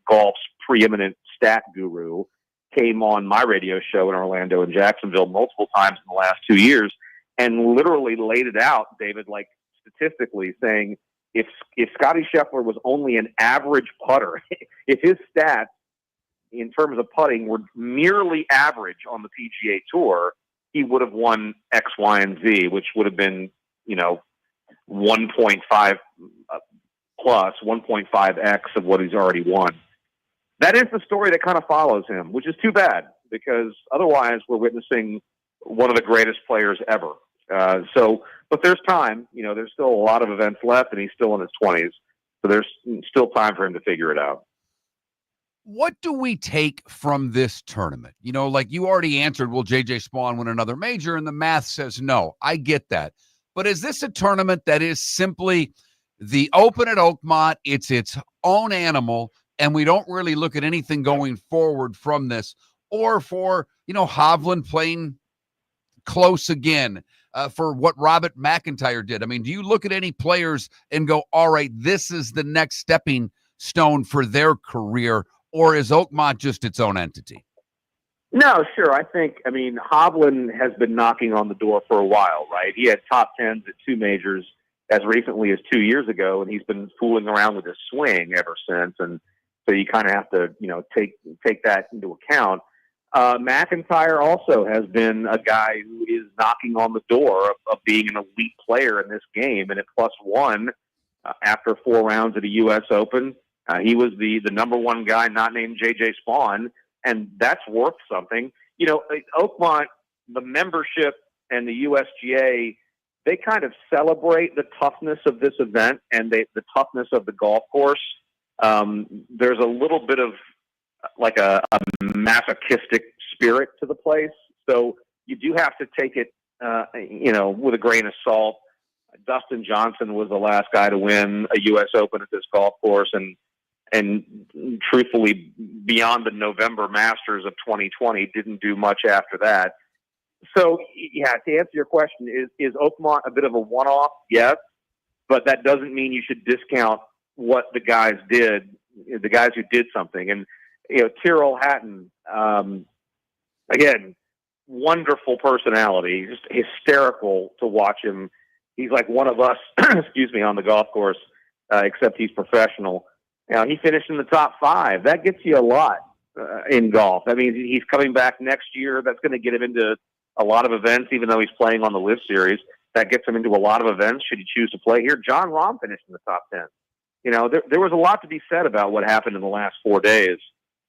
golf's preeminent stat guru, came on my radio show in Orlando and Jacksonville multiple times in the last 2 years and literally laid it out, David, like statistically, saying if Scottie Scheffler was only an average putter, if his stats in terms of putting were merely average on the PGA Tour, he would have won X, Y, and Z, which would have been, 1.5 plus 1.5x of what he's already won. That is the story that kind of follows him, which is too bad, because otherwise we're witnessing one of the greatest players ever. But there's time. There's still a lot of events left, and he's still in his 20s. So there's still time for him to figure it out. What do we take from this tournament? Like you already answered, will J.J. Spawn win another major? And the math says no. I get that. But is this a tournament that is simply the Open at Oakmont? It's its own animal, and we don't really look at anything going forward from this, or for, Hovland playing close again, for what Robert McIntyre did. I mean, do you look at any players and go, all right, this is the next stepping stone for their career, or is Oakmont just its own entity? No, sure. Hovland has been knocking on the door for a while, right? He had top 10s at 2 majors as recently as 2 years ago, and he's been fooling around with his swing ever since. And so you kind of have to, take that into account. McIntyre also has been a guy who is knocking on the door of being an elite player in this game. And at +1, after 4 rounds at the U.S. Open, he was the number 1 guy not named J.J. Spawn. And that's worth something. Oakmont, the membership and the USGA, they kind of celebrate the toughness of this event and the toughness of the golf course. There's a little bit of like a masochistic spirit to the place. So you do have to take it, with a grain of salt. Dustin Johnson was the last guy to win a U.S. Open at this golf course. And truthfully, beyond the November Masters of 2020, didn't do much after that. So, yeah, to answer your question, is Oakmont a bit of a one-off? Yes, but that doesn't mean you should discount what the guys did, the guys who did something. And, Tyrrell Hatton, again, wonderful personality, just hysterical to watch him. He's like one of us, on the golf course, except he's professional. He finished in the top 5. That gets you a lot in golf. I mean, he's coming back next year. That's going to get him into a lot of events, even though he's playing on the Live Series. That gets him into a lot of events should he choose to play here. John Rahm finished in the top 10 There was a lot to be said about what happened in the last 4 days.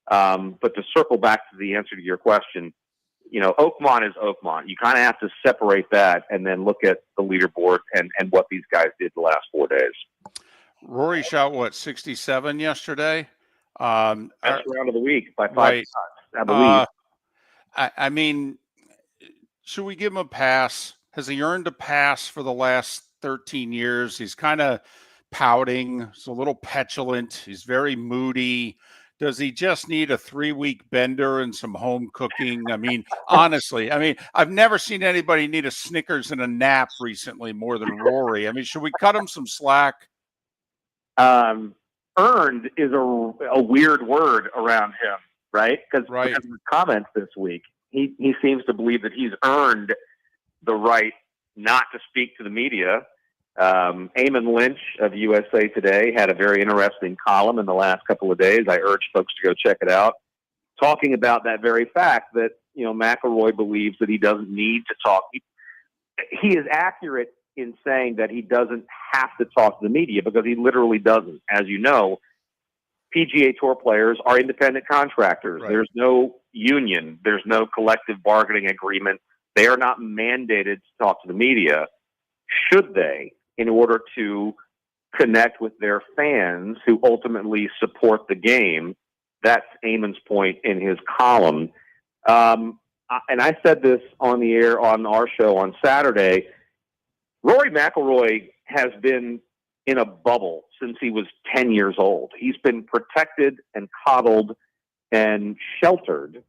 But to circle back to the answer to your question, Oakmont is Oakmont. You kind of have to separate that and then look at the leaderboard and what these guys did the last 4 days. Rory shot 67 yesterday. Best round of the week by 5 right. shots, I believe. I mean, should we give him a pass? Has he earned a pass for the last 13 years? He's kind of pouting. He's a little petulant. He's very moody. Does he just need a 3-week bender and some home cooking? I mean, honestly, I've never seen anybody need a Snickers and a nap recently more than Rory. I mean, should we cut him some slack? Earned is a weird word around him, right? Because of his comments this week, he seems to believe that he's earned the right not to speak to the media. Eamon Lynch of USA Today had a very interesting column in the last couple of days. I urge folks to go check it out, talking about that very fact that, McElroy believes that he doesn't need to talk. He is accurate in saying that he doesn't have to talk to the media because he literally doesn't. As you know, PGA Tour players are independent contractors. Right. There's no union. There's no collective bargaining agreement. They are not mandated to talk to the media, should they, in order to connect with their fans who ultimately support the game. That's Eamon's point in his column. And I said this on the air on our show on Saturday. Rory McIlroy has been in a bubble since he was 10 years old. He's been protected and coddled and sheltered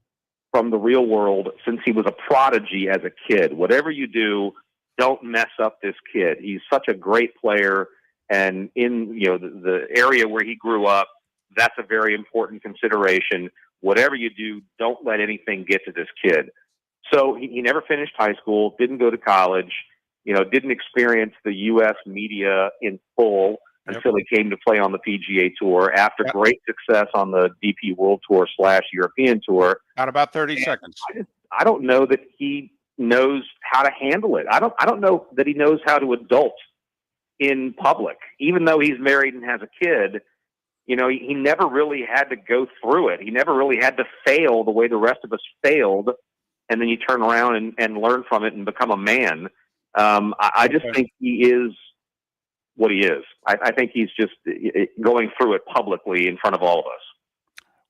from the real world since he was a prodigy as a kid. Whatever you do, don't mess up this kid. He's such a great player, and in the area where he grew up, that's a very important consideration. Whatever you do, don't let anything get to this kid. So he never finished high school, didn't go to college, didn't experience the U.S. media in full until he came to play on the PGA Tour after great success on the DP World Tour / European Tour. Got about 30 seconds. I don't know that he knows how to handle it. I don't know that he knows how to adult in public, even though he's married and has a kid. He never really had to go through it. He never really had to fail the way the rest of us failed. And then you turn around and learn from it and become a man. I just think he is what he is. I think he's just going through it publicly in front of all of us.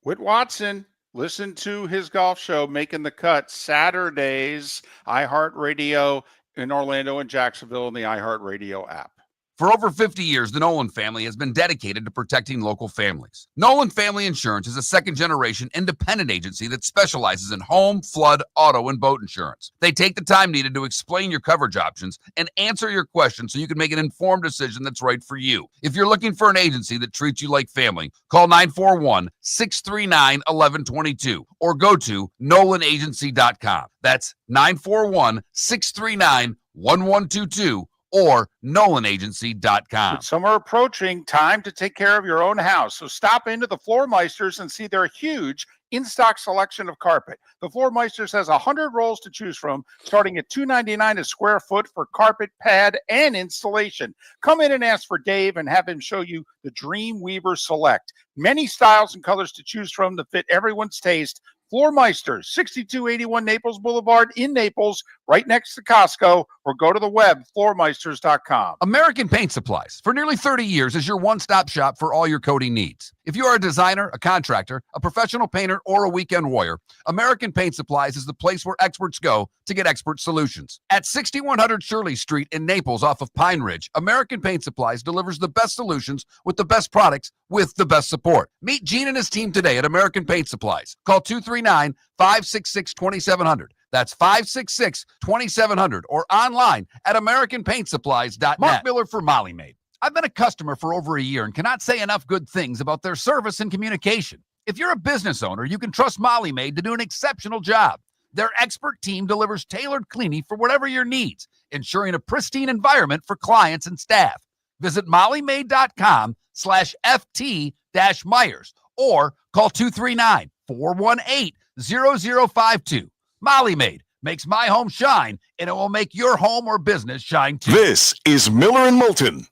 Whit Watson, listen to his golf show, Making the Cut, Saturdays, iHeartRadio in Orlando and Jacksonville, and the iHeartRadio app. For over 50 years, the Nolan family has been dedicated to protecting local families. Nolan Family Insurance is a second-generation independent agency that specializes in home, flood, auto, and boat insurance. They take the time needed to explain your coverage options and answer your questions so you can make an informed decision that's right for you. If you're looking for an agency that treats you like family, call 941-639-1122 or go to nolanagency.com. That's 941-639-1122. or nolanagency.com. With summer approaching, time to take care of your own house. So stop into the Floor Meisters and see their huge in-stock selection of carpet. The Floor Meisters has 100 rolls to choose from, starting at $2.99 a square foot for carpet, pad, and installation. Come in and ask for Dave and have him show you the Dream Weaver Select. Many styles and colors to choose from to fit everyone's taste. Floor Meisters, 6281 Naples Boulevard in Naples, right next to Costco, or go to the web, floormeisters.com. American Paint Supplies, for nearly 30 years, is your one-stop shop for all your coating needs. If you are a designer, a contractor, a professional painter, or a weekend warrior, American Paint Supplies is the place where experts go to get expert solutions. At 6100 Shirley Street in Naples off of Pine Ridge, American Paint Supplies delivers the best solutions with the best products with the best support. Meet Gene and his team today at American Paint Supplies. Call 239-566-2700. That's 566-2700 or online at AmericanPaintSupplies.net. Mark Miller for Molly Maid. I've been a customer for over a year and cannot say enough good things about their service and communication. If you're a business owner, you can trust Molly Maid to do an exceptional job. Their expert team delivers tailored cleaning for whatever your needs, ensuring a pristine environment for clients and staff. Visit mollymaid.com/FT-Myers or call 239-418-0052. Molly Maid makes my home shine, and it will make your home or business shine too. This is Miller and Moulton.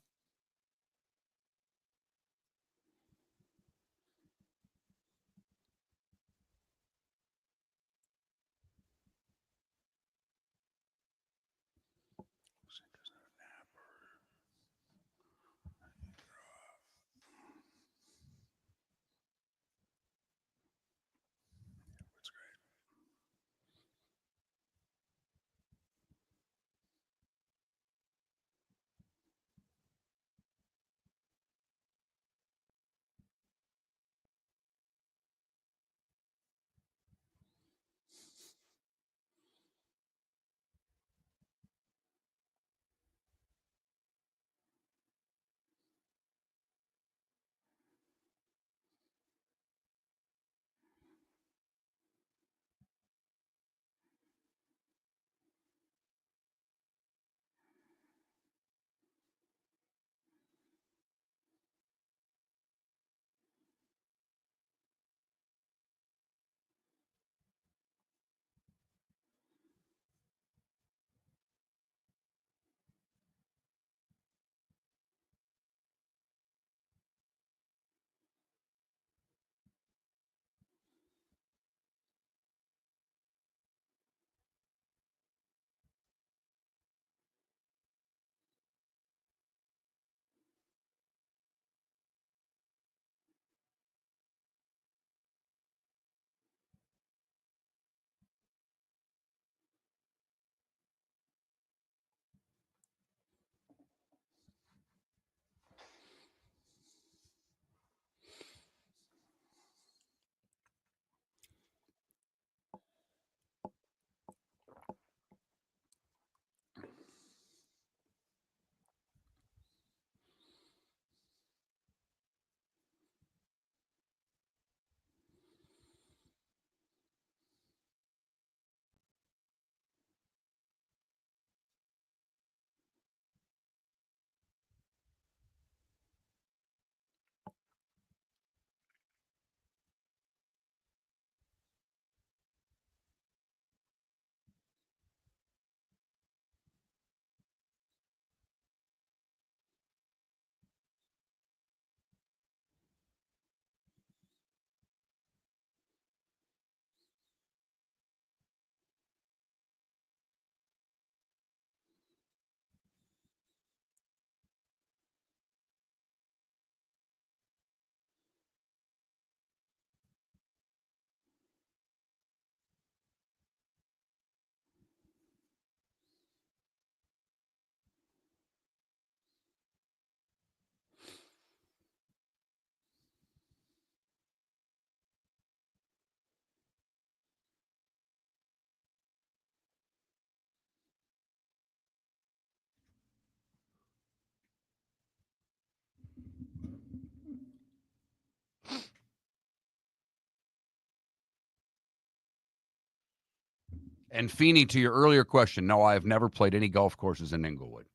And Feeney, to your earlier question, no, I have never played any golf courses in Inglewood.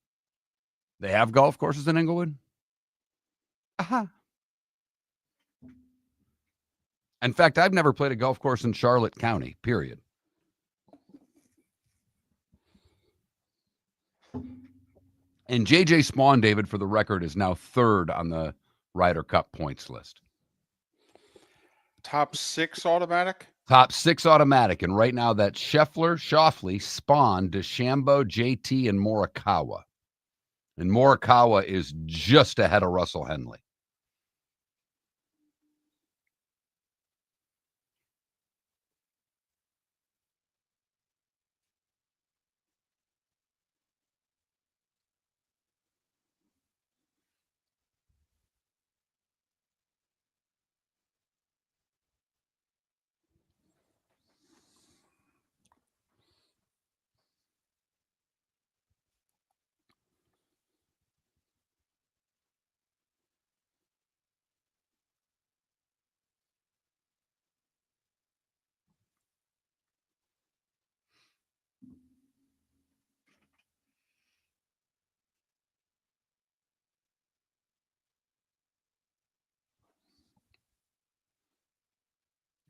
They have golf courses in Inglewood? Uh-huh. In fact, I've never played a golf course in Charlotte County, period. And J.J. Spawn, David, for the record, is now third on the Ryder Cup points list. Top 6 automatic? Top 6 automatic. And right now that's Scheffler, Schauffele, Spawn, DeChambeau, JT, and Morikawa. And Morikawa is just ahead of Russell Henley.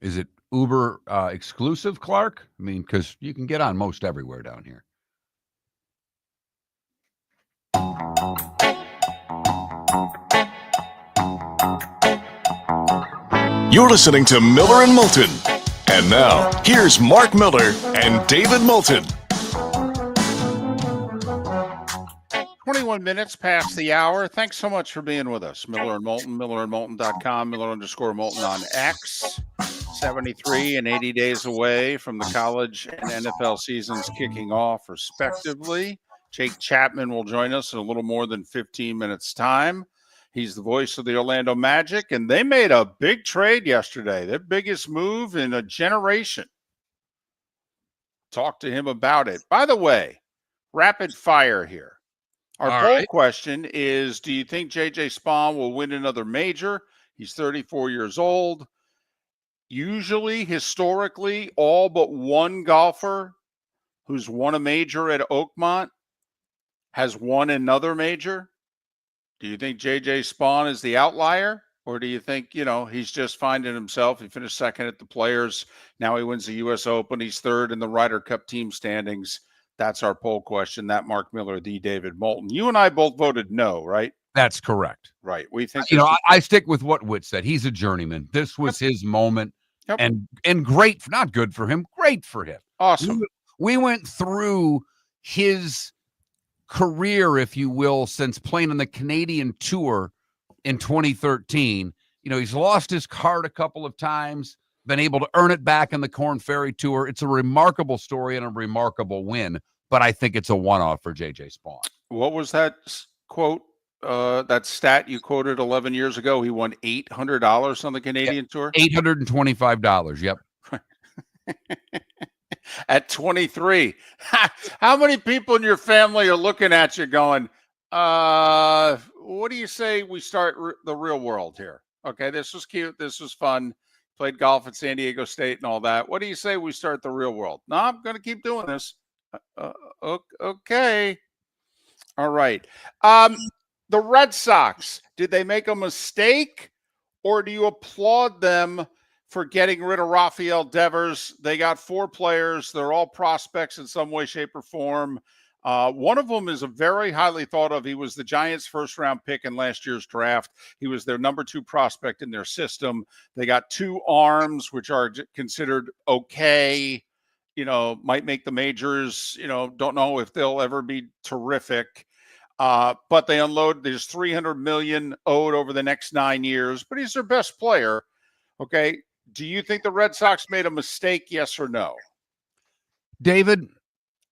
Is it Uber exclusive, Clark? I mean, because you can get on most everywhere down here. You're listening to Miller and Moulton. And now, here's Mark Miller and David Moulton. 21 minutes past the hour. Thanks so much for being with us. Miller and Moulton, millerandmoulton.com, Miller_Moulton on X. 73 and 80 days away from the college and NFL seasons kicking off, respectively. Jake Chapman will join us in a little more than 15 minutes' time. He's the voice of the Orlando Magic, and they made a big trade yesterday, their biggest move in a generation. Talk to him about it. By the way, rapid fire here. Our poll question is, do you think J.J. Spawn will win another major? He's 34 years old. Usually, historically, all but one golfer who's won a major at Oakmont has won another major. Do you think J.J. Spawn is the outlier? Or do you think, he's just finding himself? He finished second at the Players. Now he wins the U.S. Open. He's third in the Ryder Cup team standings. That's our poll question. That Mark Miller, the David Moulton. You and I both voted no, right? That's correct. Right. We think I stick with what Whit said. He's a journeyman. This was his moment. Yep. And great, not good for him, great for him. Awesome. We went through his career, if you will, since playing on the Canadian Tour in 2013. He's lost his card a couple of times, been able to earn it back in the Corn Ferry Tour. It's a remarkable story and a remarkable win, but I think it's a one-off for J.J. Spawn. What was that quote, that stat you quoted 11 years ago? He won $800 on the Canadian Tour? $825, yep. At 23. How many people in your family are looking at you going, what do you say we start the real world here? Okay, this was cute. This was fun. Played golf at San Diego State and all that. What do you say we start the real world? No, I'm going to keep doing this. Okay. All right. The Red Sox, did they make a mistake, or do you applaud them for getting rid of Rafael Devers? They got 4 players. They're all prospects in some way, shape, or form. One of them is a very highly thought of. He was the Giants' first-round pick in last year's draft. He was their number 2 prospect in their system. They got 2 arms, which are considered okay. Might make the majors. Don't know if they'll ever be terrific. But they unload. There's $300 million owed over the next 9 years. But he's their best player. Okay. Do you think the Red Sox made a mistake? Yes or no? David,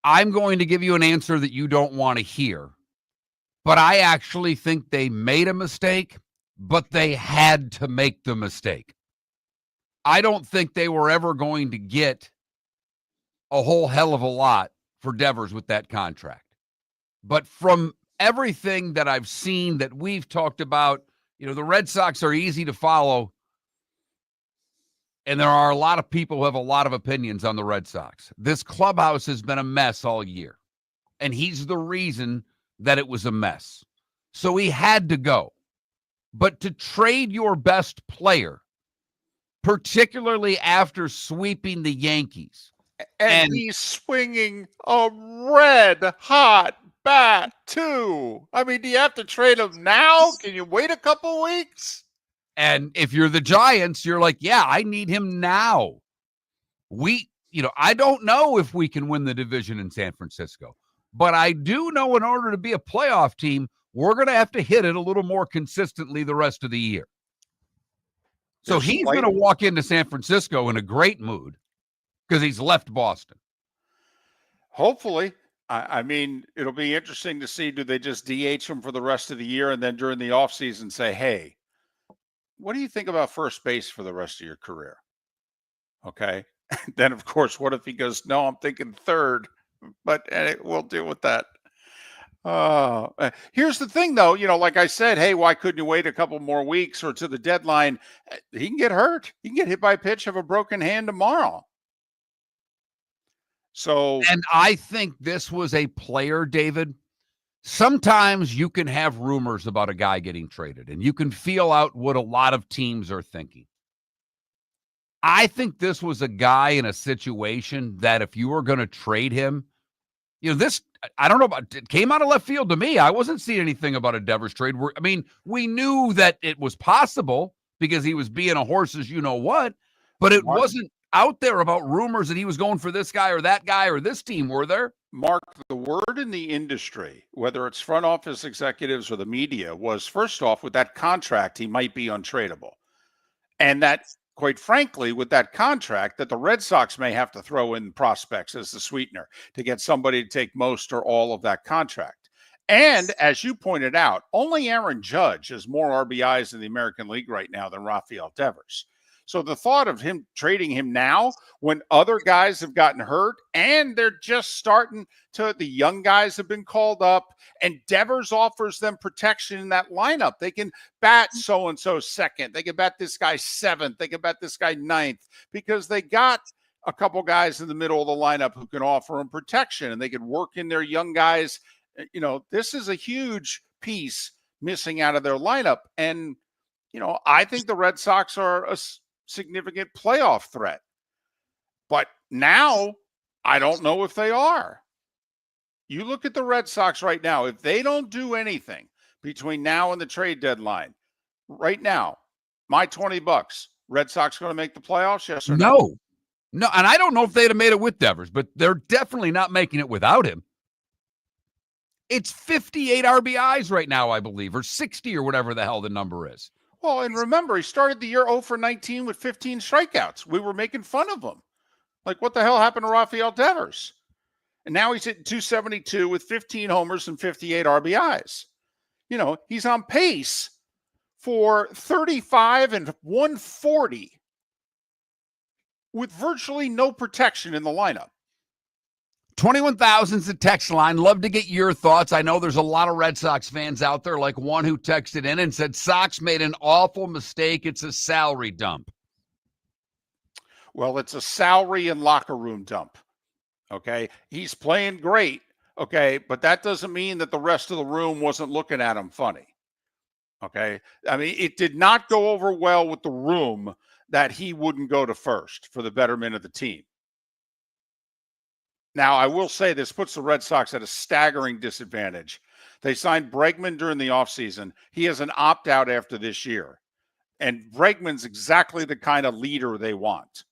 I'm going to give you an answer that you don't want to hear, but I actually think they made a mistake, but they had to make the mistake. I don't think they were ever going to get a whole hell of a lot for Devers with that contract. But from everything that I've seen that we've talked about, the Red Sox are easy to follow. and there are a lot of people who have a lot of opinions on the Red Sox. This clubhouse has been a mess all year, and he's the reason that it was a mess. So he had to go. But to trade your best player, particularly after sweeping the Yankees, and he's swinging a red hot bat too. I mean, do you have to trade him now? Can you wait a couple weeks? And if you're the Giants, you're like, yeah, I need him now. I don't know if we can win the division in San Francisco, but I do know in order to be a playoff team, we're going to have to hit it a little more consistently the rest of the year. So he's going to walk into San Francisco in a great mood because he's left Boston. Hopefully. I mean, it'll be interesting to see, do they just DH him for the rest of the year and then during the offseason say, hey, what do you think about first base for the rest of your career? Okay. Then, of course, what if he goes, no, I'm thinking third, but we'll deal with that. Here's the thing, though, like I said, hey, why couldn't you wait a couple more weeks or to the deadline? He can get hurt. He can get hit by a pitch, have a broken hand tomorrow. So, and I think this was a player, David. Sometimes you can have rumors about a guy getting traded, and you can feel out what a lot of teams are thinking. I think this was a guy in a situation that if you were going to trade him, this, I don't know about, it came out of left field to me. I wasn't seeing anything about a Devers trade. We knew that it was possible because he was being a horse's you-know-what, but it wasn't out there about rumors that he was going for this guy or that guy or this team, were there? Mark, the word in the industry, whether it's front office executives or the media, was first off, with that contract, he might be untradeable. And that, quite frankly, with that contract, that the Red Sox may have to throw in prospects as the sweetener to get somebody to take most or all of that contract. And as you pointed out, only Aaron Judge has more RBIs in the American League right now than Rafael Devers. So the thought of him trading him now when other guys have gotten hurt and they're just starting to, the young guys have been called up and Devers offers them protection in that lineup. They can bat so-and-so second. They can bat this guy seventh. They can bat this guy ninth because they got a couple guys in the middle of the lineup who can offer them protection and they can work in their young guys. This is a huge piece missing out of their lineup. And, I think the Red Sox are a significant playoff threat. But now, I don't know if they are. You look at the Red Sox right now, if they don't do anything between now and the trade deadline, right now, my $20, Red Sox going to make the playoffs, yes or no? No, and I don't know if they'd have made it with Devers, but they're definitely not making it without him. It's 58 RBIs right now, I believe, or 60 or whatever the hell the number is. Well, and remember, he started the year 0 for 19 with 15 strikeouts. We were making fun of him. Like, what the hell happened to Rafael Devers? And now he's hitting 272 with 15 homers and 58 RBIs. He's on pace for 35 and 140 with virtually no protection in the lineup. 21,000's the text line. Love to get your thoughts. I know there's a lot of Red Sox fans out there, like one who texted in and said, Sox made an awful mistake. It's a salary dump. Well, it's a salary and locker room dump. Okay. He's playing great. Okay. But that doesn't mean that the rest of the room wasn't looking at him funny. Okay. I mean, it did not go over well with the room that he wouldn't go to first for the betterment of the team. Now, I will say this puts the Red Sox at a staggering disadvantage. They signed Bregman during the offseason. He has an opt-out after this year. And Bregman's exactly the kind of leader they want.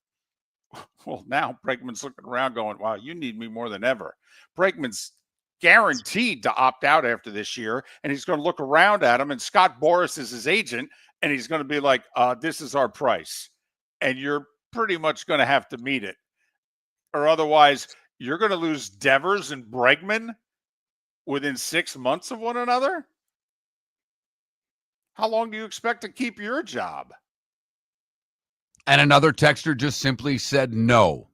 Well, now Bregman's looking around going, wow, you need me more than ever. Bregman's guaranteed to opt out after this year, and he's going to look around at him, and Scott Boras is his agent, and he's going to be like, this is our price. And you're pretty much going to have to meet it. Or otherwise, you're going to lose Devers and Bregman within 6 months of one another? How long do you expect to keep your job? And another texter just simply said no,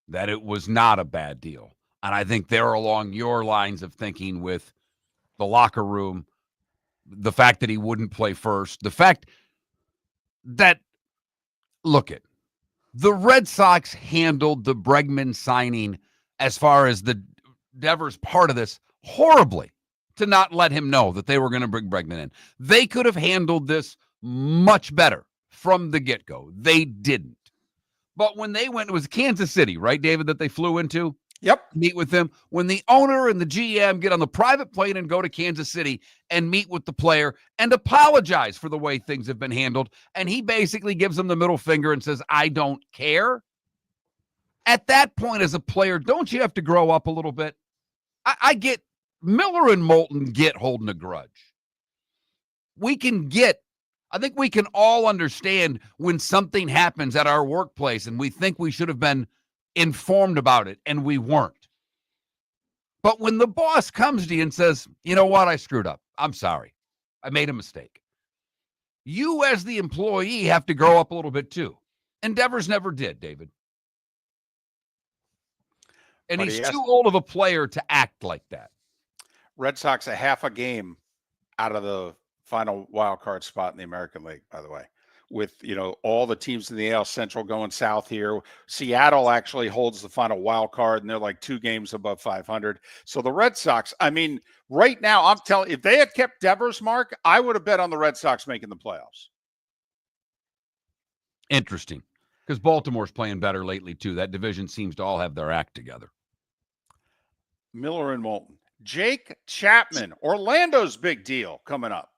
that it was not a bad deal. And I think they're along your lines of thinking with the locker room, the fact that he wouldn't play first, the fact that, look it, The Red Sox handled the Bregman signing as far as the Devers part of this horribly to not let him know that they were going to bring Bregman in. They could have handled this much better from the get-go. They didn't. But when they went, it was Kansas City, right, David, that they flew into? Yep. Meet with them. When the owner and the GM get on the private plane and go to Kansas City and meet with the player and apologize for the way things have been handled, and he basically gives them the middle finger and says, I don't care. At that point, as a player, don't you have to grow up a little bit? I get Miller and Moulton get holding a grudge. I think we can all understand when something happens at our workplace and we think we should have been informed about it and we weren't. But when the boss comes to you and says, you know what, I screwed up. I'm sorry. I made a mistake. You as the employee have to grow up a little bit too. Devers never did, David. And he's too old of a player to act like that. Red Sox a half a game out of the final wild card spot in the American League, by the way, with, all the teams in the AL Central going south here. Seattle actually holds the final wild card, and they're like 2 games above 500. So the Red Sox, right now, I'm telling you, if they had kept Devers, Mark, I would have bet on the Red Sox making the playoffs. Interesting, because Baltimore's playing better lately, too. That division seems to all have their act together. Miller and Moulton. Jake Chapman, Orlando's big deal coming up.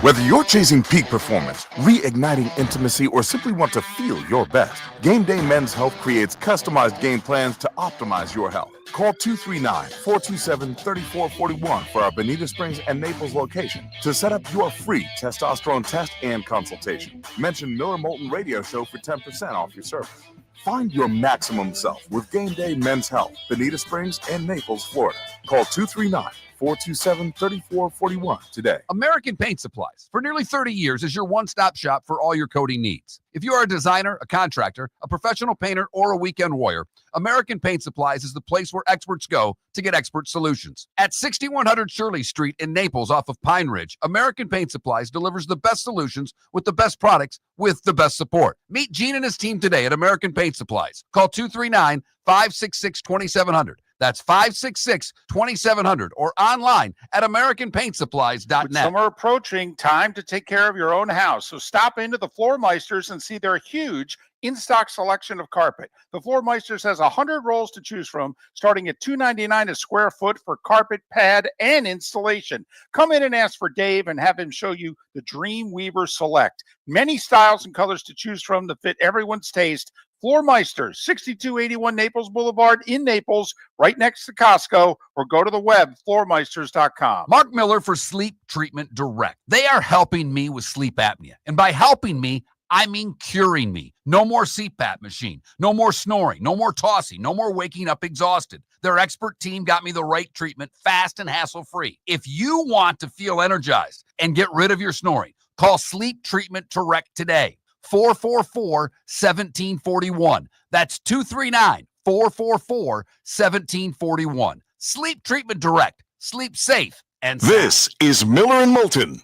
Whether you're chasing peak performance, reigniting intimacy, or simply want to feel your best, Game Day Men's Health creates customized game plans to optimize your health. Call 239-427-3441 for our Bonita Springs and Naples location to set up your free testosterone test and consultation. Mention Miller Moulton Radio Show for 10% off your service. Find your maximum self with Game Day Men's Health, Bonita Springs and Naples, Florida. Call 239-427-3441 today. American Paint Supplies, for nearly 30 years, is your one-stop shop for all your coating needs. If you are a designer, a contractor, a professional painter, or a weekend warrior, American Paint Supplies is the place where experts go to get expert solutions. At 6100 Shirley Street in Naples off of Pine Ridge, American Paint Supplies delivers the best solutions with the best products with the best support. Meet Gene and his team today at American Paint Supplies. Call 239-566-2700. That's 566-2700 or online at AmericanPaintSupplies.net. With summer approaching, time to take care of your own house. So stop into the Floor Meisters and see their huge in-stock selection of carpet. The Floor Meisters has 100 rolls to choose from, starting at $2.99 a square foot for carpet, pad, and installation. Come in and ask for Dave and have him show you the Dream Weaver Select. Many styles and colors to choose from to fit everyone's taste. Floor Meisters, 6281 Naples Boulevard in Naples, right next to Costco, or go to the web, floormeisters.com. Mark Miller for Sleep Treatment Direct. They are helping me with sleep apnea. And by helping me, I mean curing me. No more CPAP machine, no more snoring, no more tossing, no more waking up exhausted. Their expert team got me the right treatment, fast and hassle-free. If you want to feel energized and get rid of your snoring, call Sleep Treatment Direct today. 444-1741. That's 239-444-1741. Sleep Treatment Direct. Sleep safe and sound. This is Miller and Moulton.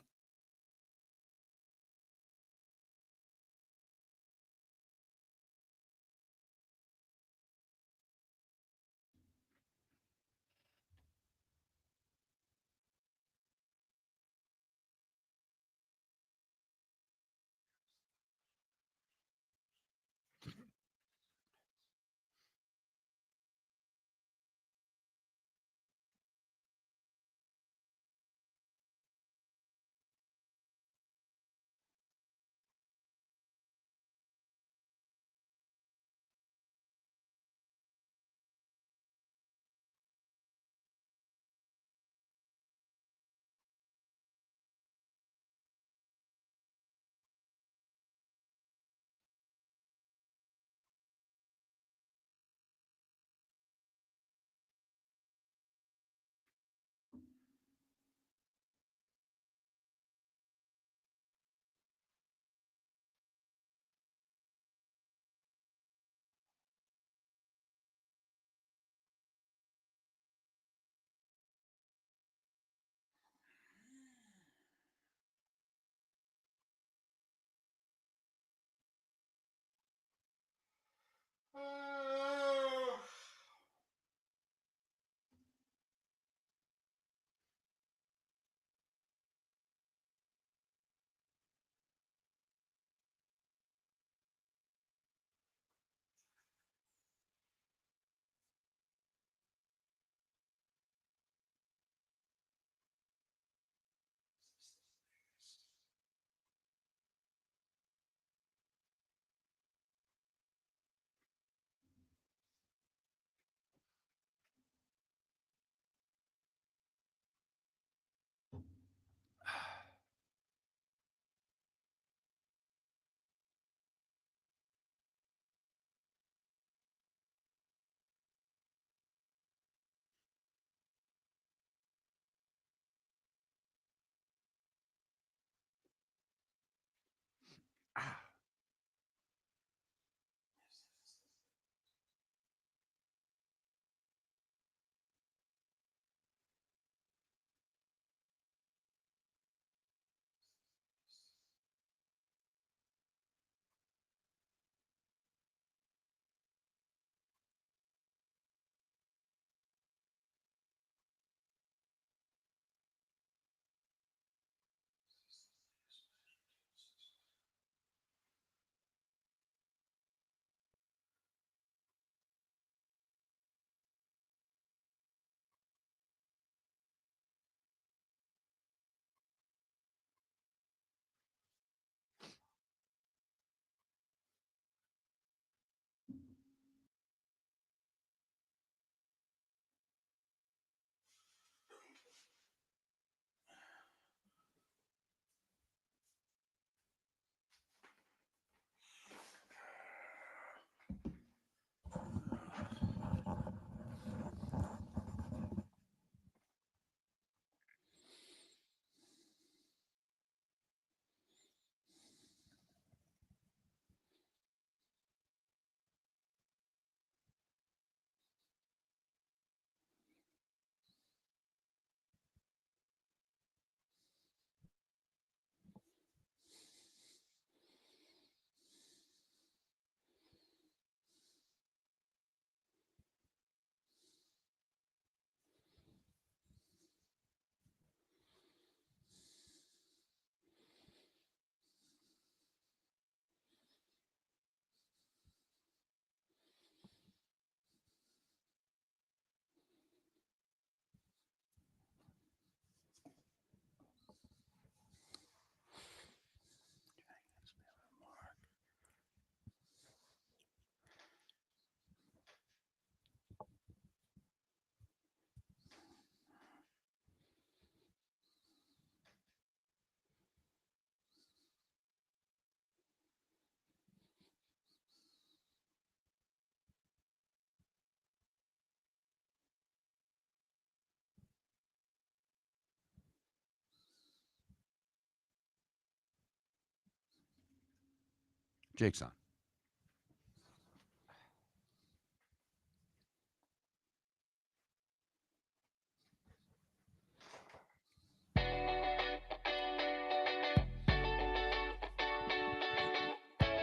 Jake's on.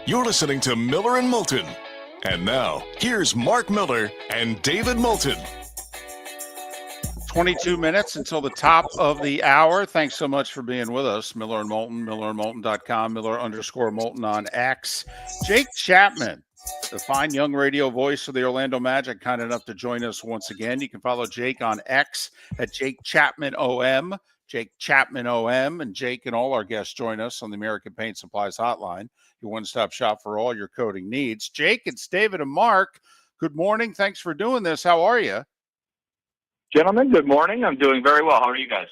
You're listening to Miller and Moulton. And now, here's Mark Miller and David Moulton. 22 minutes until the top of the hour. Thanks so much for being with us. Miller and Moulton, millerandmoulton.com, Miller_Moulton on X. Jake Chapman, the fine young radio voice of the Orlando Magic, kind enough to join us once again. You can follow Jake on X at Jake Chapman OM, Jake Chapman OM, and Jake and all our guests join us on the American Paint Supplies Hotline, your one-stop shop for all your coating needs. Jake, it's David and Mark. Good morning. Thanks for doing this. How are you? Gentlemen, good morning. I'm doing very well. How are you guys?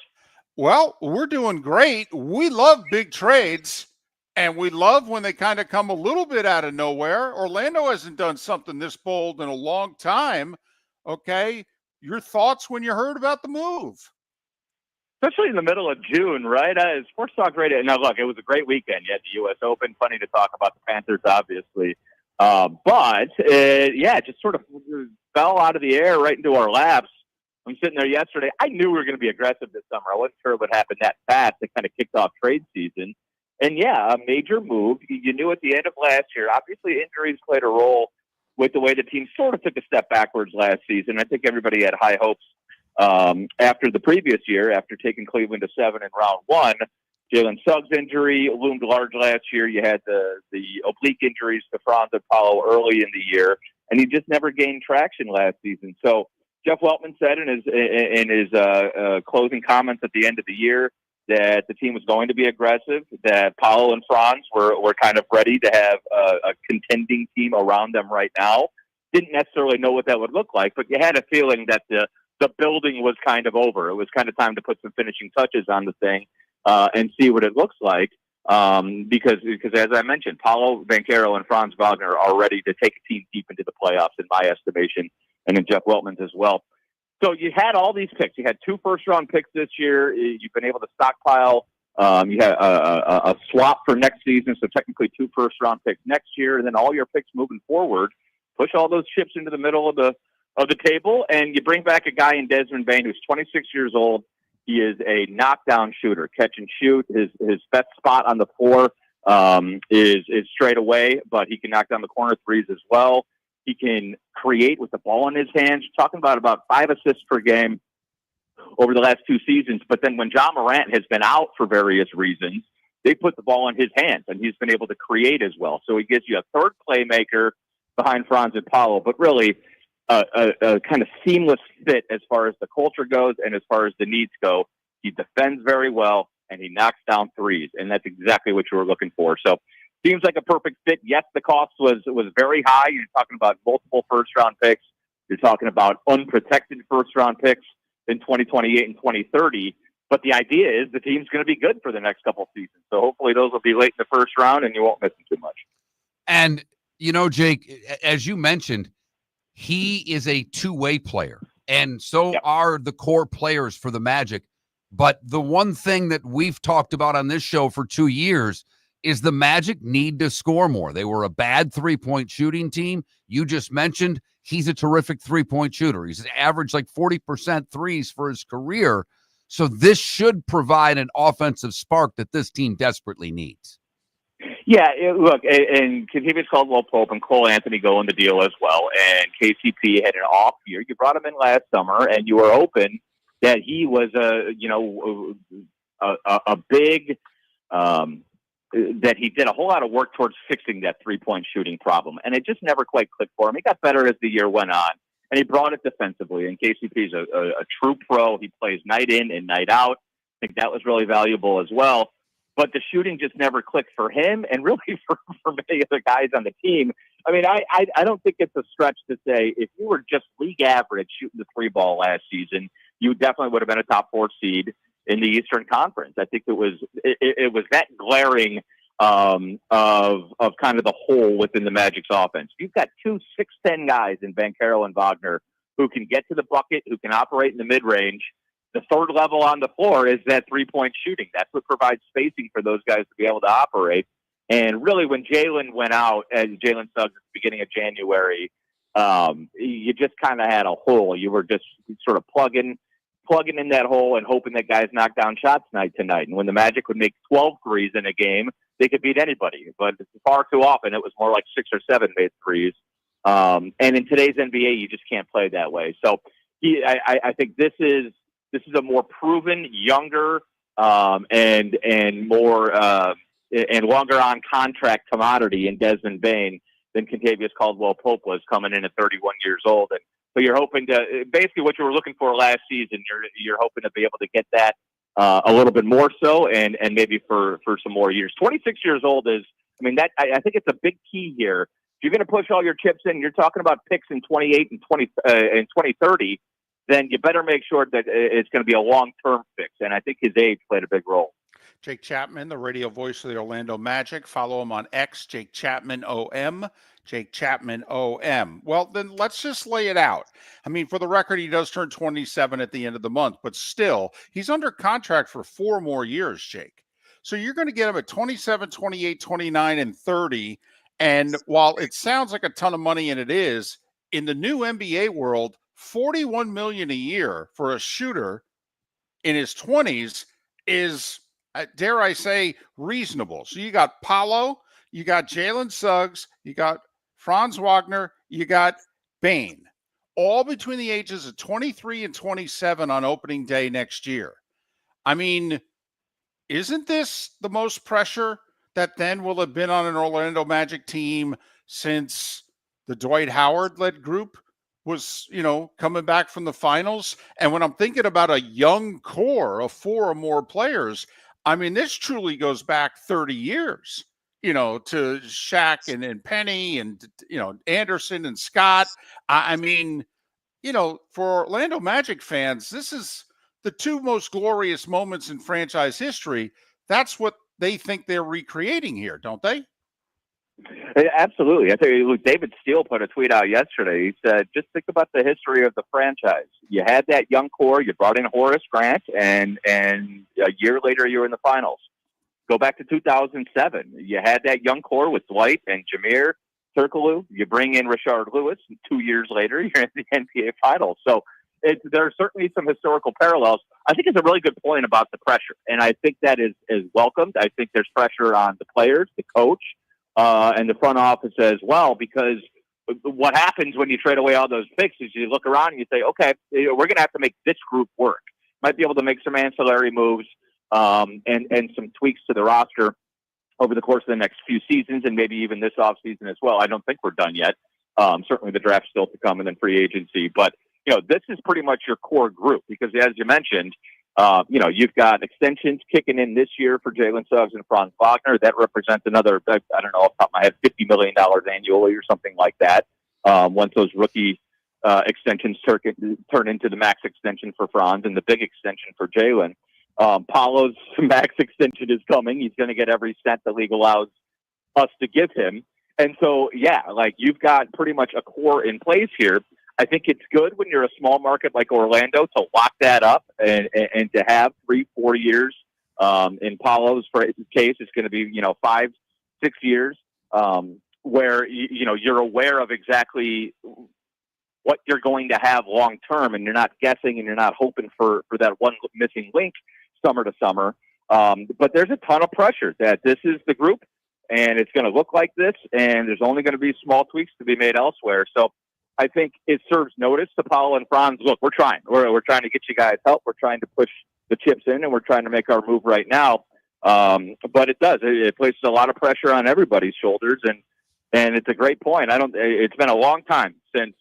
Well, we're doing great. We love big trades, and we love when they kind of come a little bit out of nowhere. Orlando hasn't done something this bold in a long time. Okay. Your thoughts when you heard about the move? Especially in the middle of June, right? Sports Talk Radio. Now, look, it was a great weekend. You had the U.S. Open. Funny to talk about the Panthers, obviously. It just sort of fell out of the air right into our laps. I'm sitting there yesterday. I knew we were going to be aggressive this summer. I wasn't sure it would happen that fast. It kind of kicked off trade season. And, yeah, a major move. You knew at the end of last year, obviously injuries played a role with the way the team sort of took a step backwards last season. I think everybody had high hopes after the previous year, after taking Cleveland to 7 in round 1. Jalen Suggs' injury loomed large last year. You had the oblique injuries to Franz and Paulo early in the year, and he just never gained traction last season. So Jeff Weltman said in his closing comments at the end of the year that the team was going to be aggressive, that Paulo and Franz were kind of ready to have a contending team around them right now. Didn't necessarily know what that would look like, but you had a feeling that the building was kind of over. It was kind of time to put some finishing touches on the thing. And see what it looks like, because as I mentioned, Paulo Banchero and Franz Wagner are ready to take a team deep into the playoffs, in my estimation, and in Jeff Weltman's as well. So you had all these picks. You had 2 first-round picks this year. You've been able to stockpile. You had a swap for next season, so technically 2 first-round picks next year, and then all your picks moving forward. Push all those chips into the middle of the table, and you bring back a guy in Desmond Bain who's 26 years old. He is a knockdown shooter, catch and shoot. His best spot on the floor is straight away, but he can knock down the corner threes as well. He can create with the ball in his hands. You're talking about 5 assists per game over the last 2 seasons. But then when John Morant has been out for various reasons, they put the ball in his hands, and he's been able to create as well. So he gives you a third playmaker behind Franz and Paulo, but really a kind of seamless fit as far as the culture goes and as far as the needs go. He defends very well, and he knocks down threes, and that's exactly what you were looking for. So seems like a perfect fit. Yes, the cost was very high. You're talking about multiple first-round picks. You're talking about unprotected first-round picks in 2028 and 2030. But the idea is the team's going to be good for the next couple of seasons. So hopefully those will be late in the first round, and you won't miss them too much. And, Jake, as you mentioned, he is a two-way player, and so are the core players for the Magic. But the one thing that we've talked about on this show for 2 years is the Magic need to score more. They were a bad three-point shooting team. You just mentioned he's a terrific three-point shooter. He's averaged like 40% threes for his career. So this should provide an offensive spark that this team desperately needs. Yeah, look, and Kentavious Caldwell-Pope and Cole Anthony go in the deal as well. And KCP had an off year. You brought him in last summer, and you were open that he was a big that he did a whole lot of work towards fixing that three-point shooting problem. And it just never quite clicked for him. He got better as the year went on, and he brought it defensively. And KCP's a true pro. He plays night in and night out. I think that was really valuable as well. But the shooting just never clicked for him, and really for many of the guys on the team. I mean, I don't think it's a stretch to say if you were just league average shooting the three ball last season, you definitely would have been a top 4 seed in the Eastern Conference. I think it was that glaring of kind of the hole within the Magic's offense. You've got 2 6'10" guys in Banchero and Wagner who can get to the bucket, who can operate in the mid range. The third level on the floor is that three-point shooting. That's what provides spacing for those guys to be able to operate. And really, when Jalen went out, as Jalen Suggs at the beginning of January, you just kind of had a hole. You were just sort of plugging in that hole and hoping that guys knock down shots night to night. And when the Magic would make 12 threes in a game, they could beat anybody. But far too often, it was more like 6 or 7 made threes. And in today's NBA, you just can't play that way. So I think this is a more proven, younger, and more and longer on contract commodity in Desmond Bain than Kentavious Caldwell-Pope was coming in at 31 years old. And so you're hoping to basically what you were looking for last season. You're hoping to be able to get that a little bit more so, and maybe for some more years. 26 years old is, I mean, that I think it's a big key here. If you're going to push all your chips in, you're talking about picks in 28 and 2030. Then you better make sure that it's going to be a long-term fix. And I think his age played a big role. Jake Chapman, the radio voice of the Orlando Magic. Follow him on X, Jake Chapman OM. Jake Chapman OM. Well, then let's just lay it out. I mean, for the record, he does turn 27 at the end of the month, but still, he's under contract for 4 more years, Jake. So you're going to get him at 27, 28, 29, and 30. And while it sounds like a ton of money, and it is, in the new NBA world, $41 million a year for a shooter in his 20s is, dare I say, reasonable. So you got Paulo, you got Jalen Suggs, you got Franz Wagner, you got Bain, all between the ages of 23 and 27 on opening day next year. I mean, isn't this the most pressure that then will have been on an Orlando Magic team since the Dwight Howard-led group was, coming back from the finals? And when I'm thinking about a young core of 4 or more players, I mean, this truly goes back 30 years, to Shaq and Penny and, Anderson and Scott. I mean, for Orlando Magic fans, this is the 2 most glorious moments in franchise history. That's what they think they're recreating here, don't they? Absolutely. I think David Steele put a tweet out yesterday. He said, just think about the history of the franchise. You had that young core, you brought in Horace Grant, and a year later you were in the finals. Go back to 2007. You had that young core with Dwight and Jameer Turkoglu. You bring in Rashard Lewis, and 2 years later you're in the NBA finals. So there are certainly some historical parallels. I think it's a really good point about the pressure, and I think that is welcomed. I think there's pressure on the players, the coach, and the front office as well, because what happens when you trade away all those picks is you look around and you say, okay, we're going to have to make this group work. Might be able to make some ancillary moves and some tweaks to the roster over the course of the next few seasons and maybe even this offseason as well. I don't think we're done yet. Certainly the draft's still to come and then free agency. But, this is pretty much your core group because, as you mentioned, you've got extensions kicking in this year for Jalen Suggs and Franz Wagner. That represents another, I don't know off the top of my head, $50 million annually or something like that. Once those rookie extensions turn into the max extension for Franz and the big extension for Jalen. Paolo's max extension is coming. He's going to get every cent the league allows us to give him. And so, you've got pretty much a core in place here. I think it's good when you're a small market like Orlando to lock that up and to have 3-4 years. In Paolo's case, it's going to be, 5-6 years where, you're aware of exactly what you're going to have long term and you're not guessing and you're not hoping for that one missing link summer to summer. But there's a ton of pressure that this is the group and it's going to look like this. And there's only going to be small tweaks to be made elsewhere. So I think it serves notice to Paolo and Franz. Look, we're trying. We're trying to get you guys help. We're trying to push the chips in, and we're trying to make our move right now. But it does. It places a lot of pressure on everybody's shoulders, and it's a great point. It's been a long time since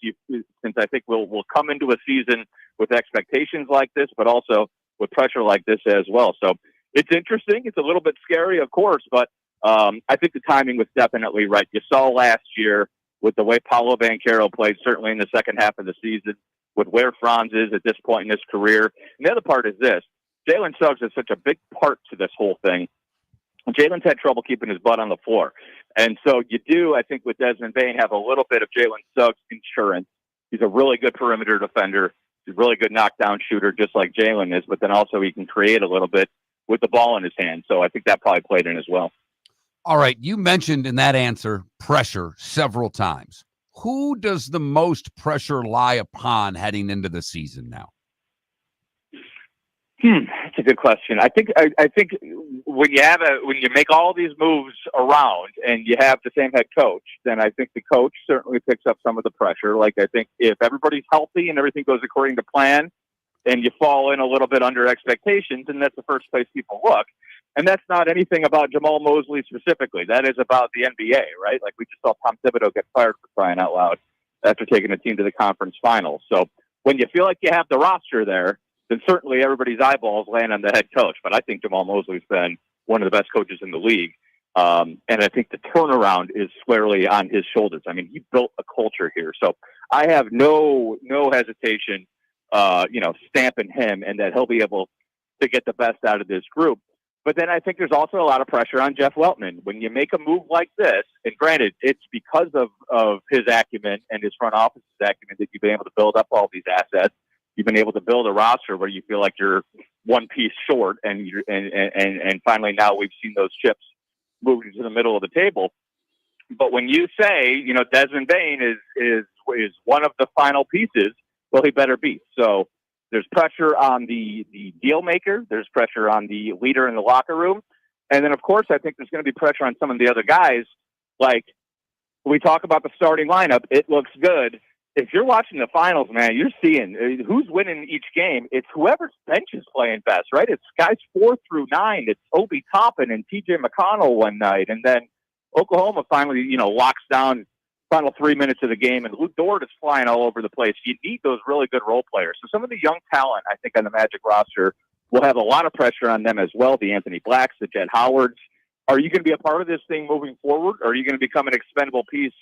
I think we'll come into a season with expectations like this, but also with pressure like this as well. So it's interesting. It's a little bit scary, of course, but I think the timing was definitely right. You saw last year with the way Paolo Banchero played, certainly in the second half of the season, with where Franz is at this point in his career. And the other part is this. Jalen Suggs is such a big part to this whole thing. Jalen's had trouble keeping his butt on the floor. And so you do, I think, with Desmond Bane, have a little bit of Jalen Suggs insurance. He's a really good perimeter defender. He's a really good knockdown shooter, just like Jalen is, but then also he can create a little bit with the ball in his hand. So I think that probably played in as well. All right, you mentioned in that answer pressure several times. Who does the most pressure lie upon heading into the season now? That's a good question. I think when you make all these moves around and you have the same head coach, then I think the coach certainly picks up some of the pressure. Like I think if everybody's healthy and everything goes according to plan, and you fall in a little bit under expectations, and that's the first place people look. And that's not anything about Jamal Mosley specifically. That is about the NBA, right? Like we just saw Tom Thibodeau get fired for crying out loud after taking a team to the conference finals. So when you feel like you have the roster there, then certainly everybody's eyeballs land on the head coach. But I think Jamal Mosley's been one of the best coaches in the league. And I think the turnaround is squarely on his shoulders. I mean, he built a culture here. So I have no hesitation, stamping him and that he'll be able to get the best out of this group. But then I think there's also a lot of pressure on Jeff Weltman. When you make a move like this, and granted, it's because of his acumen and his front office's acumen that you've been able to build up all these assets. You've been able to build a roster where you feel like you're one piece short, and finally now we've seen those chips moved into the middle of the table. But when you say, Desmond Bane is one of the final pieces, well, he better be. So there's pressure on the deal maker. There's pressure on the leader in the locker room. And then, of course, I think there's going to be pressure on some of the other guys. Like, we talk about the starting lineup. It looks good. If you're watching the finals, man, you're seeing who's winning each game. It's whoever's bench is playing best, right? It's guys 4 through 9. It's Obi Toppin and T.J. McConnell one night, and then Oklahoma finally, locks down final 3 minutes of the game, and Luke Dort is flying all over the place. You need those really good role players. So some of the young talent, I think, on the Magic roster will have a lot of pressure on them as well. The Anthony Blacks, the Jed Howards. Are you going to be a part of this thing moving forward, or are you going to become an expendable piece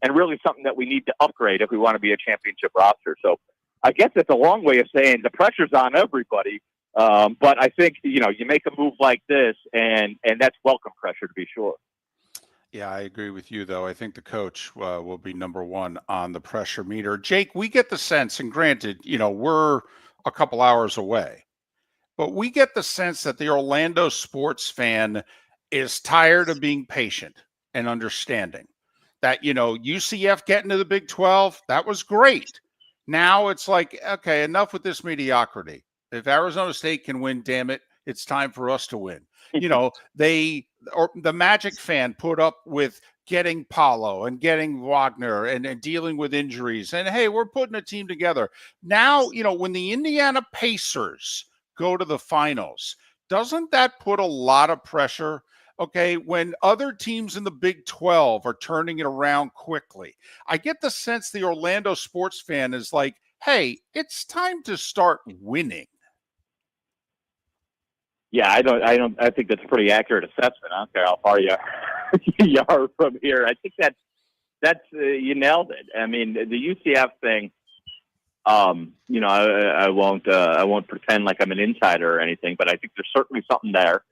and really something that we need to upgrade if we want to be a championship roster? So I guess it's a long way of saying the pressure's on everybody. But I think, you make a move like this, and that's welcome pressure, to be sure. Yeah, I agree with you, though. I think the coach will be number one on the pressure meter. Jake, we get the sense, and granted, we're a couple hours away, but we get the sense that the Orlando sports fan is tired of being patient and understanding that, UCF getting to the Big 12, that was great. Now it's like, okay, enough with this mediocrity. If Arizona State can win, damn it, it's time for us to win. The Magic fan put up with getting Paulo and getting Wagner and dealing with injuries. And, hey, we're putting a team together. Now, when the Indiana Pacers go to the finals, doesn't that put a lot of pressure? Okay, when other teams in the Big 12 are turning it around quickly, I get the sense the Orlando sports fan is like, hey, it's time to start winning. Yeah, I think that's a pretty accurate assessment. I don't care how far you are from here. I think that's you nailed it. I mean, the UCF thing, I won't pretend like I'm an insider or anything, but I think there's certainly something there.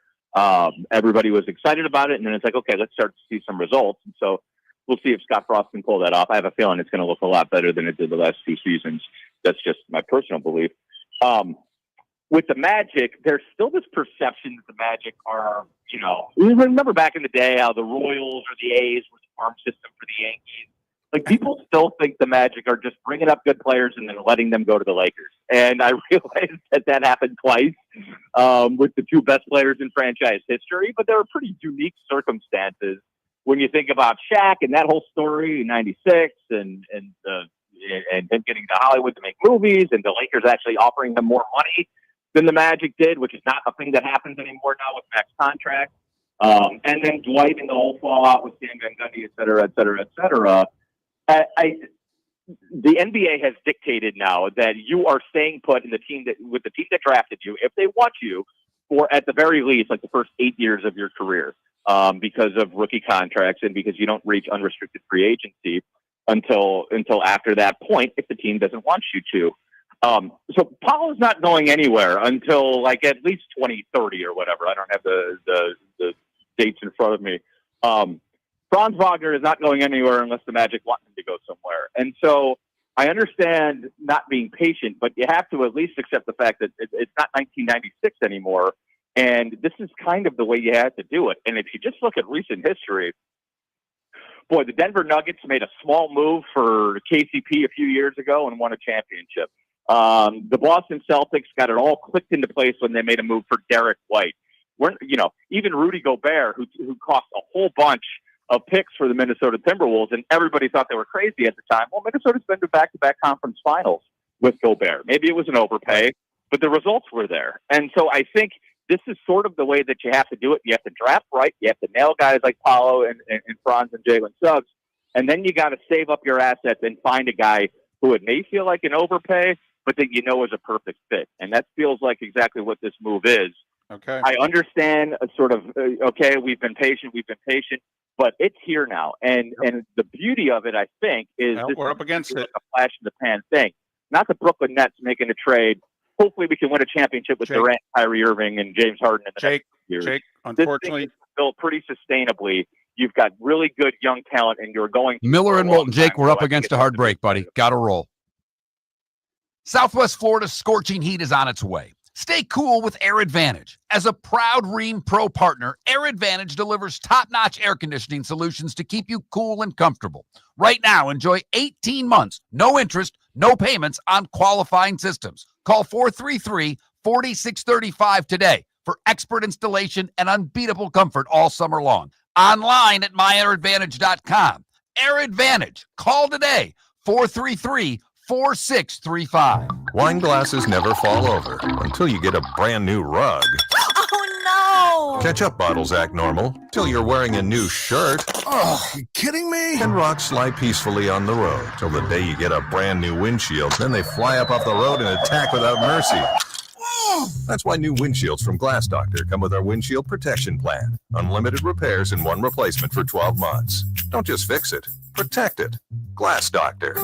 Everybody was excited about it, and then it's like, okay, let's start to see some results. And so we'll see if Scott Frost can pull that off. I have a feeling it's going to look a lot better than it did the last 2 seasons. That's just my personal belief. With the Magic, there's still this perception that the Magic are, you remember back in the day how the Royals or the A's was a farm system for the Yankees. Like, people still think the Magic are just bringing up good players and then letting them go to the Lakers. And I realized that happened twice with the 2 best players in franchise history, but there are pretty unique circumstances when you think about Shaq and that whole story in '96 and him getting to Hollywood to make movies and the Lakers actually offering them more money than the Magic did, which is not a thing that happens anymore now with max contracts. And then Dwight and the whole fallout with Stan Van Gundy, et cetera, et cetera, et cetera. The NBA has dictated now that you are staying put in with the team that drafted you, if they want you, for at the very least, like the first 8 years of your career, because of rookie contracts and because you don't reach unrestricted free agency until after that point if the team doesn't want you to. So Paulo's not going anywhere until like at least 2030 or whatever. I don't have the dates in front of me. Franz Wagner is not going anywhere unless the Magic want him to go somewhere. And so I understand not being patient, but you have to at least accept the fact that it's not 1996 anymore. And this is kind of the way you have to do it. And if you just look at recent history, boy, the Denver Nuggets made a small move for KCP a few years ago and won a championship. The Boston Celtics got it all clicked into place when they made a move for Derek White. Even Rudy Gobert, who cost a whole bunch of picks for the Minnesota Timberwolves, and everybody thought they were crazy at the time. Well, Minnesota's been to back-to-back conference finals with Gobert. Maybe it was an overpay, but the results were there. And so I think this is sort of the way that you have to do it. You have to draft right. You have to nail guys like Paulo and Franz and Jalen Suggs. And then you got to save up your assets and find a guy who it may feel like an overpay, but that is a perfect fit. And that feels like exactly what this move is. Okay. I understand we've been patient, but it's here now. And the beauty of it, I think, is we're up against it. A flash in the pan thing. Not the Brooklyn Nets making a trade. Hopefully we can win a championship with Durant, Kyrie Irving, and James Harden in the next years. Jake, unfortunately, this thing is built pretty sustainably. You've got really good young talent, and you're going to Miller and Moulton. Jake, we're up against a hard break, buddy. Got to roll. Southwest Florida's scorching heat is on its way. Stay cool with Air Advantage. As a proud Rheem Pro partner, Air Advantage delivers top-notch air conditioning solutions to keep you cool and comfortable. Right now, enjoy 18 months, no interest, no payments on qualifying systems. Call 433-4635 today for expert installation and unbeatable comfort all summer long. Online at myairadvantage.com. Air Advantage. Call today, 433-4635. Wine glasses never fall over until you get a brand new rug. Oh, no! Ketchup bottles act normal till you're wearing a new shirt. Oh, you kidding me? And rocks lie peacefully on the road till the day you get a brand new windshield. Then they fly up off the road and attack without mercy. That's why new windshields from Glass Doctor come with our windshield protection plan. Unlimited repairs and one replacement for 12 months. Don't just fix it, protect it. Glass Doctor,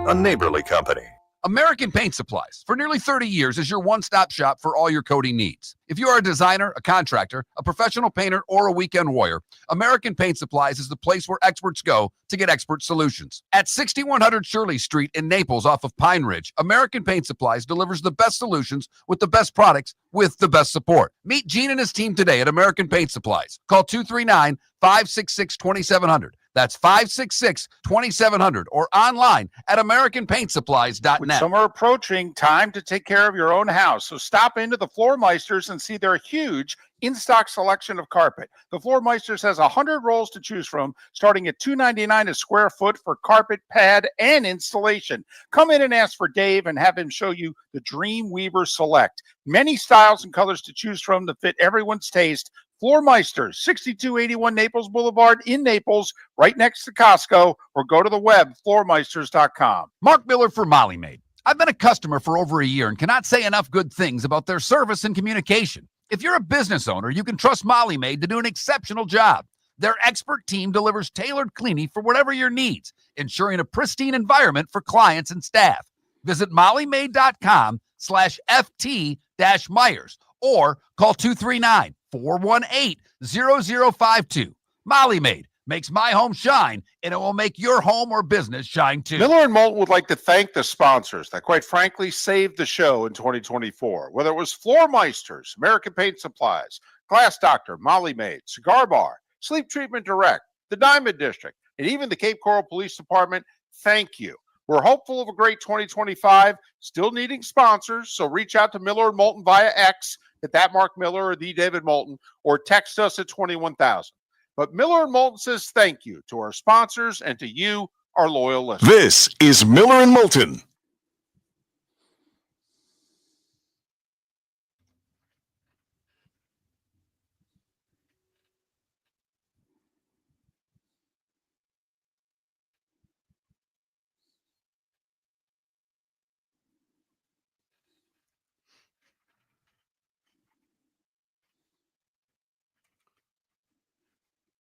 a neighborly company. American Paint Supplies, for nearly 30 years, is your one-stop shop for all your coating needs. If you are a designer, a contractor, a professional painter, or a weekend warrior, American Paint Supplies is the place where experts go to get expert solutions. At 6100 Shirley Street in Naples off of Pine Ridge, American Paint Supplies delivers the best solutions with the best products with the best support. Meet Gene and his team today at American Paint Supplies. Call 239-566-2700. That's 566-2700 or online at AmericanPaintSupplies.net. With summer approaching, time to take care of your own house. So stop into the Floormeisters and see their huge in-stock selection of carpet. The Floormeisters has 100 rolls to choose from, starting at $2.99 a square foot for carpet, pad, and installation. Come in and ask for Dave and have him show you the Dream Weaver Select. Many styles and colors to choose from to fit everyone's taste. Floormeisters, 6281 Naples Boulevard in Naples, right next to Costco, or go to the web, floormeisters.com. Mark Miller for Molly Maid. I've been a customer for over a year and cannot say enough good things about their service and communication. If you're a business owner, you can trust Molly Maid to do an exceptional job. Their expert team delivers tailored cleaning for whatever your needs, ensuring a pristine environment for clients and staff. Visit mollymaid.com/FT-Myers or call 239-418-0052. Molly Maid makes my home shine, and it will make your home or business shine too. Miller and Moulton would like to thank the sponsors that, quite frankly, saved the show in 2024. Whether it was Floormeisters, American Paint Supplies, Glass Doctor, Molly Maid, Cigar Bar, Sleep Treatment Direct, the Diamond District, and even the Cape Coral Police Department, thank you. We're hopeful of a great 2025, still needing sponsors, so reach out to Miller and Moulton via X at that Mark Miller or the David Moulton, or text us at 21,000. But Miller and Moulton says thank you to our sponsors and to you, our loyal listeners. This is Miller and Moulton.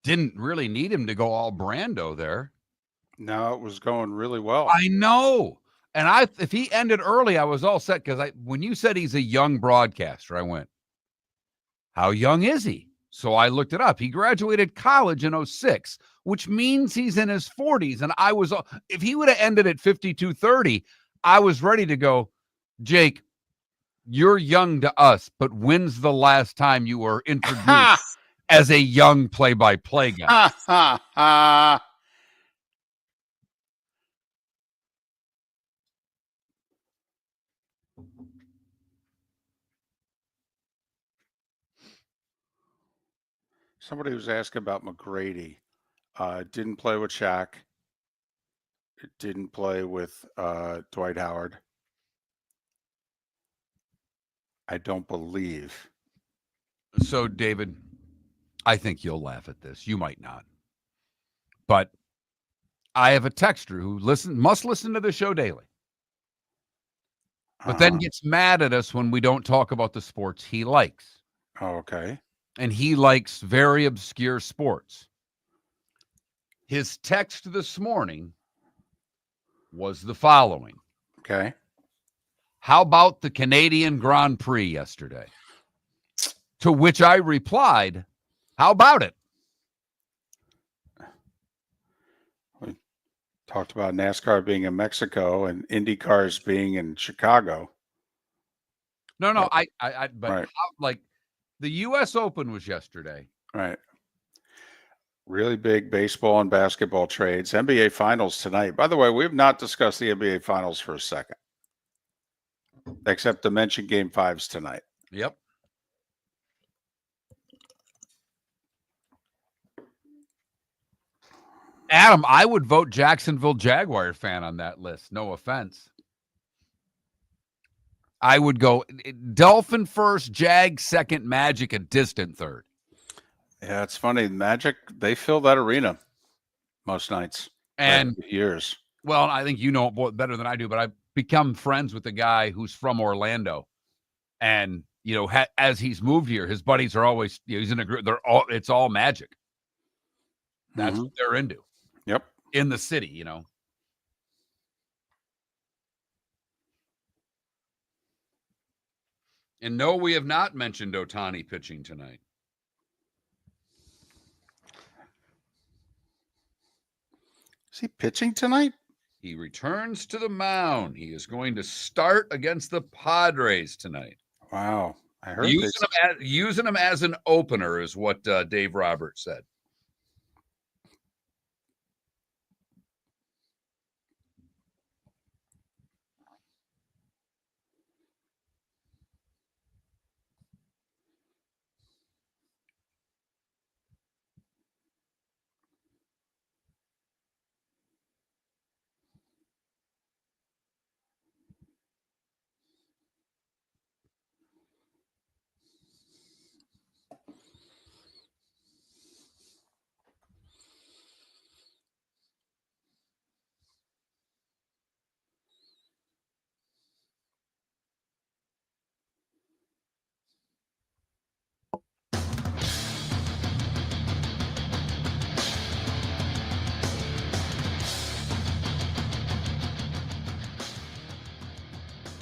Didn't really need him to go all Brando there. No, it was going really well. I know. And if he ended early, I was all set because when you said he's a young broadcaster, I went, how young is he? So I looked it up. He graduated college in 06, which means he's in his 40s. And if he would have ended at 52:30, I was ready to go, Jake, you're young to us, but when's the last time you were introduced as a young play-by-play guy? Somebody was asking about McGrady. Didn't play with Shaq. Didn't play with Dwight Howard. I don't believe. So, David, I think you'll laugh at this. You might not. But I have a texter who must listen to the show daily, but then gets mad at us when we don't talk about the sports he likes. Oh, okay. And he likes very obscure sports. His text this morning was the following. Okay. How about the Canadian Grand Prix yesterday? To which I replied, how about it? We talked about NASCAR being in Mexico and Indy cars being in Chicago. No, but right. Like the U.S. Open was yesterday. Right. Really big baseball and basketball trades. NBA Finals tonight. By the way, we have not discussed the NBA Finals for a second, except to mention Game 5s tonight. Yep. Adam, I would vote Jacksonville Jaguar fan on that list. No offense. I would go Dolphin first, Jag second, Magic a distant third. Yeah, it's funny. Magic, they fill that arena most nights. And years. Well, I think you know it better than I do, but I've become friends with the guy who's from Orlando. And, as he's moved here, his buddies are always, he's in a group. It's all Magic. That's what they're into. Yep. In the city, And no, we have not mentioned Ohtani pitching tonight. Is he pitching tonight? He returns to the mound. He is going to start against the Padres tonight. Wow. I heard using him as an opener is what Dave Roberts said.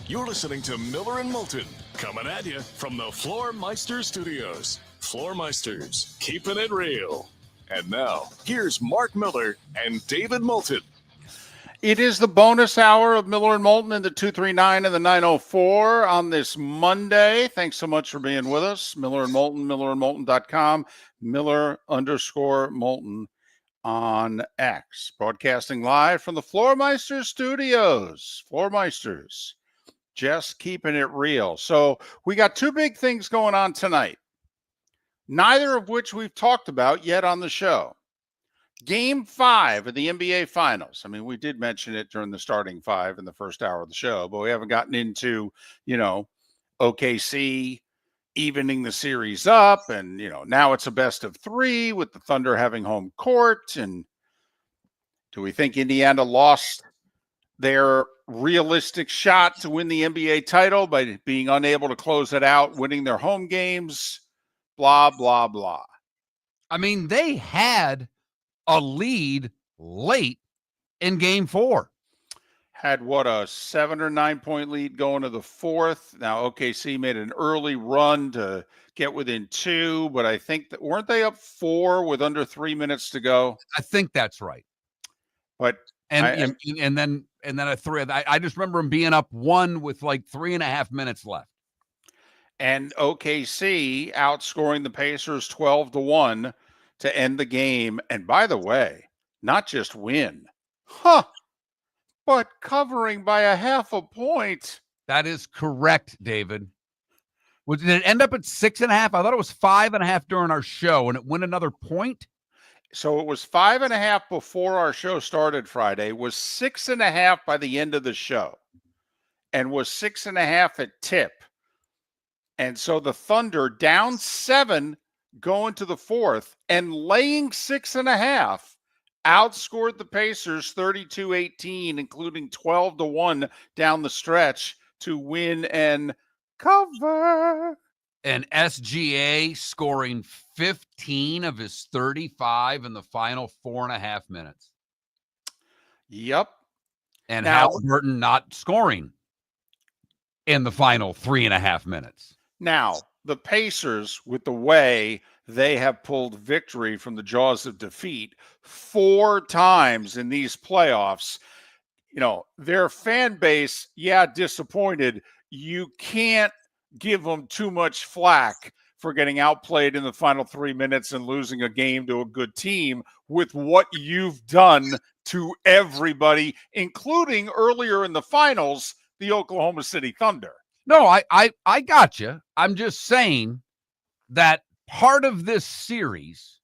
You're listening to Miller and Moulton, coming at you from the Floormeister Studios. Floormeisters, keeping it real. And now, here's Mark Miller and David Moulton. It is the bonus hour of Miller and Moulton in the 239 and the 904 on this Monday. Thanks so much for being with us. Miller and Moulton, millerandmoulton.com, Miller_Moulton on X. Broadcasting live from the Floormeister Studios. Floormeisters, just keeping it real. So we got two big things going on tonight, neither of which we've talked about yet on the show. Game 5 of the NBA Finals. I mean, we did mention it during the starting 5 in the first hour of the show, but we haven't gotten into, OKC evening the series up. And, now it's a best of 3 with the Thunder having home court. And do we think Indiana lost their realistic shot to win the NBA title by being unable to close it out, winning their home games? Blah, blah, blah. I mean, they had a lead late in game 4. Had a 7 or 9 point lead going to the 4th. Now OKC made an early run to get within 2, but I think that weren't they up 4 with under 3 minutes to go? I think that's right. But and then a 3. I just remember them being up 1 with like 3.5 minutes left. And OKC outscoring the Pacers 12-1 to end the game. And by the way, not just win, but covering by a half a point. That is correct, David. Did it end up at 6.5? I thought it was 5.5 during our show, and it went another point. So it was 5.5 before our show started Friday, was 6.5 by the end of the show, and was 6.5 at tip. And so the Thunder down 7 going to the 4th and laying 6.5 outscored the Pacers 32-18, including 12-1 down the stretch to win and cover. And SGA scoring 15 of his 35 in the final 4.5 minutes. Yep. And Halliburton not scoring in the final 3.5 minutes. Now, the Pacers, with the way they have pulled victory from the jaws of defeat 4 times in these playoffs, their fan base, disappointed. You can't give them too much flack for getting outplayed in the final 3 minutes and losing a game to a good team with what you've done to everybody, including earlier in the finals, the Oklahoma City Thunder. No, I got you. I'm just saying that part of this series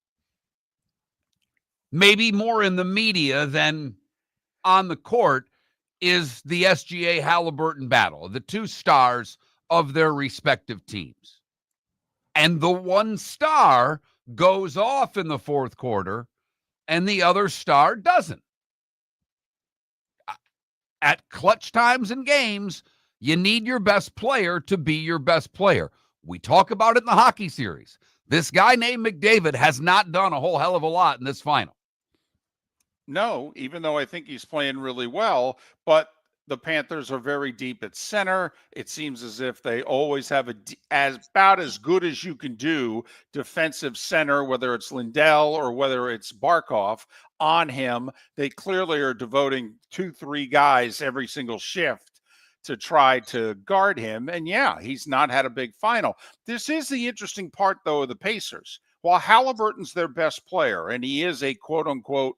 maybe more in the media than on the court, is the SGA Halliburton battle, the two stars of their respective teams. And the one star goes off in the fourth quarter and the other star doesn't. At clutch times in games, you need your best player to be your best player. We talk about it in the hockey series. This guy named McDavid has not done a whole hell of a lot in this final. No, even though I think he's playing really well, but the Panthers are very deep at center. It seems as if they always have about as good as you can do defensive center, whether it's Lindell or whether it's Barkov on him. They clearly are devoting 2-3 guys every single shift to try to guard him. And yeah, he's not had a big final. This is the interesting part, though, of the Pacers. While Halliburton's their best player, and he is a quote unquote,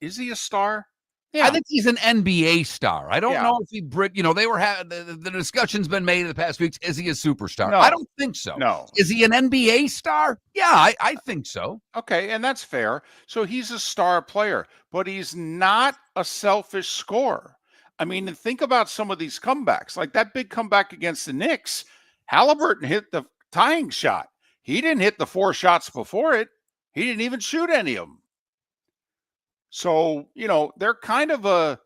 is he a star? Yeah. I think he's an NBA star. I don't know if he, they were the discussion's been made in the past weeks. Is he a superstar? No. I don't think so. No. Is he an NBA star? Yeah, I think so. Okay, and that's fair. So he's a star player, but he's not a selfish scorer. I mean, think about some of these comebacks, like that big comeback against the Knicks. Halliburton hit the tying shot. He didn't hit the 4 shots before it. He didn't even shoot any of them. So, they're kind of a,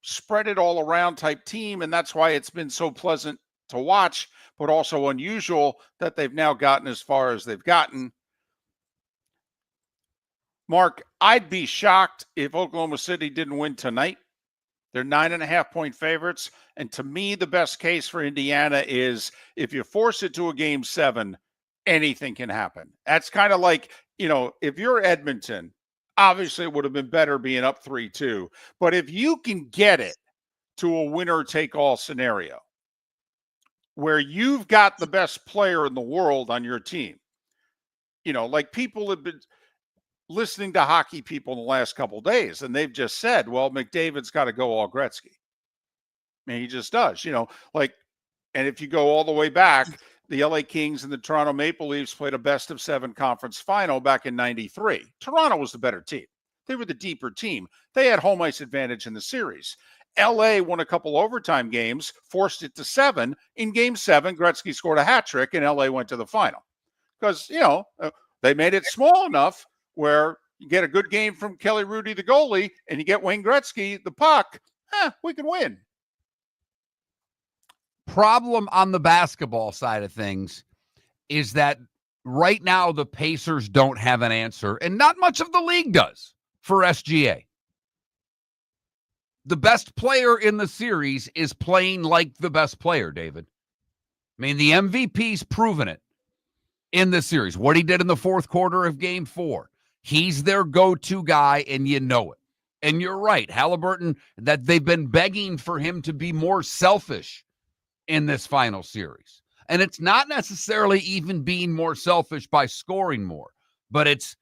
spread it all around type team. And that's why it's been so pleasant to watch, but also unusual that they've now gotten as far as they've gotten. Mark, I'd be shocked if Oklahoma City didn't win tonight. They're 9.5-point favorites. And to me, the best case for Indiana is if you force it to a game 7, anything can happen. That's kind of like, if you're Edmonton, obviously, it would have been better being up 3-2. But if you can get it to a winner-take-all scenario where you've got the best player in the world on your team, like people have been listening to hockey people in the last couple of days, and they've just said, well, McDavid's got to go all Gretzky. I mean, he just does, and if you go all the way back, the LA Kings and the Toronto Maple Leafs played a best-of-7 conference final back in '93. Toronto was the better team. They were the deeper team. They had home ice advantage in the series. LA won a couple overtime games, forced it to 7. In Game 7, Gretzky scored a hat trick, and LA went to the final. Because, they made it small enough where you get a good game from Kelly Rudy, the goalie, and you get Wayne Gretzky, the puck, we can win. Problem on the basketball side of things is that right now the Pacers don't have an answer, and not much of the league does, for SGA. The best player in the series is playing like the best player, David. I mean, the MVP's proven it in this series. What he did in the fourth quarter of Game 4. He's their go-to guy, and you know it. And you're right, Halliburton, that they've been begging for him to be more selfish in this final series. And it's not necessarily even being more selfish by scoring more, but it's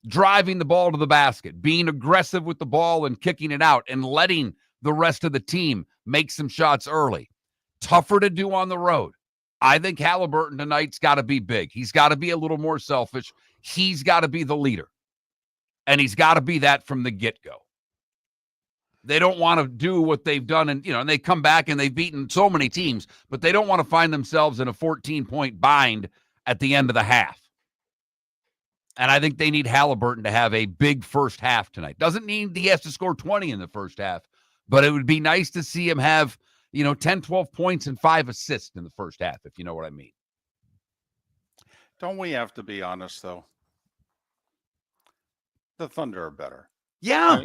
driving the ball to the basket, being aggressive with the ball and kicking it out and letting the rest of the team make some shots early. Tougher to do on the road. I think Halliburton tonight's got to be big. He's got to be a little more selfish. He's got to be the leader. And he's got to be that from the get-go. They don't want to do what they've done, and and they come back and they've beaten so many teams, but they don't want to find themselves in a 14-point bind at the end of the half. And I think they need Halliburton to have a big first half tonight. Doesn't mean he has to score 20 in the first half, but it would be nice to see him have, 10, 12 points and 5 assists in the first half, if you know what I mean. Don't we have to be honest, though? The Thunder are better. Yeah.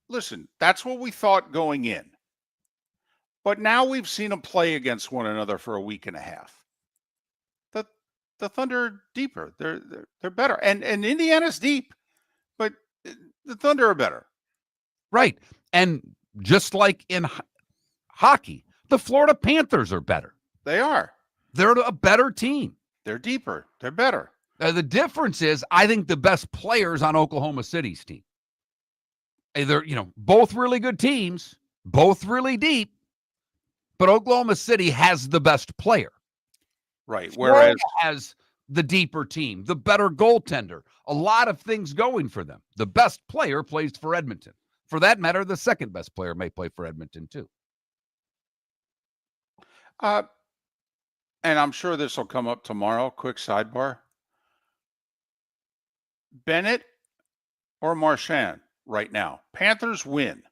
Listen, that's what we thought going in. But now we've seen them play against one another for a week and a half. The Thunder are deeper. They're better. And Indiana's deep, but the Thunder are better. Right. And just like in hockey, the Florida Panthers are better. They are. They're a better team. They're deeper. They're better. The difference is, I think the best players on Oklahoma City's team. They're, both really good teams, both really deep, but Oklahoma City has the best player. Right. Florida has the deeper team, the better goaltender, a lot of things going for them. The best player plays for Edmonton. For that matter, the second best player may play for Edmonton too. And I'm sure this will come up tomorrow. Quick sidebar. Bennett or Marchand right now. Panthers win.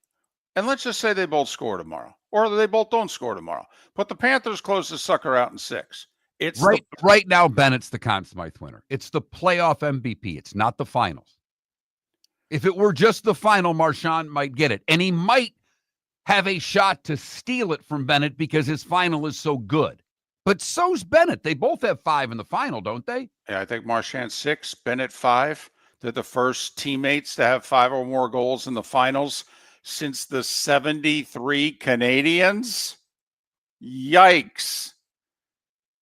And let's just say they both score tomorrow. Or they both don't score tomorrow. But the Panthers close the sucker out in 6. It's right now, Bennett's the Conn Smythe winner. It's the playoff MVP. It's not the finals. If it were just the final, Marchand might get it. And he might have a shot to steal it from Bennett because his final is so good. But so's Bennett. They both have 5 in the final, don't they? Yeah, I think Marchand 6, Bennett 5. They're the first teammates to have 5 or more goals in the finals since the 73 Canadiens. Yikes.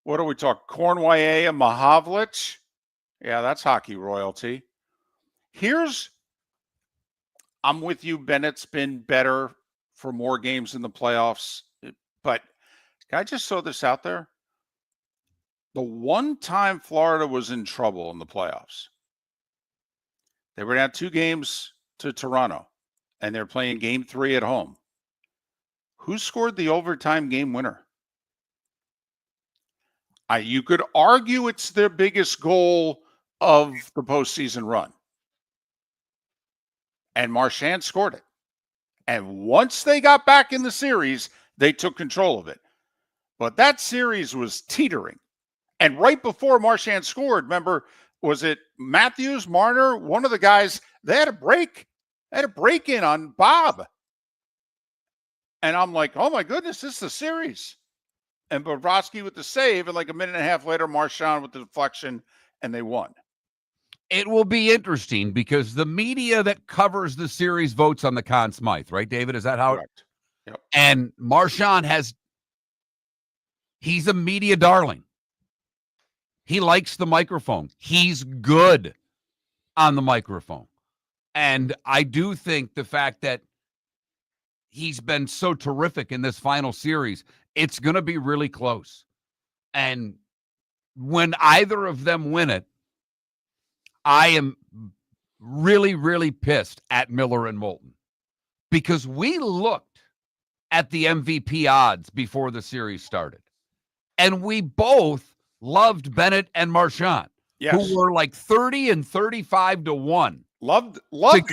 What do we talk? Cornwall and Mahavlich? Yeah, that's hockey royalty. I'm with you. Bennett's been better for more games in the playoffs. But can I just throw this out there? The one time Florida was in trouble in the playoffs, they were down 2 games to Toronto, and they're playing game 3 at home. Who scored the overtime game winner? You could argue it's their biggest goal of the postseason run. And Marchand scored it. And once they got back in the series, they took control of it. But that series was teetering. And right before Marchand scored, remember, was it Matthews, Marner, one of the guys, they had a break. They had a break-in on Bob. And I'm like, oh my goodness, this is the series. And Bobrovsky with the save, and like a minute and a half later, Marchand with the deflection, and they won. It will be interesting because the media that covers the series votes on the Conn Smythe, right, David? Is that how? Correct. Yep. And Marchand he's a media darling. He likes the microphone. He's good on the microphone. And I do think the fact that he's been so terrific in this final series, it's going to be really close. And when either of them win it, I am really, really pissed at Miller and Moulton because we looked at the MVP odds before the series started, and we both loved Bennett and Marchand, who were like 30 and 35 to 1. Loved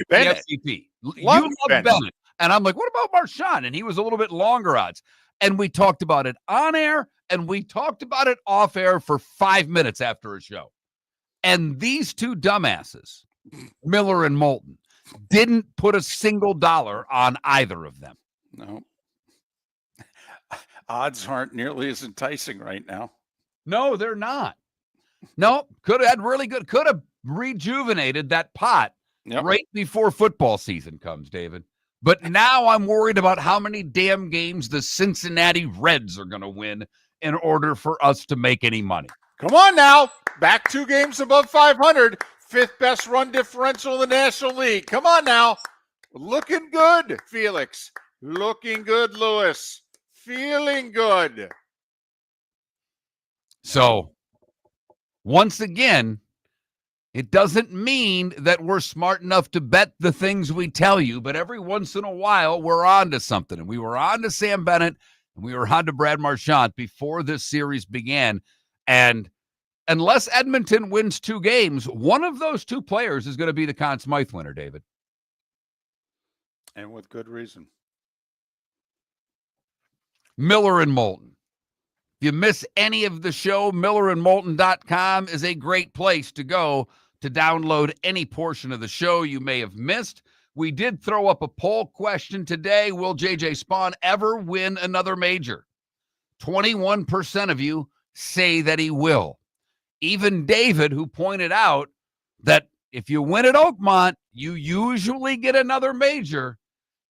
Bennett. You loved Bennett. And I'm like, what about Marchand? And he was a little bit longer odds. And we talked about it on air, and we talked about it off air for 5 minutes after a show. And these two dumbasses, Miller and Moulton, didn't put a single dollar on either of them. No. Odds aren't nearly as enticing right now. No, they're not. No, could have rejuvenated that pot right before football season comes, David. But now I'm worried about how many damn games the Cincinnati Reds are going to win in order for us to make any money. Come on now. Back 2 games above 500. 5th best run differential in the National League. Come on now. Looking good, Felix. Looking good, Lewis. Feeling good. So, once again, it doesn't mean that we're smart enough to bet the things we tell you, but every once in a while, we're on to something. And we were on to Sam Bennett, and we were on to Brad Marchand before this series began. And unless Edmonton wins 2 games, one of those 2 players is going to be the Conn Smythe winner, David. And with good reason. Miller and Moulton. If you miss any of the show, millerandmoulton.com is a great place to go to download any portion of the show you may have missed. We did throw up a poll question today. Will J.J. Spawn ever win another major? 21% of you say that he will. Even David, who pointed out that if you win at Oakmont, you usually get another major.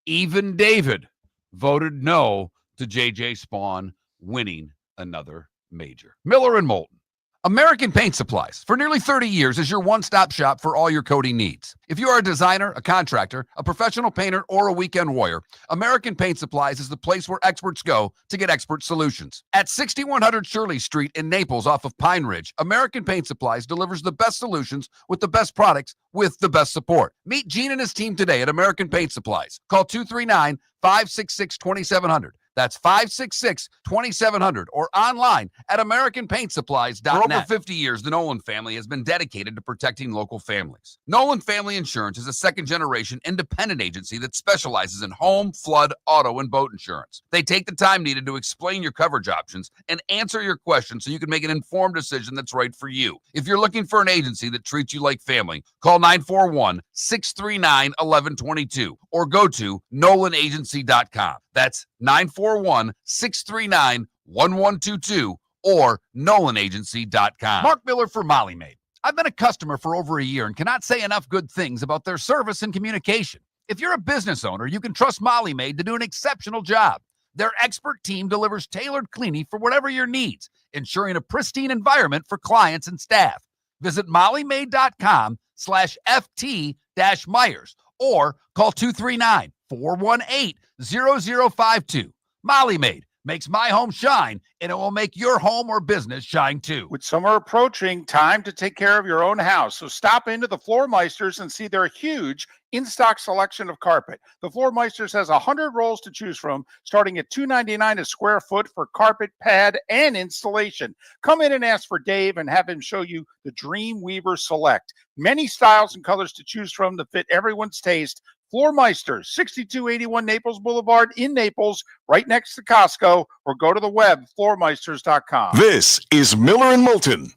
Even David voted no to J.J. Spawn winning another major. Miller and Moulton American Paint Supplies, for nearly 30 years, is your one-stop shop for all your coating needs. If you are a designer, a contractor, a professional painter, or a weekend warrior, American Paint Supplies is the place where experts go to get expert solutions. At 6100 Shirley Street in Naples off of Pine Ridge, American Paint Supplies delivers the best solutions with the best products with the best support. Meet Gene and his team today at American Paint Supplies. Call 239-566-2700. That's 566-2700 or online at AmericanPaintSupplies.net. For over 50 years, the Nolan family has been dedicated to protecting local families. Nolan Family Insurance is a second-generation independent agency that specializes in home, flood, auto, and boat insurance. They take the time needed to explain your coverage options and answer your questions so you can make an informed decision that's right for you. If you're looking for an agency that treats you like family, call 941-639-1122 or go to NolanAgency.com. That's 941-639-1122 or NolanAgency.com. Mark Miller for Molly Maid. I've been a customer for over a year and cannot say enough good things about their service and communication. If you're a business owner, you can trust Molly Maid to do an exceptional job. Their expert team delivers tailored cleaning for whatever your needs, ensuring a pristine environment for clients and staff. Visit mollymaid.com/FT-Myers or call 239-418-0052. Molly Maid makes my home shine, and it will make your home or business shine too. With summer approaching, time to take care of your own house. So stop into the Floormeisters and see their huge in-stock selection of carpet. The Floormeisters has 100 rolls to choose from, starting at $2.99 a square foot for carpet, pad, and installation. Come in and ask for Dave and have him show you the Dream Weaver Select. Many styles and colors to choose from that fit everyone's taste. Floormeisters, 6281 Naples Boulevard in Naples, right next to Costco, or go to the web, floormeisters.com. This is Miller and Moulton.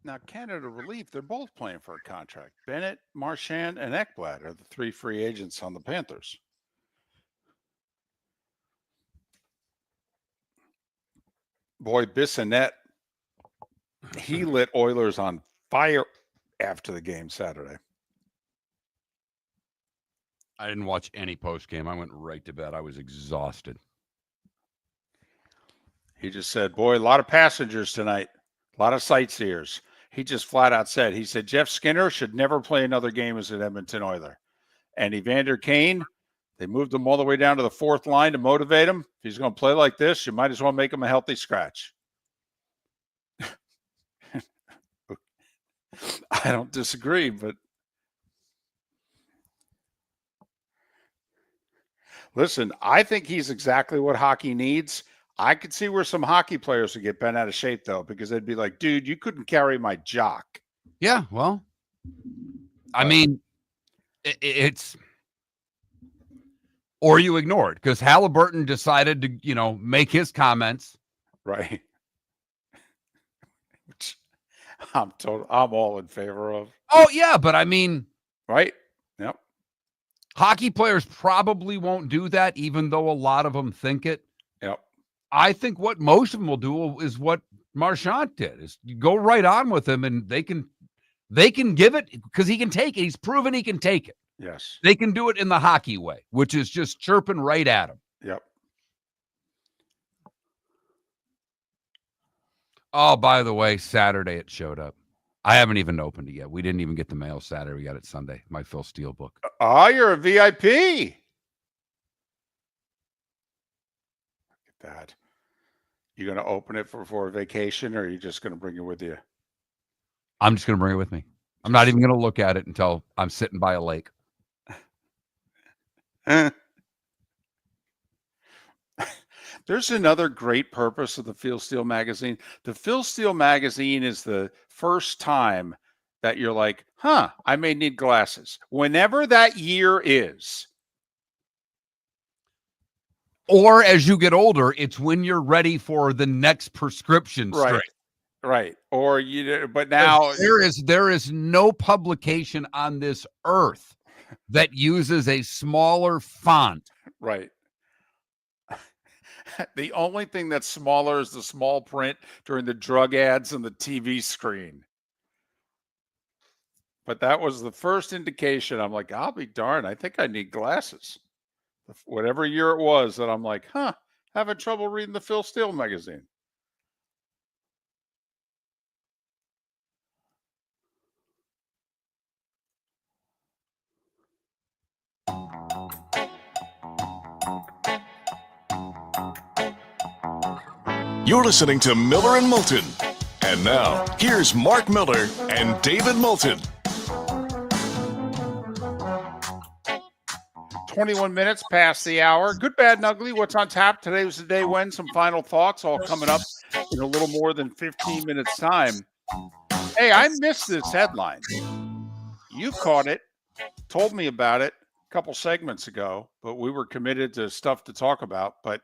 Now, Canada Relief, they're both playing for a contract. Bennett, Marchand, and Ekblad are the three free agents on the Panthers. Boy, Bissonnette, he lit Oilers on fire after the game Saturday. I didn't watch any post game. I went right to bed. I was exhausted. He just said, boy, a lot of passengers tonight, a lot of sightseers. He just flat out said, he said, Jeff Skinner should never play another game as an Edmonton Oiler. And Evander Kane, they moved him all the way down to the fourth line to motivate him. If he's going to play like this, you might as well make him a healthy scratch. I don't disagree, but listen, I think he's exactly what hockey needs. I could see where some hockey players would get bent out of shape, though, because they'd be like, dude, you couldn't carry my jock. Yeah, well, I mean, it's or you ignore it, because Halliburton decided to, make his comments. Right. Which I'm all in favor of. Oh, yeah, but I mean, right? Yep. Hockey players probably won't do that, even though a lot of them think it. Yep. I think what most of them will do is what Marchand did, is you go right on with him, and they can give it because he can take it. He's proven he can take it. Yes. They can do it in the hockey way, which is just chirping right at him. Yep. Oh, by the way, Saturday it showed up. I haven't even opened it yet. We didn't even get the mail Saturday. We got it Sunday. My Phil Steele book. Oh, you're a VIP. Look at that. You going to open it for a vacation, or are you just going to bring it with you? I'm just going to bring it with me. I'm not even going to look at it until I'm sitting by a lake. There's another great purpose of the Phil Steele magazine. The Phil Steele magazine is the first time that you're like, I may need glasses. Whenever that year is. Or as you get older, it's when you're ready for the next prescription strip. Right. Or but now there is no publication on this earth that uses a smaller font. Right. The only thing that's smaller is the small print during the drug ads on the TV screen. But that was the first indication. I'm like, I'll be darned. I think I need glasses. Whatever year it was that I'm like, having trouble reading the Phil Steele magazine. You're listening to Miller and Moulton. And now, here's Mark Miller and David Moulton. 21 minutes past the hour. Good, bad, and ugly. What's on tap? Today was the day when. Some final thoughts all coming up in a little more than 15 minutes time. Hey, I missed this headline. You caught it, told me about it a couple segments ago, but we were committed to stuff to talk about. But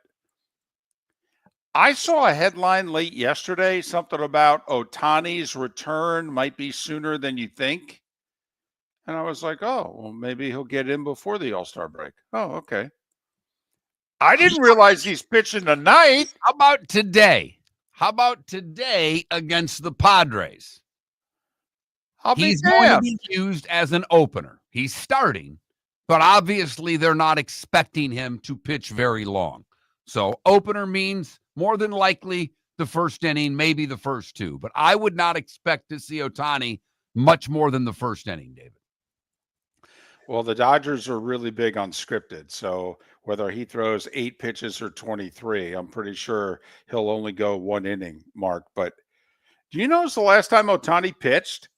I saw a headline late yesterday, something about Ohtani's return might be sooner than you think. And I was like, oh, well, maybe he'll get in before the All-Star break. Oh, okay. I didn't realize he's pitching tonight. How about today? Against the Padres? He's going to be used as an opener. He's starting, but obviously they're not expecting him to pitch very long. So opener means more than likely the first inning, maybe the first two. But I would not expect to see Ohtani much more than the first inning, David. Well, the Dodgers are really big on scripted. So whether he throws 8 pitches or 23, I'm pretty sure he'll only go 1 inning, Mark. But do you know it's the last time Ohtani pitched?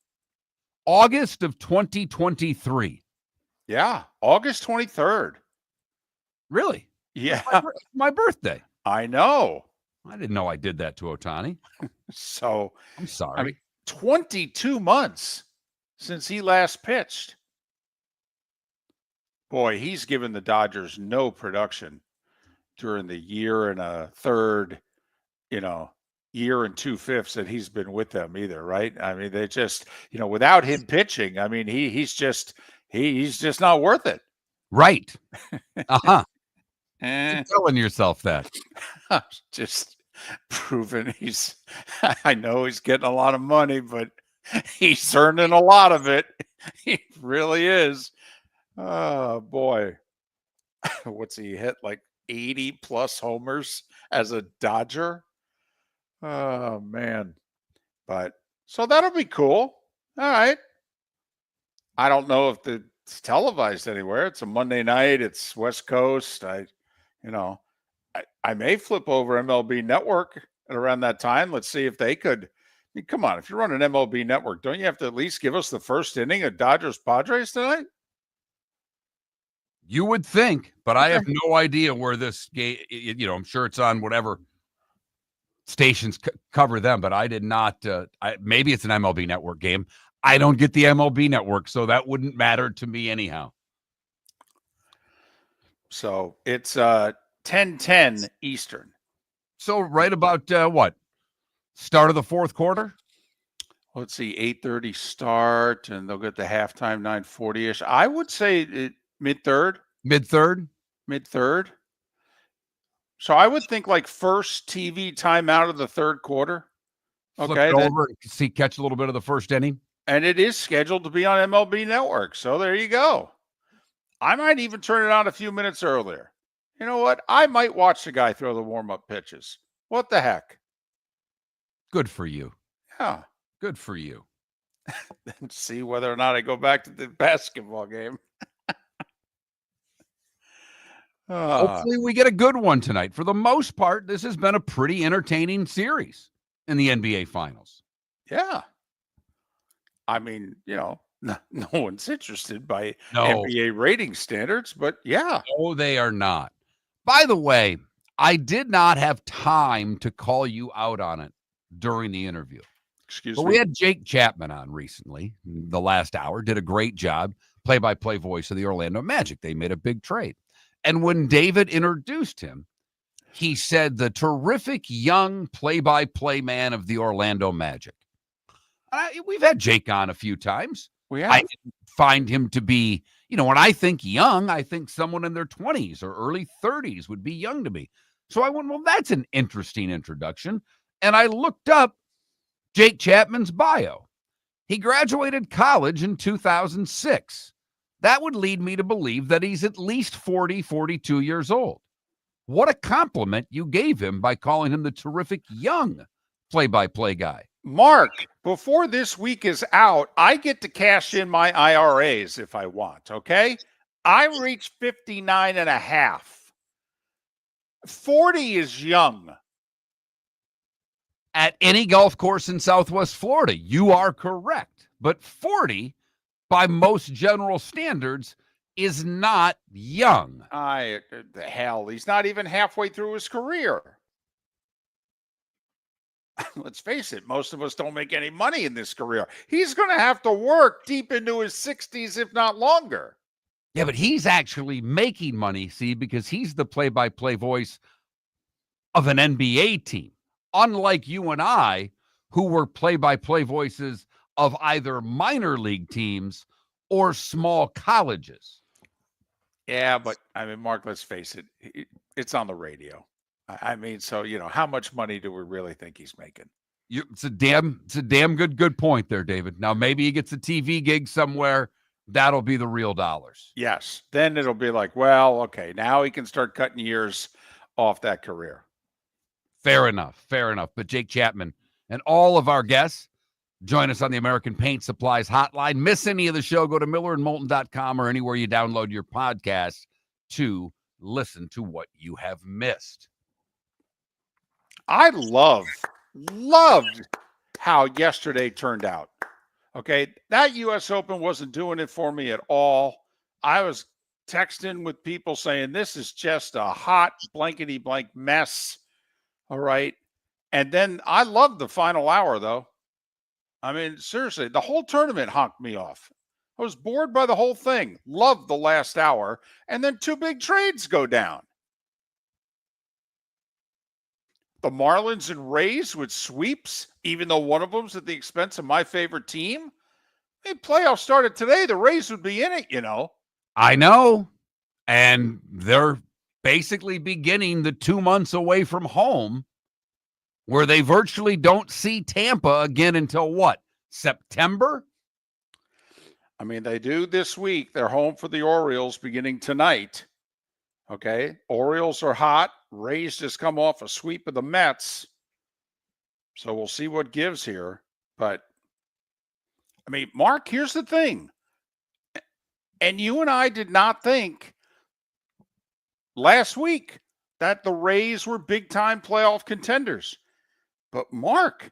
August of 2023. Yeah, August 23rd. Really? Yeah. My birthday. I know. I didn't know I did that to Ohtani. So I'm sorry. I mean, 22 months since he last pitched. Boy, he's given the Dodgers no production during the year and a third, year and 2/5 that he's been with them either, right? I mean, they just, without him pitching, I mean, he's just not worth it. Right. Uh-huh. Telling yourself that. Just proving I know he's getting a lot of money, but he's earning a lot of it. He really is. Oh, boy. What's he hit? Like 80 plus homers as a Dodger? Oh, man. But so that'll be cool. All right. I don't know if it's televised anywhere. It's a Monday night. It's West Coast. I may flip over MLB Network at around that time. Let's see if they could. I mean, come on. If you're running MLB Network, don't you have to at least give us the first inning of Dodgers Padres tonight? You would think, but I have no idea where this game, I'm sure it's on whatever stations cover them, but I did not. Maybe it's an MLB Network game. I don't get the MLB Network, so that wouldn't matter to me anyhow. So it's 10:10 Eastern. So right about what? Start of the fourth quarter? Let's see, 8:30 start, and they'll get the halftime 9:40-ish. I would say mid-third. Mid-third? Mid-third. So I would think like first TV timeout of the third quarter. Flip Okay. it over and catch a little bit of the first inning. And it is scheduled to be on MLB Network. So there you go. I might even turn it on a few minutes earlier. You know what? I might watch the guy throw the warm-up pitches. What the heck? Good for you. Yeah. Good for you. Then see whether or not I go back to the basketball game. Hopefully we get a good one tonight. For the most part, this has been a pretty entertaining series in the NBA Finals. Yeah. I mean, no one's interested by NBA rating standards, but yeah. No, they are not. By the way, I did not have time to call you out on it during the interview. Excuse me. We had Jake Chapman on recently, the last hour, did a great job, play-by-play voice of the Orlando Magic. They made a big trade. And when David introduced him, he said the terrific young play-by-play man of the Orlando Magic. We've had Jake on a few times. I find him to be, when I think young, I think someone in their 20s or early 30s would be young to me. So I went, well, that's an interesting introduction. And I looked up Jake Chapman's bio. He graduated college in 2006. That would lead me to believe that he's at least 40, 42 years old. What a compliment you gave him by calling him the terrific young play-by-play guy. Mark, before this week is out, I get to cash in my IRAs if I want, okay? I reached 59 and a half. 40 is young. At any golf course in Southwest Florida, you are correct. But 40, by most general standards, is not young. The hell, he's not even halfway through his career. Let's face it, most of us don't make any money in this career. He's going to have to work deep into his 60s, if not longer. Yeah, but he's actually making money, see, because he's the play-by-play voice of an NBA team. Unlike you and I, who were play-by-play voices of either minor league teams or small colleges. Yeah, but I mean, Mark, let's face it, it's on the radio. I mean, so, how much money do we really think he's making? It's a damn good point there, David. Now, maybe he gets a TV gig somewhere. That'll be the real dollars. Yes. Then it'll be like, well, okay, now he can start cutting years off that career. Fair enough. But Jake Chapman and all of our guests join us on the American Paint Supplies hotline. Miss any of the show, go to millerandmoulton.com or anywhere you download your podcast to listen to what you have missed. I loved how yesterday turned out. Okay, that U.S. Open wasn't doing it for me at all. I was texting with people saying this is just a hot blankety blank mess. All right. And then I loved the final hour, though. I mean, seriously, the whole tournament honked me off. I was bored by the whole thing. Loved the last hour. And then two big trades go down. The Marlins and Rays with sweeps, even though one of them's at the expense of my favorite team. Hey, playoffs started today. The Rays would be in it, I know. And they're basically beginning the 2 months away from home where they virtually don't see Tampa again until what? September? I mean, they do this week. They're home for the Orioles beginning tonight. Okay. Orioles are hot. Rays just come off a sweep of the Mets. So we'll see what gives here. But, I mean, Mark, here's the thing. And you and I did not think last week that the Rays were big-time playoff contenders. But, Mark,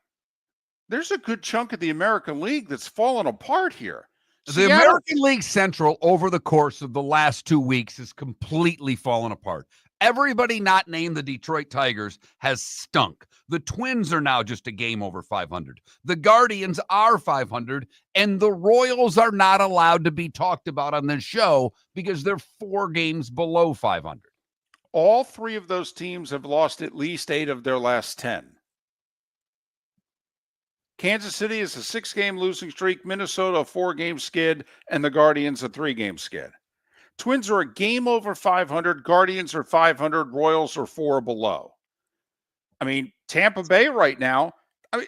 there's a good chunk of the American League that's fallen apart here. The American League Central over the course of the last 2 weeks has completely fallen apart. Everybody not named the Detroit Tigers has stunk. The Twins are now just a game over 500. The Guardians are 500, and the Royals are not allowed to be talked about on this show because they're 4 games below 500. All 3 of those teams have lost at least 8 of their last 10. Kansas City is a 6-game losing streak, Minnesota a 4-game skid, and the Guardians a 3-game skid. Twins are a game over 500, Guardians are 500, Royals are 4 below. I mean, Tampa Bay right now, I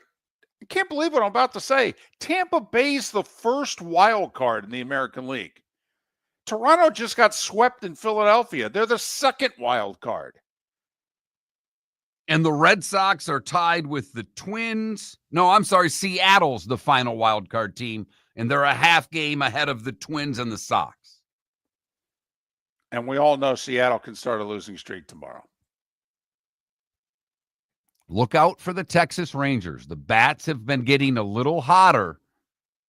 can't believe what I'm about to say. Tampa Bay's the first wild card in the American League. Toronto just got swept in Philadelphia. They're the second wild card. And the Red Sox are tied with the Twins. No, I'm sorry, Seattle's the final wild card team, and they're a half game ahead of the Twins and the Sox. And we all know Seattle can start a losing streak tomorrow. Look out for the Texas Rangers. The bats have been getting a little hotter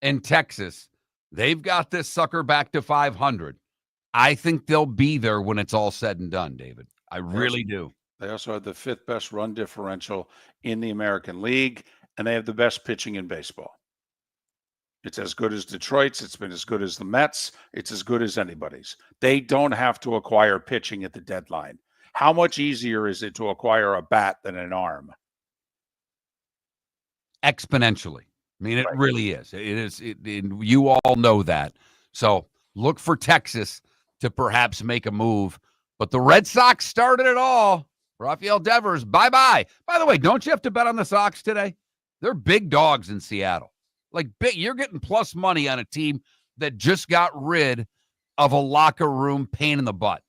in Texas. They've got this sucker back to 500. I think they'll be there when it's all said and done, David. I really do. They also have the 5th best run differential in the American League, and they have the best pitching in baseball. It's as good as Detroit's. It's been as good as the Mets. It's as good as anybody's. They don't have to acquire pitching at the deadline. How much easier is it to acquire a bat than an arm? Exponentially. I mean, it really is. It is. You all know that. So look for Texas to perhaps make a move. But the Red Sox started it all. Rafael Devers, bye-bye. By the way, don't you have to bet on the Sox today? They're big dogs in Seattle. Like, you're getting plus money on a team that just got rid of a locker room pain in the butt.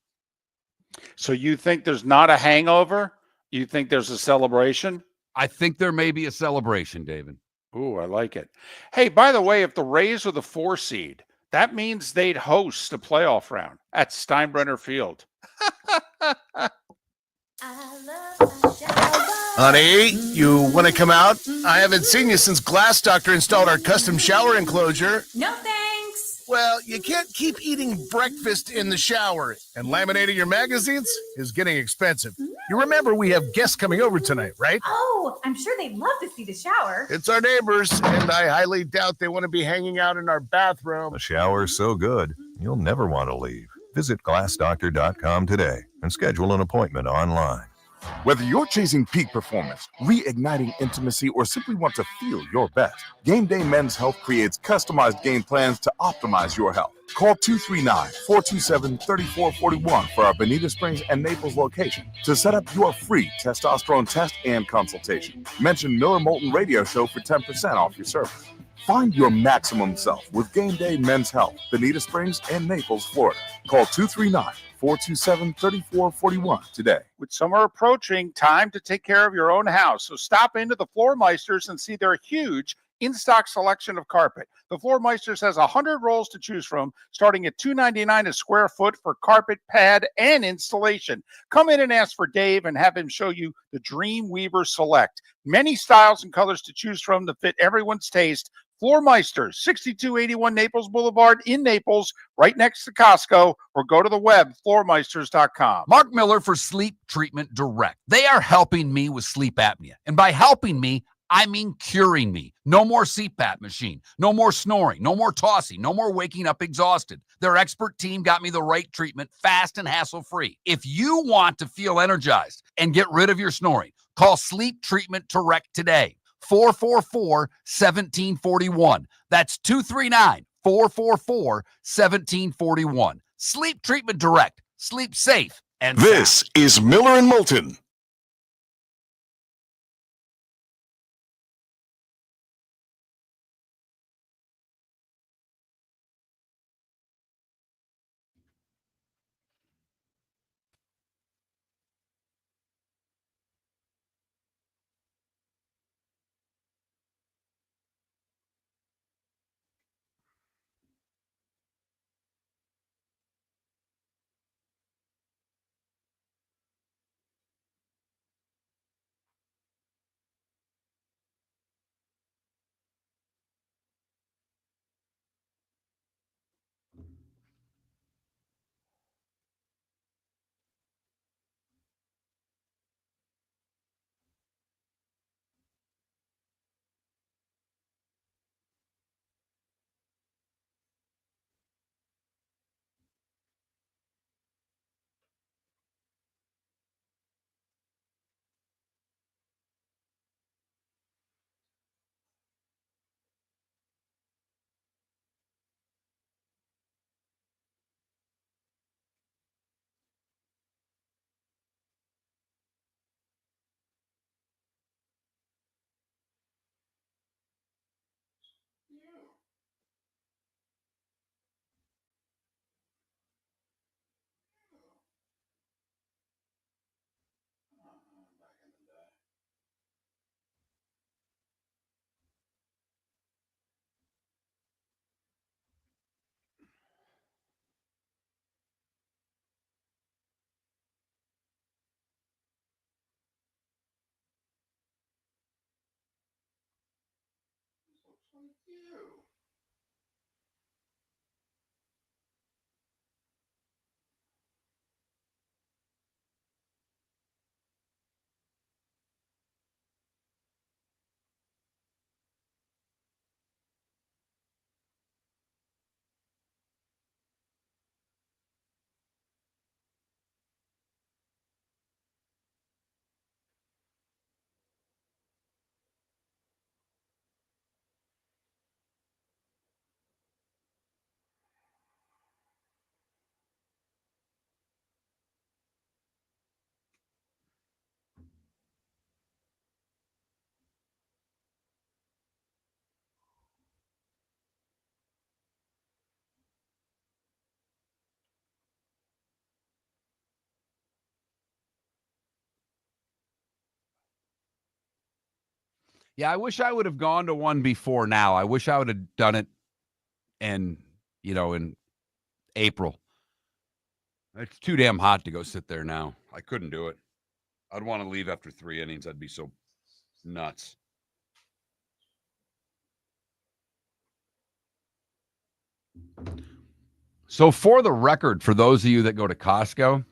So you think there's not a hangover? You think there's a celebration? I think there may be a celebration, David. Ooh, I like it. Hey, by the way, if the Rays are the 4 seed, that means they'd host a playoff round at Steinbrenner Field. Honey, you want to come out? I haven't seen you since Glass Doctor installed our custom shower enclosure. No thanks. Well, you can't keep eating breakfast in the shower, and laminating your magazines is getting expensive. You remember we have guests coming over tonight, right? Oh, I'm sure they'd love to see the shower. It's our neighbors, and I highly doubt they want to be hanging out in our bathroom. The shower's so good, you'll never want to leave. Visit glassdoctor.com today and schedule an appointment online. Whether you're chasing peak performance, reigniting intimacy, or simply want to feel your best, Game Day Men's Health creates customized game plans to optimize your health. Call 239-427-3441 for our Bonita Springs and Naples location to set up your free testosterone test and consultation. Mention Miller Moulton Radio Show for 10% off your service. Find your maximum self with Game Day Men's Health, Bonita Springs and Naples, Florida. Call 239-427-3441 today. With summer approaching, time to take care of your own house. So stop into the Floormeisters and see their huge in-stock selection of carpet. The Floormeisters has 100 rolls to choose from, starting at $2.99 a square foot for carpet, pad, and installation. Come in and ask for Dave and have him show you the Dream Weaver Select. Many styles and colors to choose from to fit everyone's taste. Floormeisters, 6281 Naples Boulevard in Naples, right next to Costco, or go to the web, floormeisters.com. Mark Miller for Sleep Treatment Direct. They are helping me with sleep apnea. And by helping me, I mean curing me. No more CPAP machine, no more snoring, no more tossing, no more waking up exhausted. Their expert team got me the right treatment, fast and hassle-free. If you want to feel energized and get rid of your snoring, call Sleep Treatment Direct today. 444-1741. That's 239-444-1741. Sleep Treatment Direct. Sleep safe and This sound. is Miller and Moulton. Yeah, I wish I would have gone to one before now. I wish I would have done it in April. It's too damn hot to go sit there now. I couldn't do it. I'd want to leave after 3 innings. I'd be so nuts. So for the record, for those of you that go to Costco,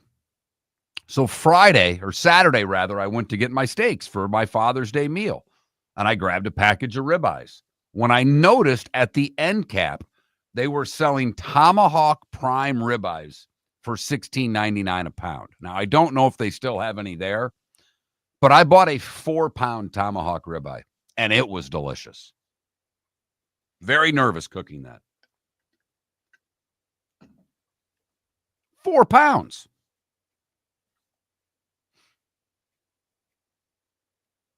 so Friday or Saturday, rather, I went to get my steaks for my Father's Day meal, and I grabbed a package of ribeyes. When I noticed at the end cap, they were selling Tomahawk Prime ribeyes for $16.99 a pound. Now, I don't know if they still have any there, but I bought a 4-pound Tomahawk ribeye, and it was delicious. Very nervous cooking that. 4 pounds.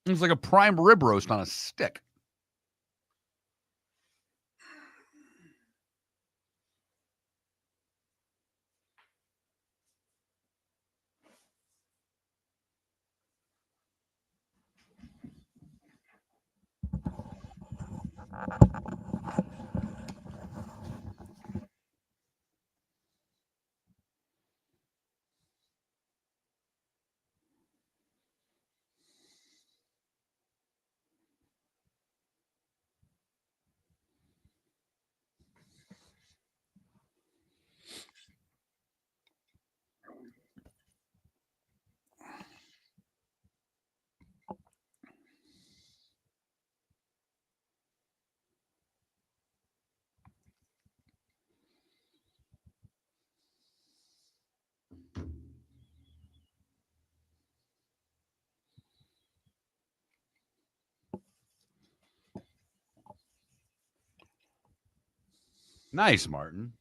It was like a prime rib roast on a stick. Nice, Martin.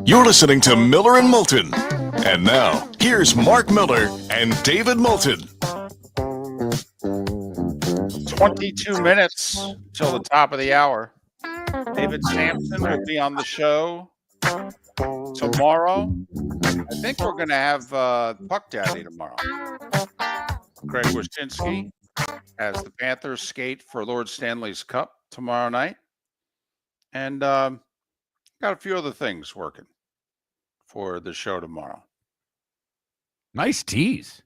You're listening to Miller and Moulton. And now, here's Mark Miller and David Moulton. 22 minutes till the top of the hour. David Sampson will be on the show tomorrow. I think we're going to have Puck Daddy tomorrow. Greg Wyshynski has the Panthers skate for Lord Stanley's Cup tomorrow night. And got a few other things working for the show tomorrow. Nice tease.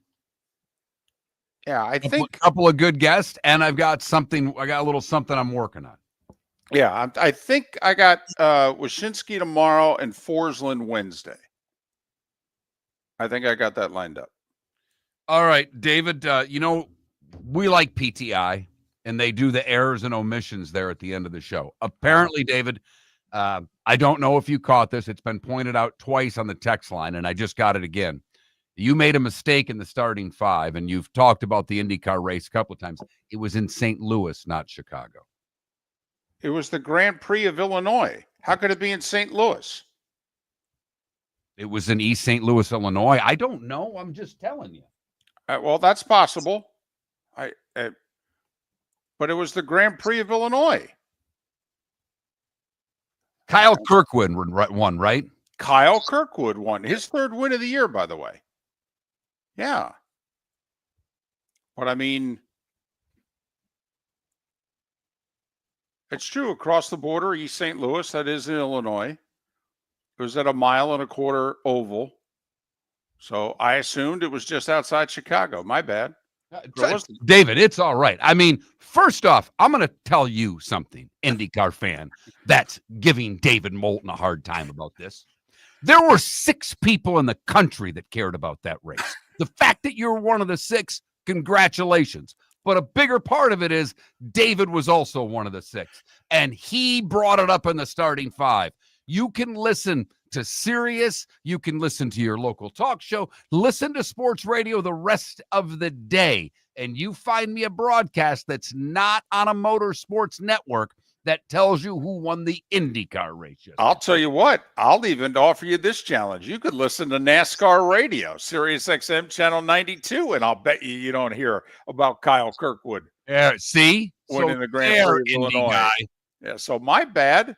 Yeah, I think a couple of good guests, and I got a little something I'm working on. Yeah, I think I got Wyshynski tomorrow and Forsland Wednesday. I think I got that lined up. All right, David, we like PTI, and they do the errors and omissions there at the end of the show. Apparently, David, I don't know if you caught this. It's been pointed out twice on the text line, and I just got it again. You made a mistake in the starting 5, and you've talked about the IndyCar race a couple of times. It was in St. Louis, not Chicago. It was the Grand Prix of Illinois. How could it be in St. Louis? It was in East St. Louis, Illinois. I don't know. I'm just telling you. Well, that's possible. But it was the Grand Prix of Illinois. Kyle Kirkwood won, right? Kyle Kirkwood won. His 3rd win of the year, by the way. Yeah. But I mean, it's true. Across the border, East St. Louis, that is in Illinois. It was at a 1.25 mile oval. So I assumed it was just outside Chicago. My bad. David, it's all right. I mean, first off, I'm going to tell you something, IndyCar fan, that's giving David Moulton a hard time about this. There were 6 people in the country that cared about that race. The fact that you're one of the 6, congratulations. But a bigger part of it is David was also one of the 6, and he brought it up in the starting 5. You can listen to Sirius. You can listen to your local talk show. Listen to sports radio the rest of the day, and you find me a broadcast that's not on a motorsports network that tells you who won the IndyCar race yesterday. I'll tell you what. I'll even offer you this challenge. You could listen to NASCAR radio, Sirius XM channel 92, and I'll bet you don't hear about Kyle Kirkwood. Yeah, see? Winning the Grand Prix of Illinois. Guy. Yeah, so my bad.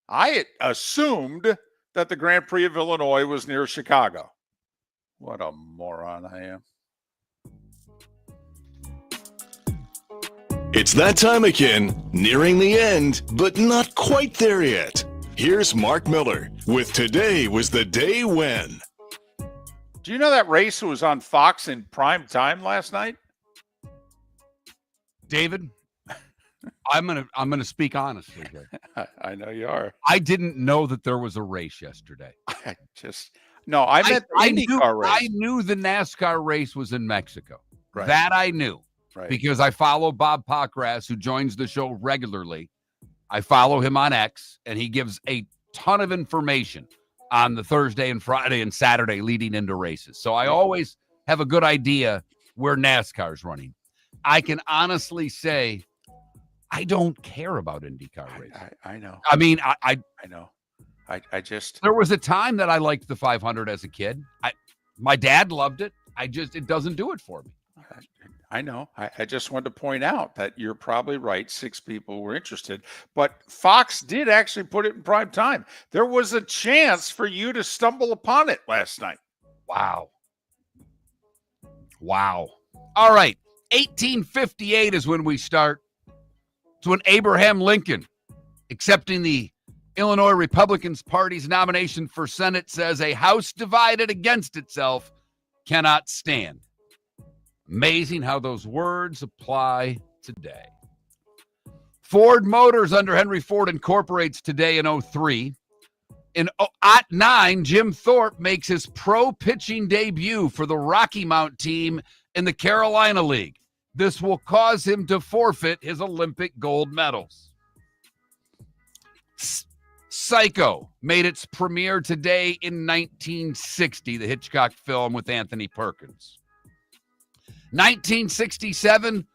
I assumed that the Grand Prix of Illinois was near Chicago. What a moron I am. It's that time again, nearing the end, but not quite there yet. Here's Mark Miller with Today Was the Day When. Do you know that race was on Fox in prime time last night? David, I'm gonna speak honestly here. I know you are. I didn't know that there was a race yesterday. I meant the IndyCar race. I knew the NASCAR race was in Mexico. Right. That I knew. Right. Because I follow Bob Pockras, who joins the show regularly. I follow him on X, and he gives a ton of information on the Thursday and Friday and Saturday leading into races. So I always have a good idea where NASCAR's running. I can honestly say I don't care about IndyCar races. I know. I mean, I know. I just... There was a time that I liked the 500 as a kid. My dad loved it. It doesn't do it for me. I know. I just wanted to point out that you're probably right. 6 people were interested, but Fox did actually put it in prime time. There was a chance for you to stumble upon it last night. Wow. All right. 1858 is when we start. It's when Abraham Lincoln, accepting the Illinois Republican Party's nomination for Senate, says a house divided against itself cannot stand. Amazing how those words apply today. Ford Motors under Henry Ford incorporates today in 03. In 09, Jim Thorpe makes his pro pitching debut for the Rocky Mount team in the Carolina League. This will cause him to forfeit his Olympic gold medals. Psycho made its premiere today in 1960, the Hitchcock film with Anthony Perkins. 1967,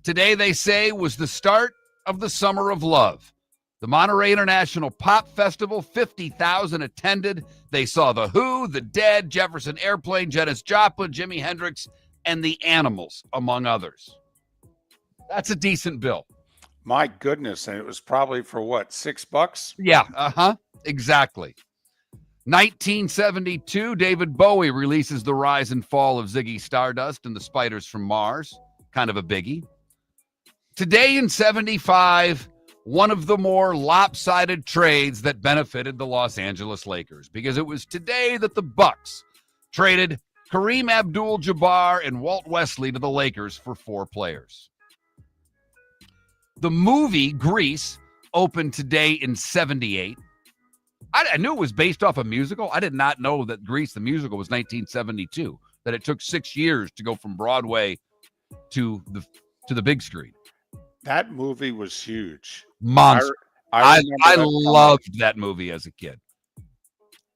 today they say, was the start of the Summer of Love. The Monterey International Pop Festival, 50,000 attended. They saw The Who, The Dead, Jefferson Airplane, Janis Joplin, Jimi Hendrix, and The Animals, among others. That's a decent bill. My goodness, and it was probably for what, $6? Yeah, exactly. 1972, David Bowie releases The Rise and Fall of Ziggy Stardust and the Spiders from Mars. Kind of a biggie. Today in 75, one of the more lopsided trades that benefited the Los Angeles Lakers, because it was today that the Bucks traded Kareem Abdul-Jabbar and Walt Wesley to the Lakers for 4 players. The movie Grease opened today in 78. I knew it was based off a musical. I did not know that Grease, the musical, was 1972, that it took 6 years to go from Broadway to the big screen. That movie was huge. Monster. I loved that movie as a kid. I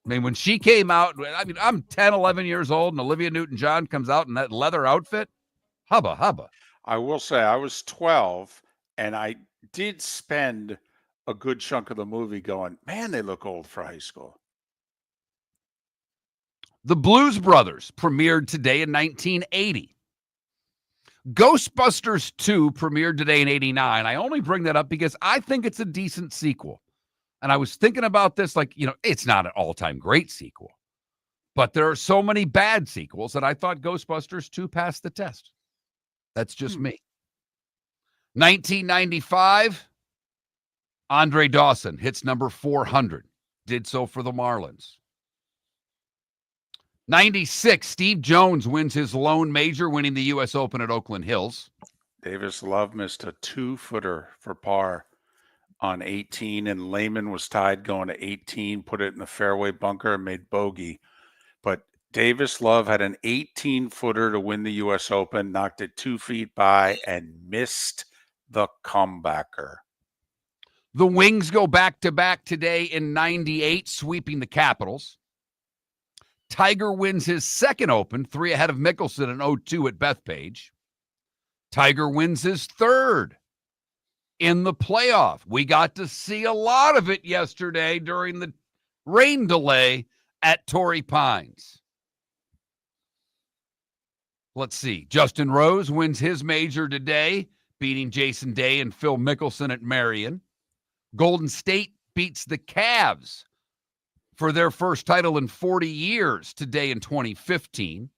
mean, when she came out, I'm 10, 11 years old, and Olivia Newton-John comes out in that leather outfit. Hubba. I will say I was 12, and I did spend a good chunk of the movie going, man, they look old for high school. The Blues Brothers premiered today in 1980. Ghostbusters 2 premiered today in 89. I only bring that up because I think it's a decent sequel. And I was thinking about this, it's not an all-time great sequel, but there are so many bad sequels that I thought Ghostbusters 2 passed the test. That's just me. 1995, Andre Dawson hits number 400. Did so for the Marlins. 96, Steve Jones wins his lone major, winning the U.S. Open at Oakland Hills. Davis Love missed a 2-footer for par on 18, and Lehman was tied going to 18, put it in the fairway bunker and made bogey. But Davis Love had an 18-footer to win the U.S. Open, knocked it 2 feet by, and missed the comebacker. The Wings go back-to-back today in 98, sweeping the Capitals. Tiger wins his second Open, 3 ahead of Mickelson in 02 at Bethpage. Tiger wins his third in the playoff. We got to see a lot of it yesterday during the rain delay at Torrey Pines. Let's see. Justin Rose wins his major today, beating Jason Day and Phil Mickelson at Marion. Golden State beats the Cavs for their first title in 40 years today in 2015.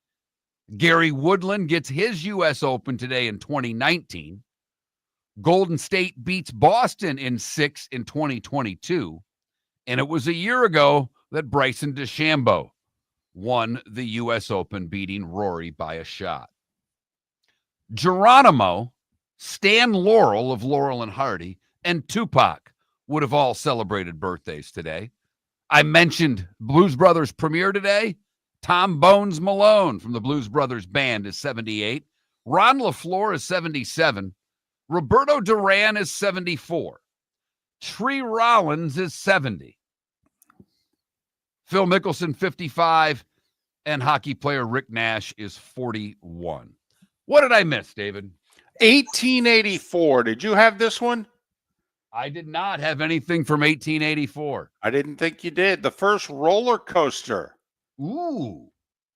Gary Woodland gets his U.S. Open today in 2019. Golden State beats Boston in 6 in 2022. And it was a year ago that Bryson DeChambeau won the U.S. Open, beating Rory by a shot. Geronimo, Stan Laurel of Laurel and Hardy, and Tupac would have all celebrated birthdays today. I mentioned Blues Brothers premiere today. Tom Bones Malone from the Blues Brothers Band is 78. Ron LaFleur is 77. Roberto Duran is 74. Tree Rollins is 70. Phil Mickelson, 55. And hockey player Rick Nash is 41. What did I miss, David? 1884. Did you have this one? I did not have anything from 1884. I didn't think you did. The first roller coaster. Ooh.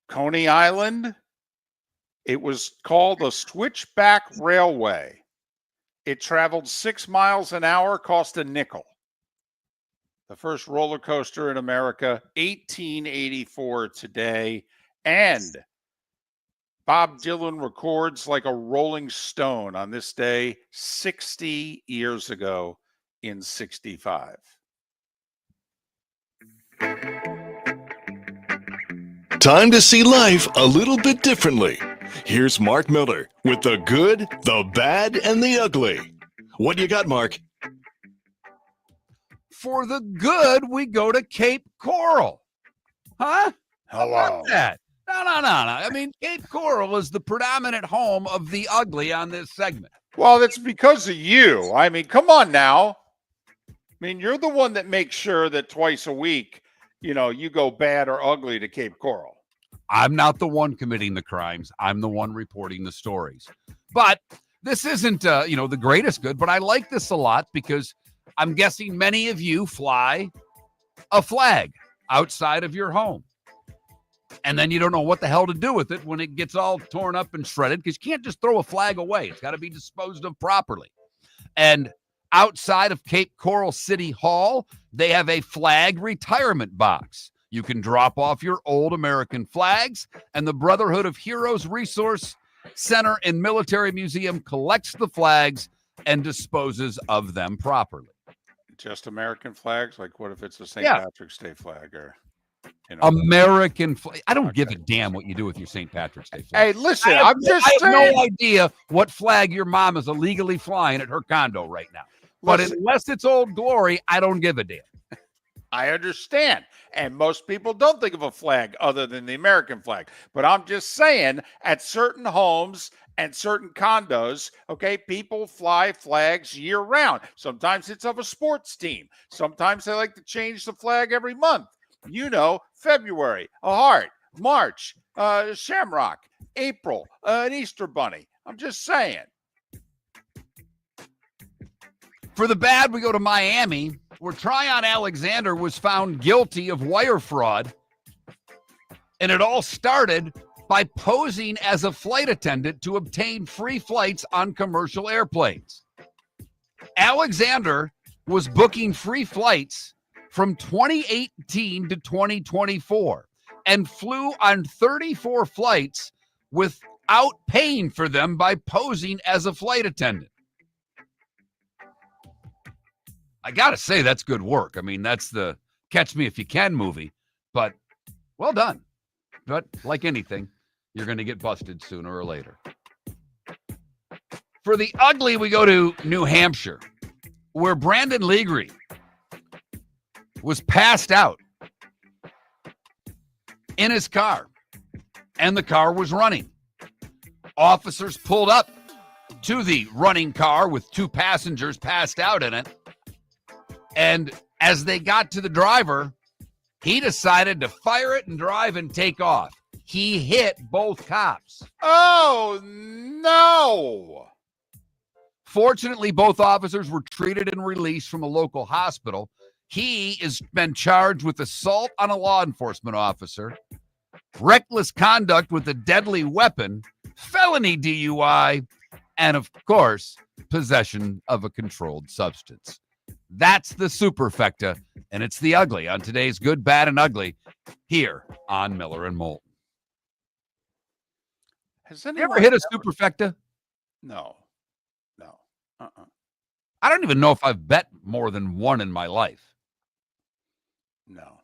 Coney Island. It was called the Switchback Railway. It traveled 6 miles an hour, cost a nickel. The first roller coaster in America, 1884 today. And Bob Dylan records like a rolling stone on this day 60 years ago in 65. Time to see life a little bit differently. Here's Mark Miller with the good, the bad, and the ugly. What you got, Mark? For the good, we go to Cape Coral. Huh? Hello. How about that? No. I mean, Cape Coral is the predominant home of the ugly on this segment. Well, that's because of you. I mean, come on now. I mean, you're the one that makes sure that twice a week, you go bad or ugly to Cape Coral. I'm not the one committing the crimes. I'm the one reporting the stories. But this isn't, the greatest good, but I like this a lot because I'm guessing many of you fly a flag outside of your home. And then you don't know what the hell to do with it when it gets all torn up and shredded, because you can't just throw a flag away. It's got to be disposed of properly. And outside of Cape Coral City Hall, they have a flag retirement box. You can drop off your old American flags, and the Brotherhood of Heroes Resource Center and Military Museum collects the flags and disposes of them properly. Just American flags? Like, what if it's a St. Patrick's Day flag or... American flag. I don't give a damn what you do with your St. Patrick's Day flag. Hey, listen, I have no idea what flag your mom is illegally flying at her condo right now. But unless it's Old Glory, I don't give a damn. I understand. And most people don't think of a flag other than the American flag. But I'm just saying, at certain homes and certain condos, okay, people fly flags year round. Sometimes it's of a sports team. Sometimes they like to change the flag every month. February, a heart, March, shamrock, April, an Easter bunny. I'm just saying. For the bad, we go to Miami, where Tryon Alexander was found guilty of wire fraud. And it all started by posing as a flight attendant to obtain free flights on commercial airplanes. Alexander was booking free flights from 2018 to 2024 and flew on 34 flights without paying for them by posing as a flight attendant. I got to say, that's good work. I mean, that's the Catch Me If You Can movie, but well done. but like anything, you're going to get busted sooner or later. For the ugly, we go to New Hampshire, where Brandon Legree was passed out in his car, and the car was running. Officers pulled up to the running car with 2 passengers passed out in it, and as they got to the driver, he decided to fire it and drive and take off. He hit both cops. Oh, no. Fortunately, both officers were treated and released from a local hospital. He has been charged with assault on a law enforcement officer, reckless conduct with a deadly weapon, felony DUI, and, of course, possession of a controlled substance. That's the superfecta, and it's the ugly on today's Good, Bad, and Ugly here on Miller and Moulton. Has You anyone ever hit a superfecta? No. I don't even know if I've bet more than one in my life. No.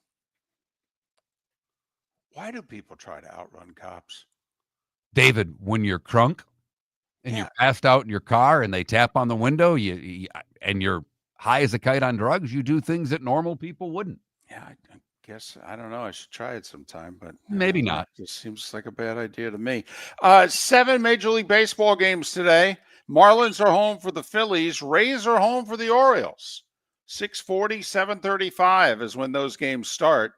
Why do people try to outrun cops? David, when you're crunk and you're passed out in your car and they tap on the window, and you're high as a kite on drugs, you do things that normal people wouldn't. Yeah, I guess, I don't know. I should try it sometime, but maybe not. It just seems like a bad idea to me. 7 Major League Baseball games today. Marlins are home for the Phillies. Rays are home for the Orioles. 6:40, 7:35 is when those games start.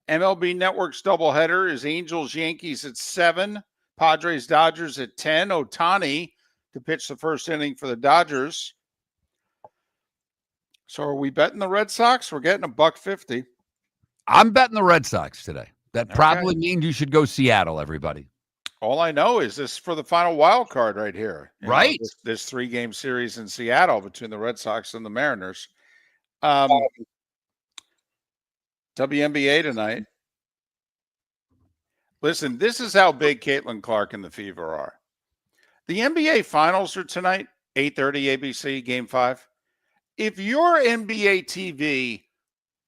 MLB Network's doubleheader is Angels-Yankees at 7, Padres-Dodgers at 10. Ohtani to pitch the first inning for the Dodgers. So are we betting the Red Sox? We're getting $1.50. I'm betting the Red Sox today. That probably means you should go Seattle, everybody. All I know is this for the final wild card right here. Right. This 3-game series in Seattle between the Red Sox and the Mariners. WNBA tonight. Listen, this is how big Caitlin Clark and the Fever are. The NBA Finals are tonight, 8:30 ABC, Game 5. If you're NBA TV,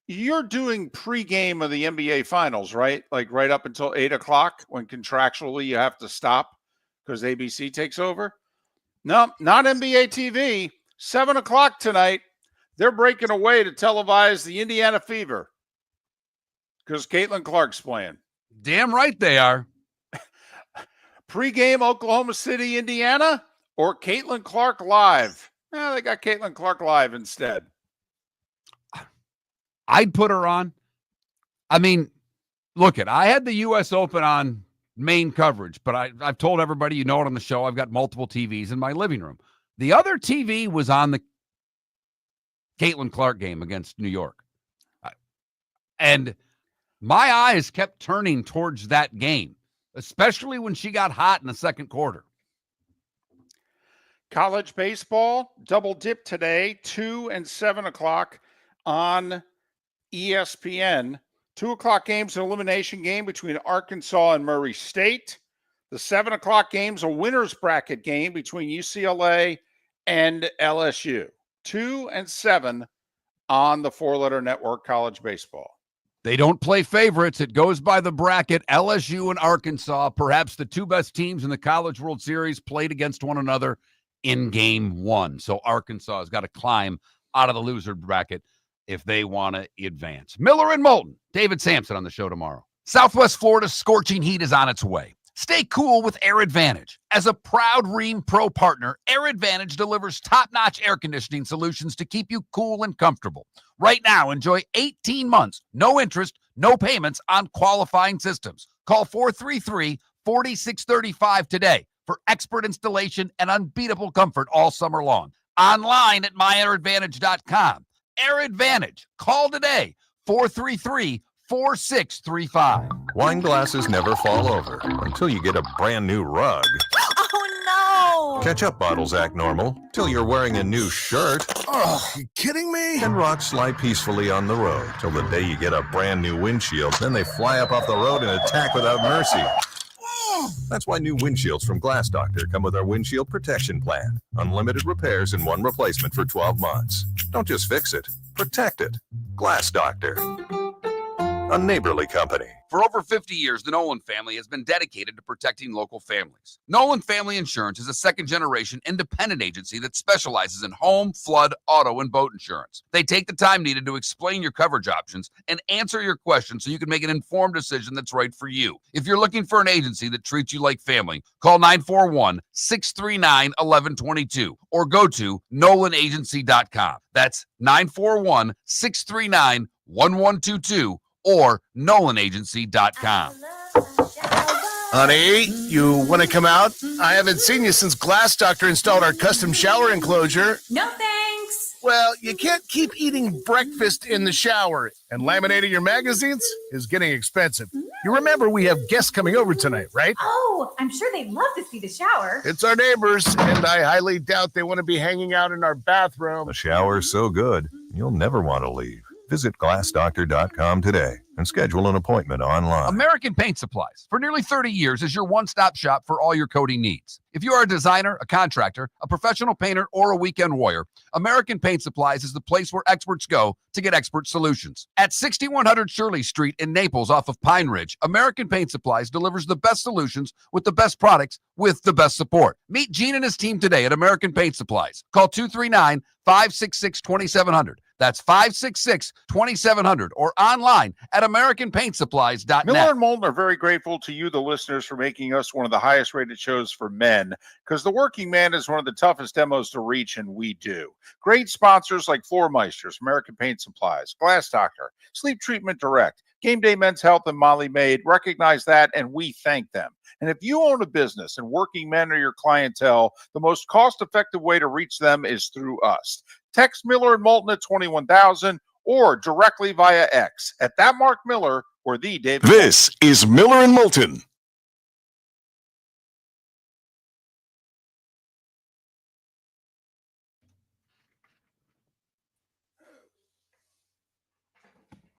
you're doing pregame of the NBA Finals, right? Like right up until 8 o'clock when contractually you have to stop because ABC takes over. No, not NBA TV. 7 o'clock tonight, they're breaking away to televise the Indiana Fever because Caitlin Clark's playing. Damn right they are. Pre-game Oklahoma City, Indiana, or Caitlin Clark live? They got Caitlin Clark live instead. I'd put her on. I mean, look I had the U.S. Open on main coverage, but I've told everybody, you know it on the show, I've got multiple TVs in my living room. The other TV was on the Caitlin Clark game against New York. And my eyes kept turning towards that game, especially when she got hot in the second quarter. College baseball, double dip today, 2 and 7 o'clock on ESPN. 2 o'clock games, an elimination game between Arkansas and Murray State. The 7 o'clock game's a winner's bracket game between UCLA and LSU. 2 and 7 on the 4-letter network, college baseball. They don't play favorites. It goes by the bracket. LSU and Arkansas, perhaps the 2 best teams in the College World Series, played against one another in game 1. So Arkansas has got to climb out of the loser bracket if they want to advance. Miller and Moulton, David Sampson on the show tomorrow. Southwest Florida's scorching heat is on its way. Stay cool with Air Advantage. As a proud Rheem Pro partner, Air Advantage delivers top-notch air conditioning solutions to keep you cool and comfortable. Right now, enjoy 18 months, no interest, no payments on qualifying systems. Call 433-4635 today for expert installation and unbeatable comfort all summer long. Online at myairadvantage.com. Air Advantage. Call today, 433-4635. Wine glasses never fall over until you get a brand new rug. Oh, no! Ketchup bottles act normal till you're wearing a new shirt. Oh, you kidding me? And rocks slide peacefully on the road till the day you get a brand new windshield. Then they fly up off the road and attack without mercy. That's why new windshields from Glass Doctor come with our windshield protection plan. Unlimited repairs and 1 replacement for 12 months. Don't just fix it, protect it. Glass Doctor. a neighborly company. For over 50 years, the Nolan family has been dedicated to protecting local families. Nolan Family Insurance is a second-generation independent agency that specializes in home, flood, auto, and boat insurance. They take the time needed to explain your coverage options and answer your questions so you can make an informed decision that's right for you. If you're looking for an agency that treats you like family, call 941-639-1122 or go to nolanagency.com. That's 941-639-1122 or nolanagency.com. Honey, you want to come out? I haven't seen you since Glass Doctor installed our custom shower enclosure. No thanks. Well, you can't keep eating breakfast in the shower, and laminating your magazines is getting expensive. You remember we have guests coming over tonight, right? Oh, I'm sure they'd love to see the shower. It's our neighbors, and I highly doubt they want to be hanging out in our bathroom. The shower's so good, you'll never want to leave. Visit glassdoctor.com today and schedule an appointment online. American Paint Supplies, for nearly 30 years, is your one-stop shop for all your coating needs. If you are a designer, a contractor, a professional painter, or a weekend warrior, American Paint Supplies is the place where experts go to get expert solutions. At 6100 Shirley Street in Naples off of Pine Ridge, American Paint Supplies delivers the best solutions with the best products with the best support. Meet Gene and his team today at American Paint Supplies. Call 239-566-2700. That's 566-2700 or online at AmericanPaintSupplies.net. Miller and Moulton are very grateful to you, the listeners, for making us one of the highest rated shows for men, because the working man is one of the toughest demos to reach, and we do. Great sponsors like Floormeisters, American Paint Supplies, Glass Doctor, Sleep Treatment Direct, Game Day Men's Health, and Molly Maid recognize that, and we thank them. And if you own a business and working men are your clientele, the most cost-effective way to reach them is through us. Text Miller and Moulton at 21,000 or directly via X at that Mark Miller or the David. This is Miller and Moulton.